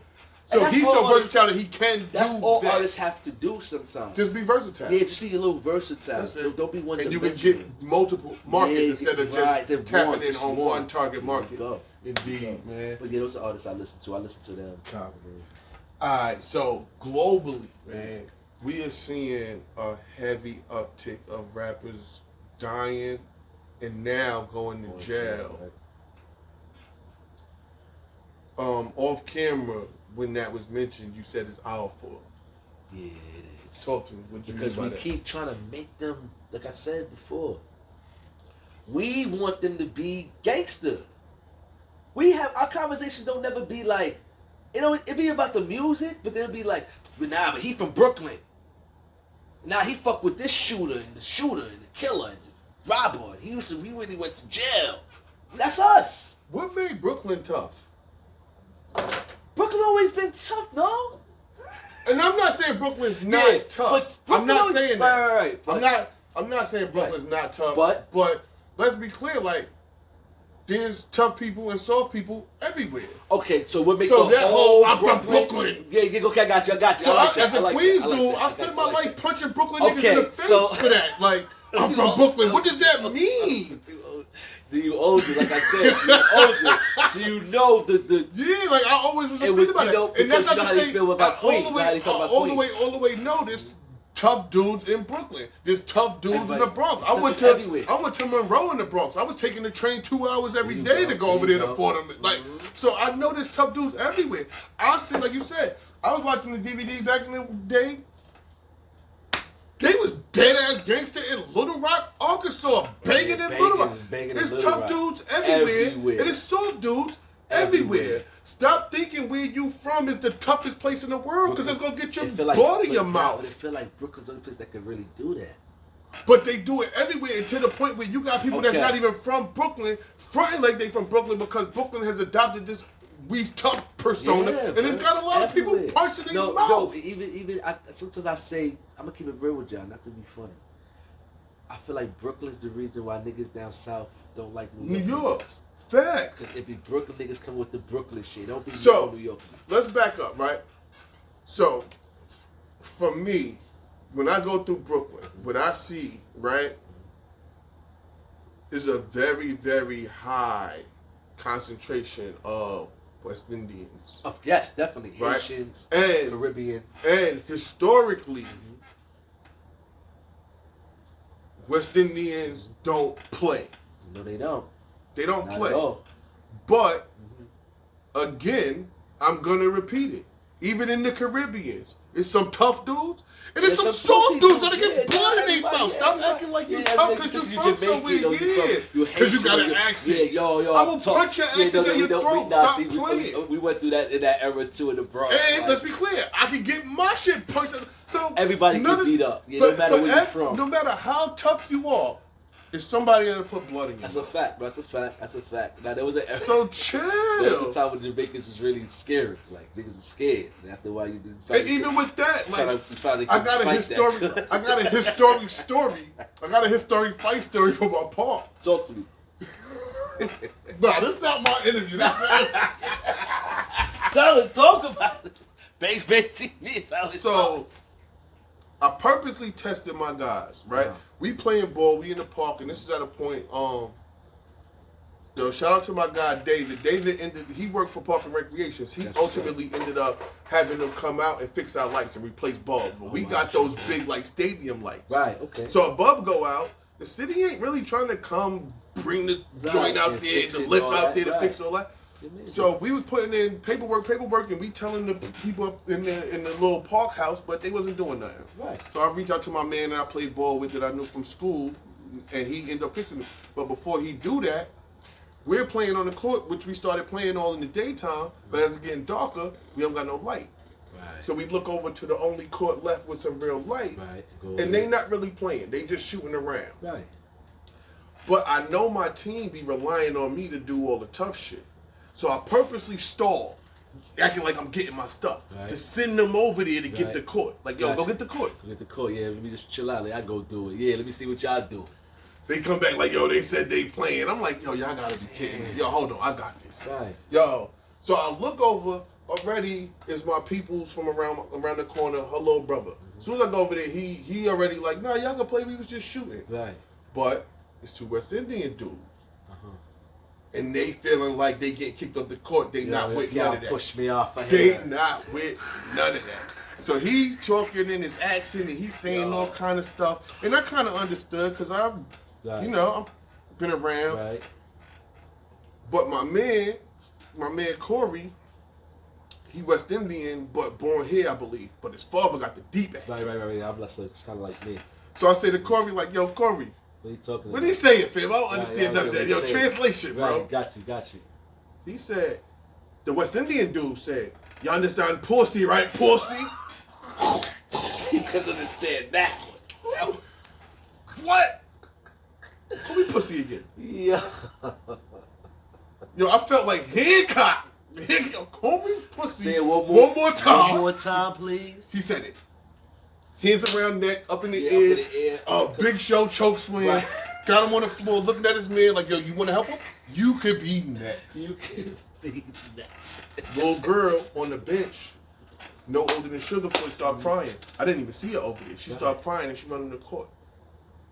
So he's so versatile that he can do that. That's all artists have to do sometimes. Just be versatile. Yeah, just be a little versatile. Don't be one. And you can get multiple markets instead of just tapping in on one target market. Indeed, man. But yeah, those are artists I listen to. I listen to them. Alright, so globally, man, we are seeing a heavy uptick of rappers dying and now going to jail. Off camera, when that was mentioned, you said it's our fault. Yeah, it is. Talk to me. What you because mean by we that? keep trying to make them, like I said before, we want them to be gangster. We have our conversations don't never be like, it be about the music, but then it'll be like, but he from Brooklyn. Now he fuck with this shooter and the killer and the robber. He really went to jail. That's us. What made Brooklyn tough? Brooklyn always been tough, no? And I'm not saying Brooklyn's not tough. I'm not saying that. Right. I'm not saying Brooklyn's not tough. But let's be clear, like, there's tough people and soft people everywhere. Okay, so what makes So the that whole I'm from Brooklyn. Yeah, okay, I got you. So I like that. as a I like Queens that. I like dude, that. I spent my life punching Brooklyn Okay, niggas in the face so- for that. Like, I'm from Brooklyn. What does that mean? So you older, like I said, so you older. So you know the Yeah, like I always was And thinking about you know, it. And that's because you know not how to they say feel about Queens, all the how they feel about way, all the way. No, there's tough dudes in Brooklyn. There's tough dudes in the Bronx. I went to Monroe in the Bronx. I was taking the train 2 hours every day to go over there to Fordham. Like, so I know there's tough dudes everywhere. I see, like you said, I was watching the DVD back in the day. They was dead ass gangster in Little Rock, Arkansas, banging in Little Rock. There's tough dudes everywhere, and there's soft dudes everywhere. Stop thinking where you from is the toughest place in the world, because it's gonna get your blood in your mouth. But it feel like Brooklyn's the only place that could really do that. But they do it everywhere, and to the point where you got people that's not even from Brooklyn fronting like they from Brooklyn because Brooklyn has adopted this we tough persona, and it's got a lot of people punching in your mouth. No, even sometimes I say, I'm gonna keep it real with y'all, not to be funny. I feel like Brooklyn's the reason why niggas down south don't like New York. Facts. Cause it be Brooklyn niggas come with the Brooklyn shit. Don't be New York. Let's back up, right? So, for me, when I go through Brooklyn, what I see, right, is a very, very high concentration of West Indians. Yes, definitely. Right? Haitians, and Caribbean. And historically, West Indians don't play. No, they don't. They don't Not play. At all. But, again, I'm going to repeat it. Even in the Caribbeans, it's some tough dudes, and there's some soft dudes that get blood in their mouth. Stop acting like you tough because you from somewhere. Because you got an accent. Yo, I will punch your accent in your throat. Stop playing. We went through that in that era too in the Bronx. And let's be clear, I can get my shit punched. So everybody get beat up. Yeah, no matter where you're from. No matter how tough you are, there's somebody that'll put blood in you. That's a fact, bro. That's a fact. Now there was an era. So chill. There was a time when Jamaicans was really scary. Like niggas was scared. And after a while, you didn't. And even with that, like I got a historic story. I got a historic fight story from my pop. Talk to me. Nah, this is not my interview. Talk about it. Bang TV. So I purposely tested my guys, right? We playing ball, we in the park, and this is at a point, shout out to my guy David. He worked for Park and Recreations. He ultimately ended up having them come out and fix our lights and replace bulbs. But we got those big like stadium lights. Right, okay. So a bulb go out, the city ain't really trying to come bring the joint out there, the lift out there to fix all that. So we was putting in paperwork, and we telling the people up in the little park house, but they wasn't doing nothing. Right. So I reached out to my man that I played ball with that I knew from school, and he ended up fixing it. But before he do that, we're playing on the court, which we started playing all in the daytime, but as it's getting darker, we don't got no light. Right. So we look over to the only court left with some real light, and they not really playing. They just shooting around. Right. But I know my team be relying on me to do all the tough shit. So I purposely stall, acting like I'm getting my stuff, to send them over there to get the court. Like, yo, go get the court. Go get the court, yeah. Let me just chill out. Like, I go do it. Yeah, let me see what y'all do. They come back like, yo, they said they playing. I'm like, yo, y'all gotta be kidding me. Yo, hold on, I got this. Right. Yo, so I look over, already is my peoples from around the corner, her little brother. As soon as I go over there, he already like, nah, y'all can play, we was just shooting. Right. But it's two West Indian dudes. And they feeling like they get kicked off the court. They not with none of that. Push me off. They not with none of that. So he's talking in his accent and he's saying all kind of stuff. And I kind of understood because I've been around. Right. But my man Corey, he West Indian, but born here, I believe. But his father got the deep accent. Right. I'm blessed. It's kind of like me. So I say to Corey, like, yo, Corey. What are you talking about? What did he say, fam? I don't understand none of that. Yo, translation, bro. Right, got you. He said, the West Indian dude said, you understand pussy, right? Pussy? He couldn't understand that. What? Call me pussy again. Yeah. Yo, I felt like Hancock. Yo, call me pussy. Say it one more time. One more time, please. He said it. Hands around neck, up in the air. Big show choke slam. Right. got him on the floor, looking at his man like, yo, you want to help him? You could be next. You can be next. Little girl on the bench, no older than Sugarfoot, started crying. I didn't even see her over there. She started crying and she went on the court.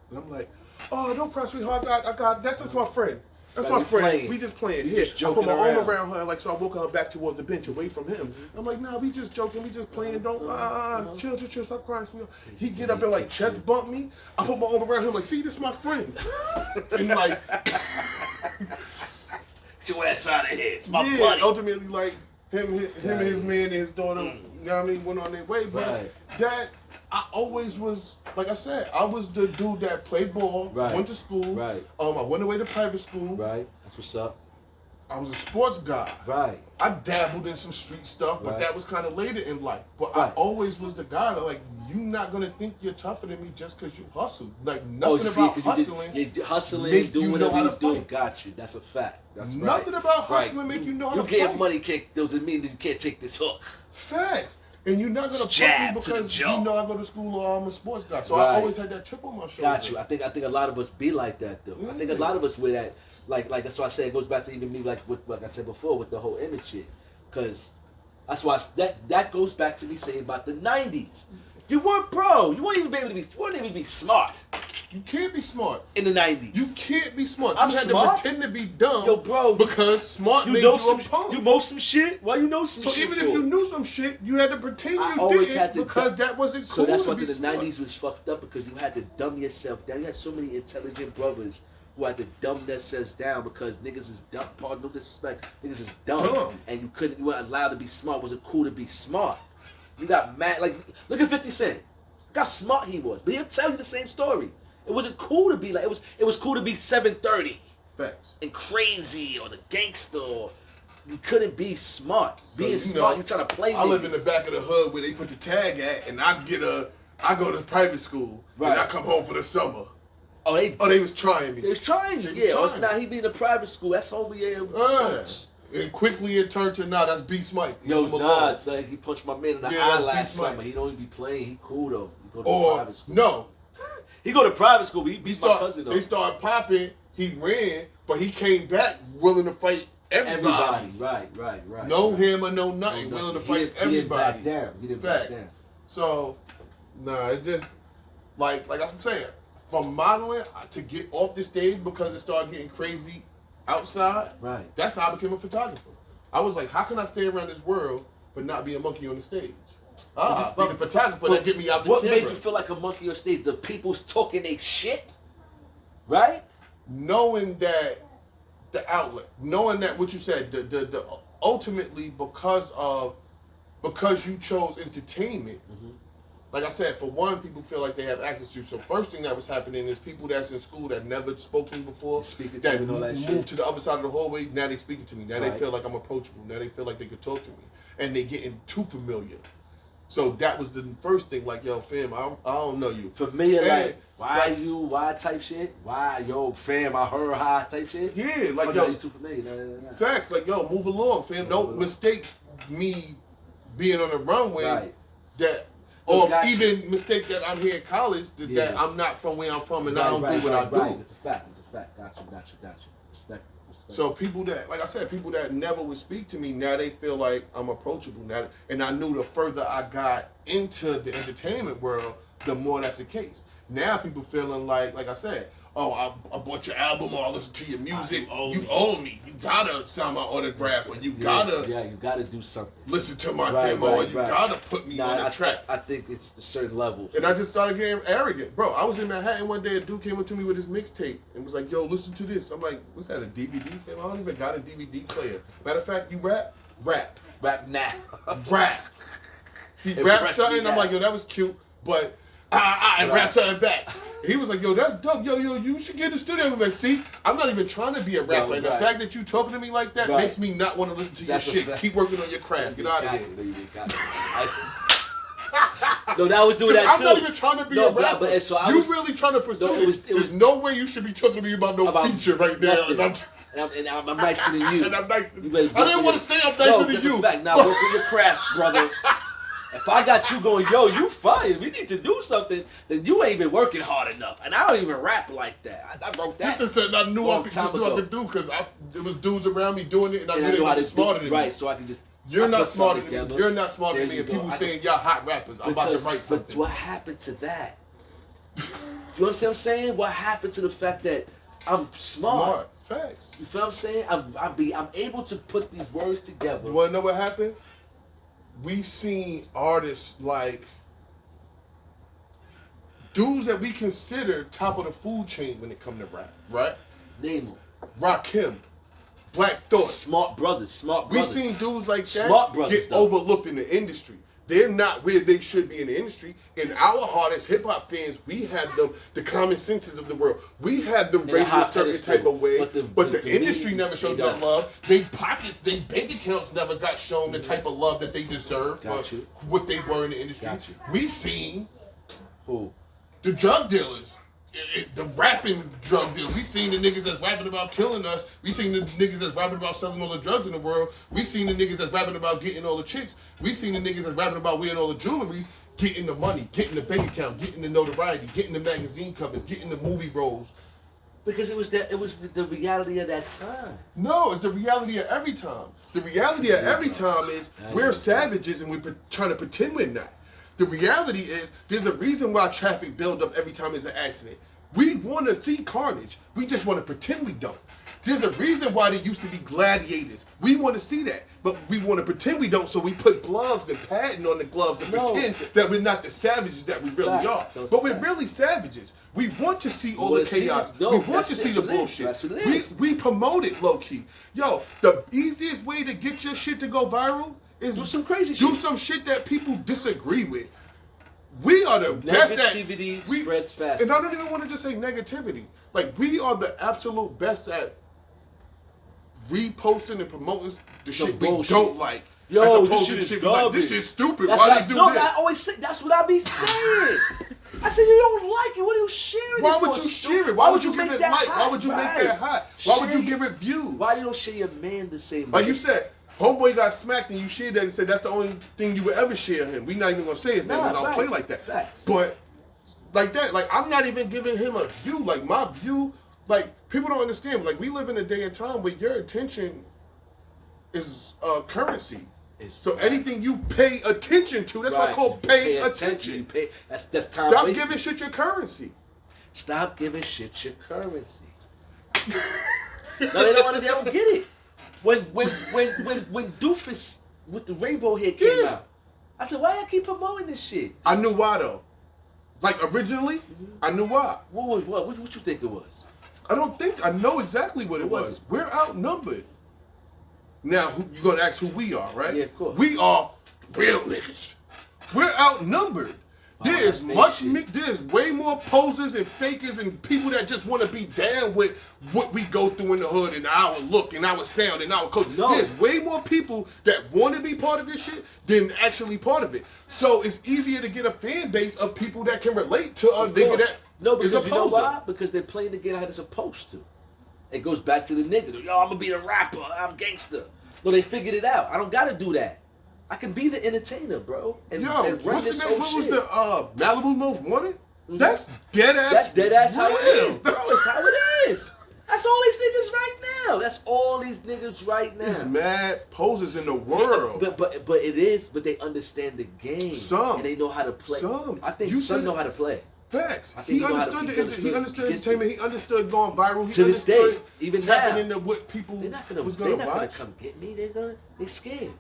And I'm like, oh, don't cry, sweetheart. I got, that's just my friend. That's my friend. Playing. We just playing. We Yeah. just I put joking my arm around. around her, like, so I walk her back towards the bench, away from him. I'm like, nah, we just joking. We just playing. Don't, chill. Stop crying, sweetheart. He get up and, like, chest bump me. I put my arm around him, like, see, this is my friend. And, like, Get your ass out of here. It's my yeah, buddy. ultimately, like, him and his man and his daughter, you know what I mean, went on their way. But that, I always was, like I said, I was the dude that played ball, went to school. Right. I went away to private school. Right. That's what's up. I was a sports guy. Right. I dabbled in some street stuff, but that was kind of later in life. But I always was the guy that, like, you're not going to think you're tougher than me just because you hustle. Like, nothing about hustling. You're hustling, make doing you know whatever how you to do. fight. Got you. That's a fact. That's Nothing about hustling make you know how to fight. You get money, doesn't mean that you can't take this hook. Facts. And you're not gonna put me Jab to the because you jaw. know I go to school or I'm a sports guy. So I always had that chip on my shoulder. Got you. I think a lot of us be like that though. I think a lot of us with that, like that's why I say it goes back to even me, like I said before with the whole image shit, because that's why that goes back to me saying about the '90s. You weren't pro. You weren't even able to be. You weren't even be smart. You can't be smart In the '90s. You can't be smart. I'm you had smart. to pretend to be dumb. Yo, bro, because smart you made know you some. a punk. You know some shit. Why you know some So shit? even for? if you knew some shit, you had to pretend I you always didn't had to because dumb- that wasn't So cool that's to why be the smart. '90s was fucked up because you had to dumb yourself down. You had so many intelligent brothers who had to dumb themselves down because niggas is dumb. Pardon no disrespect, niggas is dumb, and you weren't allowed to be smart. It wasn't cool to be smart. You got mad. Like look at 50 Cent. Look how smart he was, but he'll tell you the same story. It wasn't cool to be like it was cool to be 730 Facts. and crazy or the gangster. Or, you couldn't be smart. So, Being smart, you trying to play. I live in the niggas. back of the hood where they put the tag at, and I go to private school, and I come home for the summer. Oh, they was trying me. They was trying you, Or it's not he be in a private school. That's homie, And quickly it turned to, nah, that's B Smite. Yo, nah, son, he punched my man in the eye that's last B-Smite. summer. He don't even be playing. He cool though. He go to Or private school. no, He go to private school, but he beat my cousin though. they started popping. He ran, but he came back willing to fight everybody. Right. No hammer, no nothing. Willing to fight everybody. He didn't back down. He didn't back Fact. down. So, nah, it just like I'm saying, from modeling to get off the stage because it started getting crazy outside. Right. That's how I became a photographer. I was like, how can I stay around this world but not be a monkey on the stage? Be the photographer that get me out the What camera. made you feel like a monkey on stage? The people's talking they shit, right? Knowing that the outlet, knowing that what you said, the ultimately because you chose entertainment. Like I said, for one, people feel like they have access to. So first thing that was happening is people that's in school that never spoke to me before, that moved to the other side of the hallway. Now they speaking to me. Now they feel like I'm approachable. Now they feel like they could talk to me, and they getting too familiar. So that was the first thing. Like, yo, fam, I don't know you. Familiar, And, like why type shit? Why, yo, fam, I heard how type shit? Yeah, like, oh, yo, no, you too familiar. No. Facts, like, yo, move along, fam. Don't mistake me being on the runway that, or even mistake that I'm here in college that I'm not from where I'm from and I don't do what I do. It's a fact. Got you. Respect. So people that, like I said, people that never would speak to me, now they feel like I'm approachable. Now, and I knew the further I got into the entertainment world, the more that's the case. Now people feeling like I said, oh, I bought your album or I listen to your music. You owe me. You gotta sign my autograph or you gotta you gotta do something. Listen to my demo or you gotta put me on the track. I think it's the certain levels. And I just started getting arrogant. Bro, I was in Manhattan one day, a dude came up to me with his mixtape and was like, yo, listen to this. I'm like, what's that, a DVD, fam? I don't even got a DVD player. Matter of fact, you rap? Rap. Rap now. Rap. He rapped something, I'm like, yo, that was cute, but and rap something back. He was like, yo, that's dope. Yo, you should get in the studio. I'm like, see, I'm not even trying to be a rapper. And the fact that you talking to me like that makes me not want to listen to your shit. Keep working on your craft. Get out of here. No, that was doing that too. I'm not even trying to be a rapper. You really trying to pursue this. There's no way you should be talking to me about feature right now. And I'm nicer than you. And I'm nicer than you. I didn't want to say I'm nicer than you. Now work on your craft, brother. If I got you going, yo, you fired. We need to do something. Then you ain't been working hard enough. And I don't even rap like that. I wrote that. This is something I knew I could do because it was dudes around me doing it, and I knew they wasn't smarter than me. Right, so I can just. You're not smarter than me. You're not smarter than me. And people saying y'all hot rappers. I'm about to write something. But what happened to that? You understand what I'm saying? What happened to the fact that I'm smart? Facts. You feel what I'm saying? I'm able to put these words together. You want to know what happened? We seen artists like dudes that we consider top of the food chain when it come to rap, right? Name them. Rakim, Black Thought. Smart brothers. We seen dudes like that Smart brothers, get overlooked in the industry. They're not where they should be in the industry. In our heart as hip-hop fans, we have them, the common senses of the world. We have them rated a certain type of way, but the industry never showed that love. They pockets, they bank accounts never got shown the type of love that they deserve for what they were in the industry. We seen the drug dealers. The rapping drug deal. We seen the niggas that's rapping about killing us. We seen the niggas that's rapping about selling all the drugs in the world. We seen the niggas that's rapping about getting all the chicks. We seen the niggas that's rapping about wearing all the jewelries, getting the money, getting the bank account, getting the notoriety, getting the magazine covers, getting the movie roles. Because it was the reality of that time. No, it's the reality of every time. The reality of every time is we're savages and we're trying to pretend we're not. The reality is, there's a reason why traffic build up every time there's an accident. We want to see carnage. We just want to pretend we don't. There's a reason why there used to be gladiators. We want to see that, but we want to pretend we don't, so we put gloves and padding on the gloves and pretend that we're not the savages that we really are. But we're really savages. We want to see all the chaos. We want to see the bullshit. We promote it low-key. Yo, the easiest way to get your shit to go viral is do some crazy shit. Do some shit that people disagree with. We are the best at negativity spreads fast. And I don't even want to just say negativity. Like, we are the absolute best at reposting and promoting the shit we don't like. Yo, this shit is garbage. Like, this shit's stupid. Why they do this? I always say, that's what I be saying. I said, you don't like it. What are you sharing it Why for? would you share it? Why would you give it like? Hot? Why would you make that hot? Why would you give it views? Why you don't share your man the same way? Like you said, homeboy got smacked and you shared that and said that's the only thing you would ever share him. We not even gonna say his name. I don't play like that. Facts. But like that, like I'm not even giving him a view. Like my view, like people don't understand. Like we live in a day and time where your attention is currency. So anything you pay attention to, that's what I call pay attention. That's time. Stop giving shit your currency. Stop giving shit your currency. No, they don't get it. When Doofus with the rainbow head came out, I said, why y'all keep promoting this shit? I knew why though. Like originally, I knew why. What you think it was? I don't think I know exactly what it was. We're outnumbered. Now you're gonna ask who we are, right? Yeah, of course. We are real niggas. We're outnumbered. There's way more posers and fakers and people that just want to be down with what we go through in the hood and our look and our sound and our culture. No. There's way more people that want to be part of this shit than actually part of it. So it's easier to get a fan base of people that can relate to a nigga that is a poser. You know why? Because they're playing the game how they're supposed to. It goes back to the nigga. Yo, I'm gonna be the rapper. I'm gangster. No, they figured it out. I don't gotta do that. I can be the entertainer, bro. And run this whole what was shit. the Malibu Most Wanted? That's dead ass. That's dead ass how it is, bro. It's how it is. That's all these niggas right now. That's all these niggas right now. It's mad poses in the world. But it is. But they understand the game. And they know how to play. I think some know how to play. Facts. He understood entertainment. He understood going viral. To this day, even tapping now, into what people they're not gonna come get me. They're scared.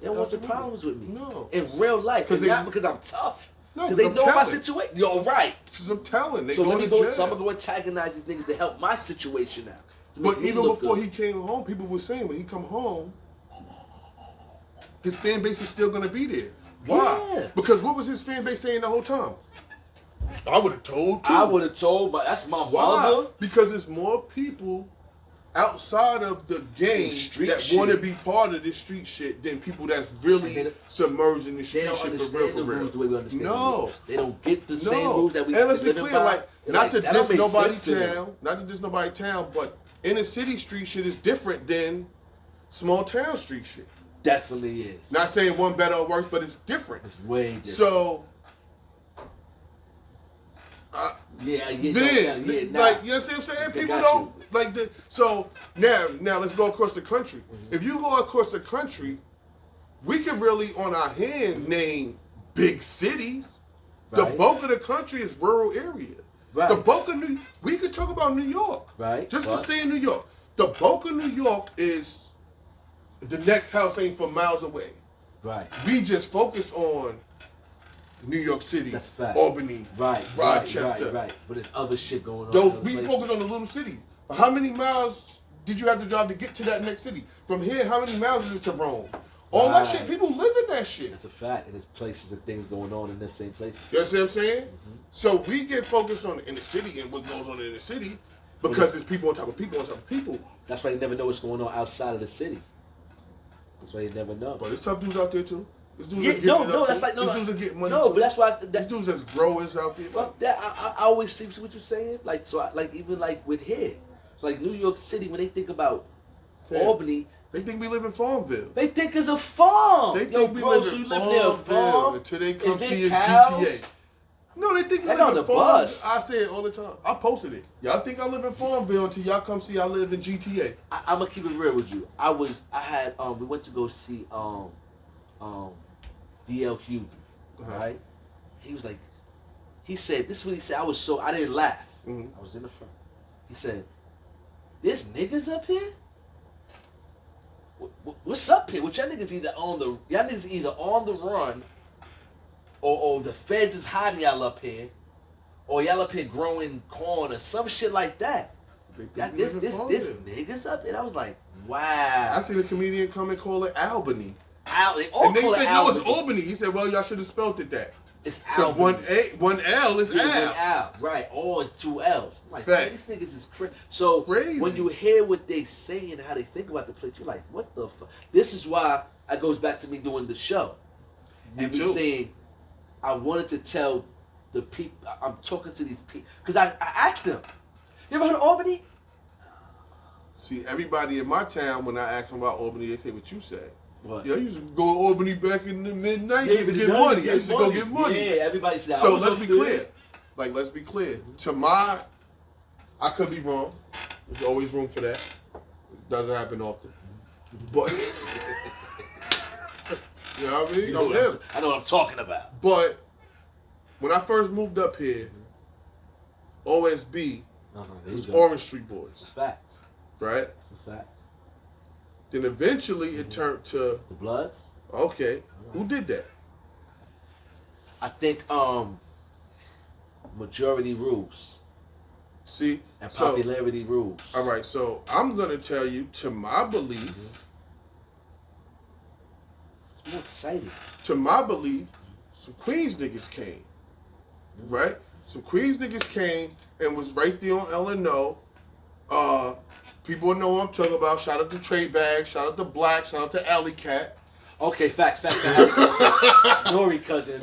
They don't want the problems with me. No. In real life. Not because I'm tough. No, because they know my situation. You're right. Because I'm telling. So I'm gonna go antagonize these niggas to help my situation out. But even before he came home, people were saying when he come home, his fan base is still gonna be there. Why? Yeah. Because what was his fan base saying the whole time? I would have told too. I would have told, but that's my mother. Because it's more people outside of the game that want to be part of this street shit than people that's really submerged in the street shit for real. Rules the way we understand the rules. They don't get the same rules that we and let's be clear, not to diss nobody town, but inner city street shit is different than small town street shit. Definitely is. Not saying one better or worse, but it's different. It's way different. So, yeah, like, you know what I'm saying? People don't like the. So now let's go across the country. Mm-hmm. If you go across the country, we can really on our hand name big cities. Right. The bulk of the country is rural area. Right. The bulk of we could talk about New York. Right. Just to stay in New York. The bulk of New York is the next house ain't for miles away. Right. We just focus on New York City, That's a fact. Albany, Right. Rochester. Right. But there's other shit going on. Those we focus on the little cities. How many miles did you have to drive to get to that next city? From here, how many miles is it to Rome? All that shit, people live in that shit. That's a fact. And there's places and things going on in them same places. You understand what I'm saying? Mm-hmm. So we get focused on the inner city and what goes on in the city because it's people on top of people on top of people. That's why they never know what's going on outside of the city. That's why they never know. But there's tough dudes out there too. There's dudes These dudes are getting money. No, but that's why. These dudes that's growers out there. Fuck that. I always see what you're saying. Like so, even with here, so like New York City, when they think about Albany, they think we live in Farmville. they think it's a farm. They think we live in Farmville until they come see us GTA. No, they think we live in Farmville. I say it all the time. I posted it. Y'all think I live in Farmville until y'all come see I live in GTA. I'm gonna keep it real with you. We went to go see DL Hughley, right? He was like, he said, this is what he said. I didn't laugh. Mm-hmm. I was in the front. He said, "There's niggas up here? What's up here? What y'all niggas either on the run, or the feds is hiding y'all up here, or y'all up here growing corn or some shit like that. This niggas up here." And I was like, wow. I seen a comedian come and call it Albany. They all and they call said, it no, it's Albany. Albany. He said, well, y'all should have spelled it that. It's Albany. Because one L is Al. One Al, right. Or it's two L's. I'm like, Fact. man, these niggas is crazy. So when you hear what they saying and how they think about the place, you're like, what the fuck? This is why it goes back to me doing the show. And me saying, I wanted to tell the people, I'm talking to these people. Because I asked them, you ever heard of Albany? See, everybody in my town, when I ask them about Albany, they say what you said. What? Yeah, I used to go to Albany back in the mid-90s to get money. I used to go get money. Yeah, everybody said that. So let's be clear. Let's be clear. I could be wrong. There's always room for that. It doesn't happen often. But, you know what I mean? I know what I'm talking about. But, when I first moved up here, OSB was Orange Street Boys. It's a fact. Right? It's a fact. Then eventually it turned to the Bloods. Okay, who did that? I think majority rules. See, and popularity rules. All right, so I'm gonna tell you, to my belief, it's more exciting. To my belief, some Queens niggas came, right? Some Queens niggas came and was right there on LNO. People know what I'm talking about. Shout out to Trey Bag. Shout out to Black. Shout out to Alley Cat. Okay, facts. Nori cousin.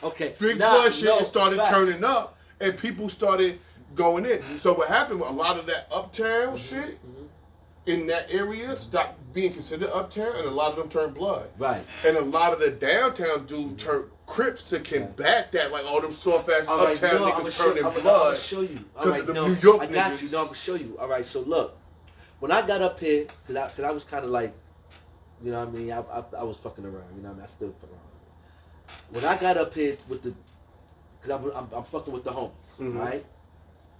Okay. Big blood shit started turning up, and people started going in. So what happened? A lot of that uptown shit in that area stopped being considered uptown, and a lot of them turned blood. Right. And a lot of the downtown dudes turned Crips to combat that, like all them soft ass uptown niggas turning blood. I'm gonna show you. Because of the New York niggas. I got you. No, I'm gonna show you. All right. So look, when I got up here, cause I was kind of like, you know what I mean? I was fucking around. You know what I mean? I still fuck around. When I got up here with the, cause I'm fucking with the homies, right?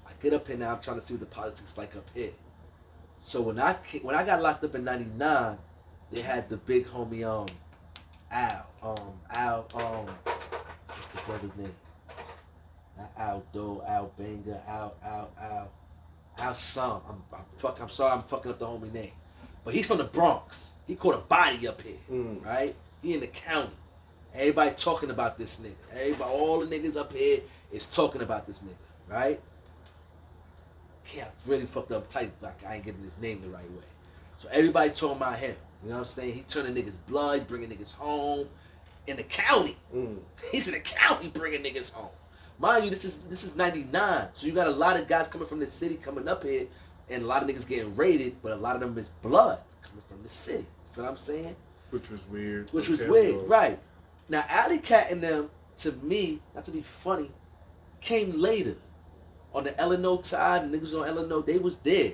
I get up here now. I'm trying to see what the politics like up here. So when I got locked up in '99, they had the big homie Al, what's the brother's name? Not Al Doe, Al Banger, Al Some. I'm sorry, I'm fucking up the homie name. But he's from the Bronx. He caught a body up here, right? He in the county. Everybody talking about this nigga. All the niggas up here is talking about this nigga, right? I really fucked up tight, like I ain't getting his name the right way. So everybody talking about him. You know what I'm saying? He turning niggas blood, bringing niggas home in the county. He's in the county bringing niggas home. Mind you, this is '99, so you got a lot of guys coming from the city coming up here, and a lot of niggas getting raided, but a lot of them is blood coming from the city. You feel what I'm saying? Which was weird. Which was weird, right. Now, Alley Cat and them, to me, not to be funny, came later. On the L&O tide, the niggas on L&O, they was there.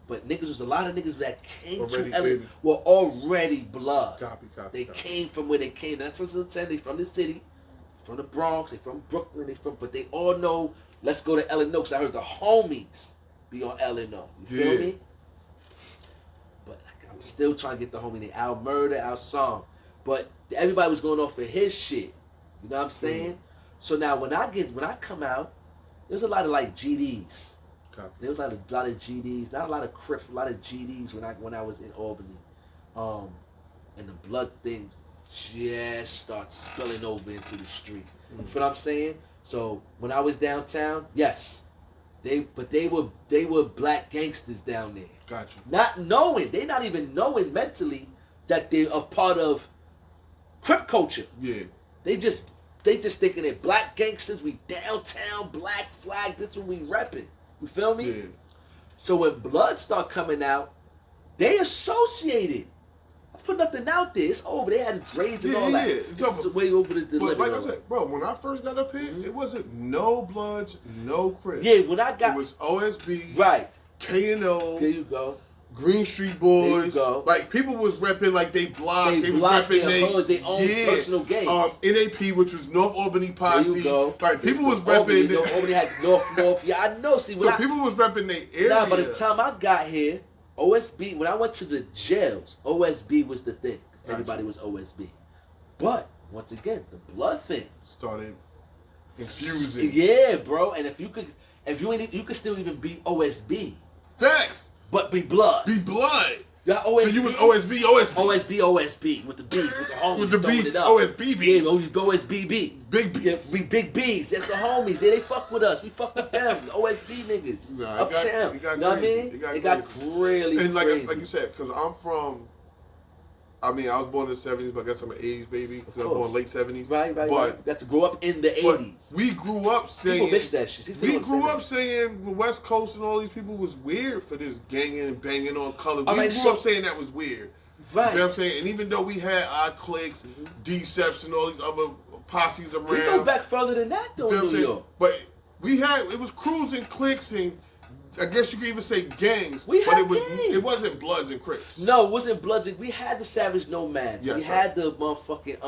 But niggas was a lot of niggas that came already to L&O were already blood. They came from where they came. That's what I'm saying. They from the city, from the Bronx, they from Brooklyn, but they all know, let's go to L&O, because I heard the homies be on L&O. You feel me? But I'm still trying to get the homie name. Al Murder, Al Song. But everybody was going off for his shit. You know what I'm saying? So now when I come out, there's a lot of like GDs. There was a lot of GDs, not a lot of Crips, a lot of GDs when I was in Albany. And the blood thing just starts spilling over into the street. You feel what I'm saying? So when I was downtown, yes. They were black gangsters down there. Gotcha. They not even knowing mentally that they're a part of Crip culture. Yeah. They just thinking that black gangsters, we downtown, black flag, this what we repping. You feel me? Yeah. So when blood start coming out, they associated. I put nothing out there. It's over. They had grades and all that. It's way over the limit. But like I said, bro, when I first got up here, it wasn't no Bloods, no Crips. Yeah, when I got... It was OSB, right. K&O. There you go. Green Street Boys. There you go. Like, people was repping like they blocked. They was repping their own personal games. NAP, which was North Albany Posse. There you go. Like, people was repping... Albany had North. Yeah, I know. See, so people was repping their area. Nah, by the time I got here, OSB, when I went to the jails, OSB was the thing. Everybody was OSB. But, once again, the blood thing started infusing. Yeah, bro. And you could still even be OSB. Facts. But be blood. Be blood. Yeah, OSB. So you was OSB. OSB with the B's, with the homies. With the B, OSBB. Yeah, OSBB. Big B's. Yeah, we big B's. That's the homies. Yeah, they fuck with us. We fuck with them. OSB niggas. Nah, Uptown. You know what I mean? It got really and like crazy. Like you said, because I'm from... I mean, I was born in the 70s, but I guess I'm an 80s baby. Because I was born late 70s. Right. But you got to grow up in the 80s. We grew up saying... People miss that shit. We grew up saying the West Coast and all these people was weird for this ganging and banging on color. We grew up saying that was weird. Right. You know what I'm saying? And even though we had our cliques, D-Seps and all these other posses around... We go back further than that, though, in New York. But it was crews and cliques and... I guess you could even say gangs, but it wasn't Bloods and Crips. No, it wasn't Bloods. We had the Savage Nomads. Yes, we had the motherfucking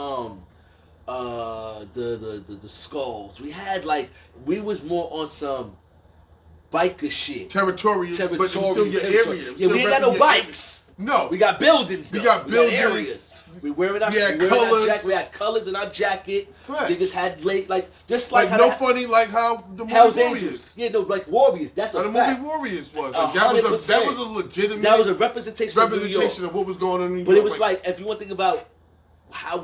the Skulls. We had we was more on some biker shit. Territorial, but it was still your area. Yeah, we ain't got no bikes. No, we got buildings. Though. We got buildings. Got areas. We wearing our colors. We had colors in our jacket. Fact. Niggas had funny like how the movie Hell's Warriors. Angels. Yeah, no, like Warriors. That's a the fact. movie Warriors was. Like, that was a legitimate. That was a representation of New York. Of what was going on in New York. But it was like if you want to think about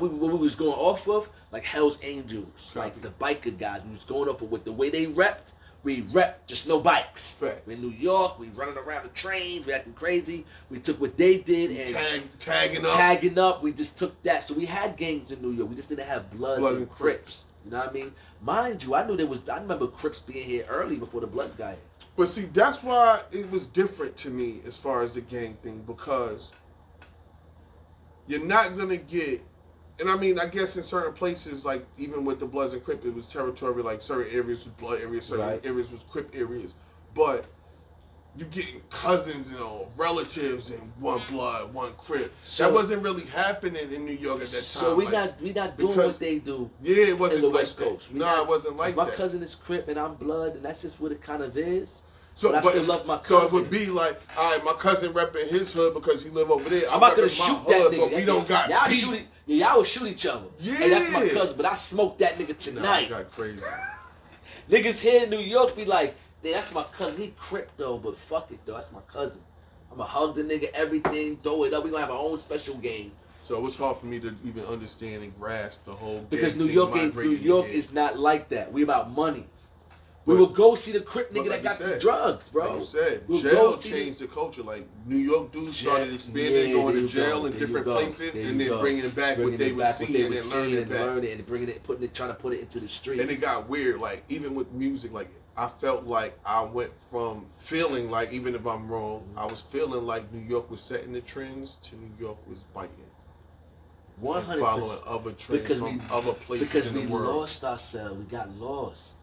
what we was going off of, like Hell's Angels, like the biker guys. We was going off of with the way they repped. We rep just no bikes. Facts. We're in New York. We running around the trains. We acting crazy. We took what they did and tagging up. We just took that. So we had gangs in New York. We just didn't have Bloods and Crips. You know what I mean? Mind you, I remember Crips being here early before the Bloods got here. But see, that's why it was different to me as far as the gang thing, because you're not gonna get. And I mean, I guess in certain places, like even with the Bloods and Crips, it was territory. Like certain areas was Blood areas, certain areas was Crip areas. But you getting cousins and relatives and one Blood, one Crip. So, that wasn't really happening in New York at that time. So we not doing what they do. Yeah, it wasn't in the like West Coast. No, it wasn't like that. My cousin is Crip and I'm Blood, and that's just what it kind of is. So, but I still love my cousin. So it would be like, all right, my cousin repping his hood because he live over there. I'm not gonna shoot that nigga. But we don't got beef. Y'all will shoot each other. Yeah. Hey, that's my cousin, but I smoked that nigga tonight. Nah, got crazy. Niggas here in New York be like, that's my cousin. He Crip though, but fuck it though. That's my cousin. I'ma hug the nigga, everything, throw it up. We gonna have our own special game. So it was hard for me to even understand and grasp the whole. Because New York is not like that. We about money. We will go see the Crip nigga that got the drugs, bro. Like you said, jail changed the culture. Like New York dudes started expanding, going to jail in different places, and then bringing back what they were seeing and learning it back, and bringing it, trying to put it into the streets. And it got weird. Like even with music, like I felt like I went from feeling like, even if I'm wrong, I was feeling like New York was setting the trends to New York was biting. 100%. Following other trends from other places because in we the world. lost ourselves. We got lost.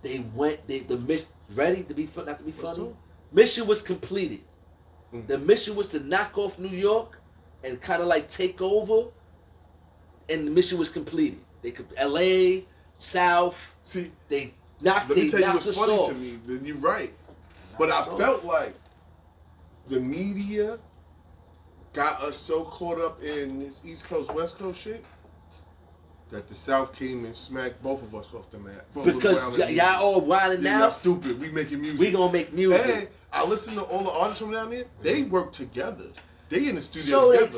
They went. The mission ready to be not to be funny. Mission was completed. The mission was to knock off New York and kind of like take over. And the mission was completed. They could L.A. South. See, they knocked. Let me they tell you knocked what's us funny off. to me. Then you're right, but I felt like the media got us so caught up in this East Coast West Coast shit that the South came and smacked both of us off the map. Because y'all all wilding now. Y'all stupid. We making music. We gonna make music. And I listen to all the artists from down there. They work together. They in the studio together.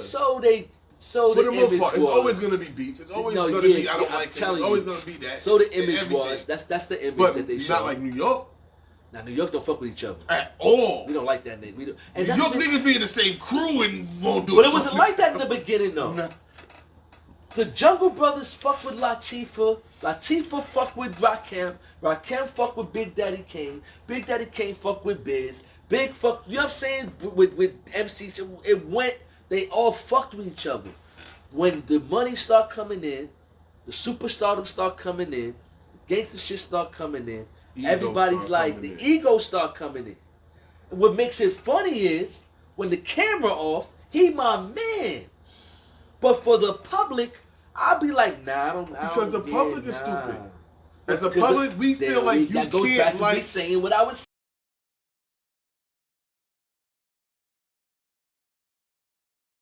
So for the the most image part, it's was, always gonna be beef. It's always gonna be I don't like it. It's always gonna be that. So the image was that's the image but that they showed. not like New York. Now New York don't fuck with each other At all. We don't like that nigga. We don't. And New York niggas be in the same crew and won't do it. But it wasn't like that in the beginning though. Nah. The Jungle Brothers fuck with Latifah. Latifah fuck with Rakim. Rakim fuck with Big Daddy Kane. Big Daddy Kane fuck with Biz. Big fuck. You know what I'm saying? With MC, it went. They all fucked with each other. When the money start coming in, the superstardom start coming in, the gangster shit start coming in. Everybody's like the egos start coming in. And what makes it funny is when the camera off, he my man. But for the public, I'll be like, nah, I don't. Because the public is stupid. As a public, we feel like you that goes can't back to like. me saying what I was.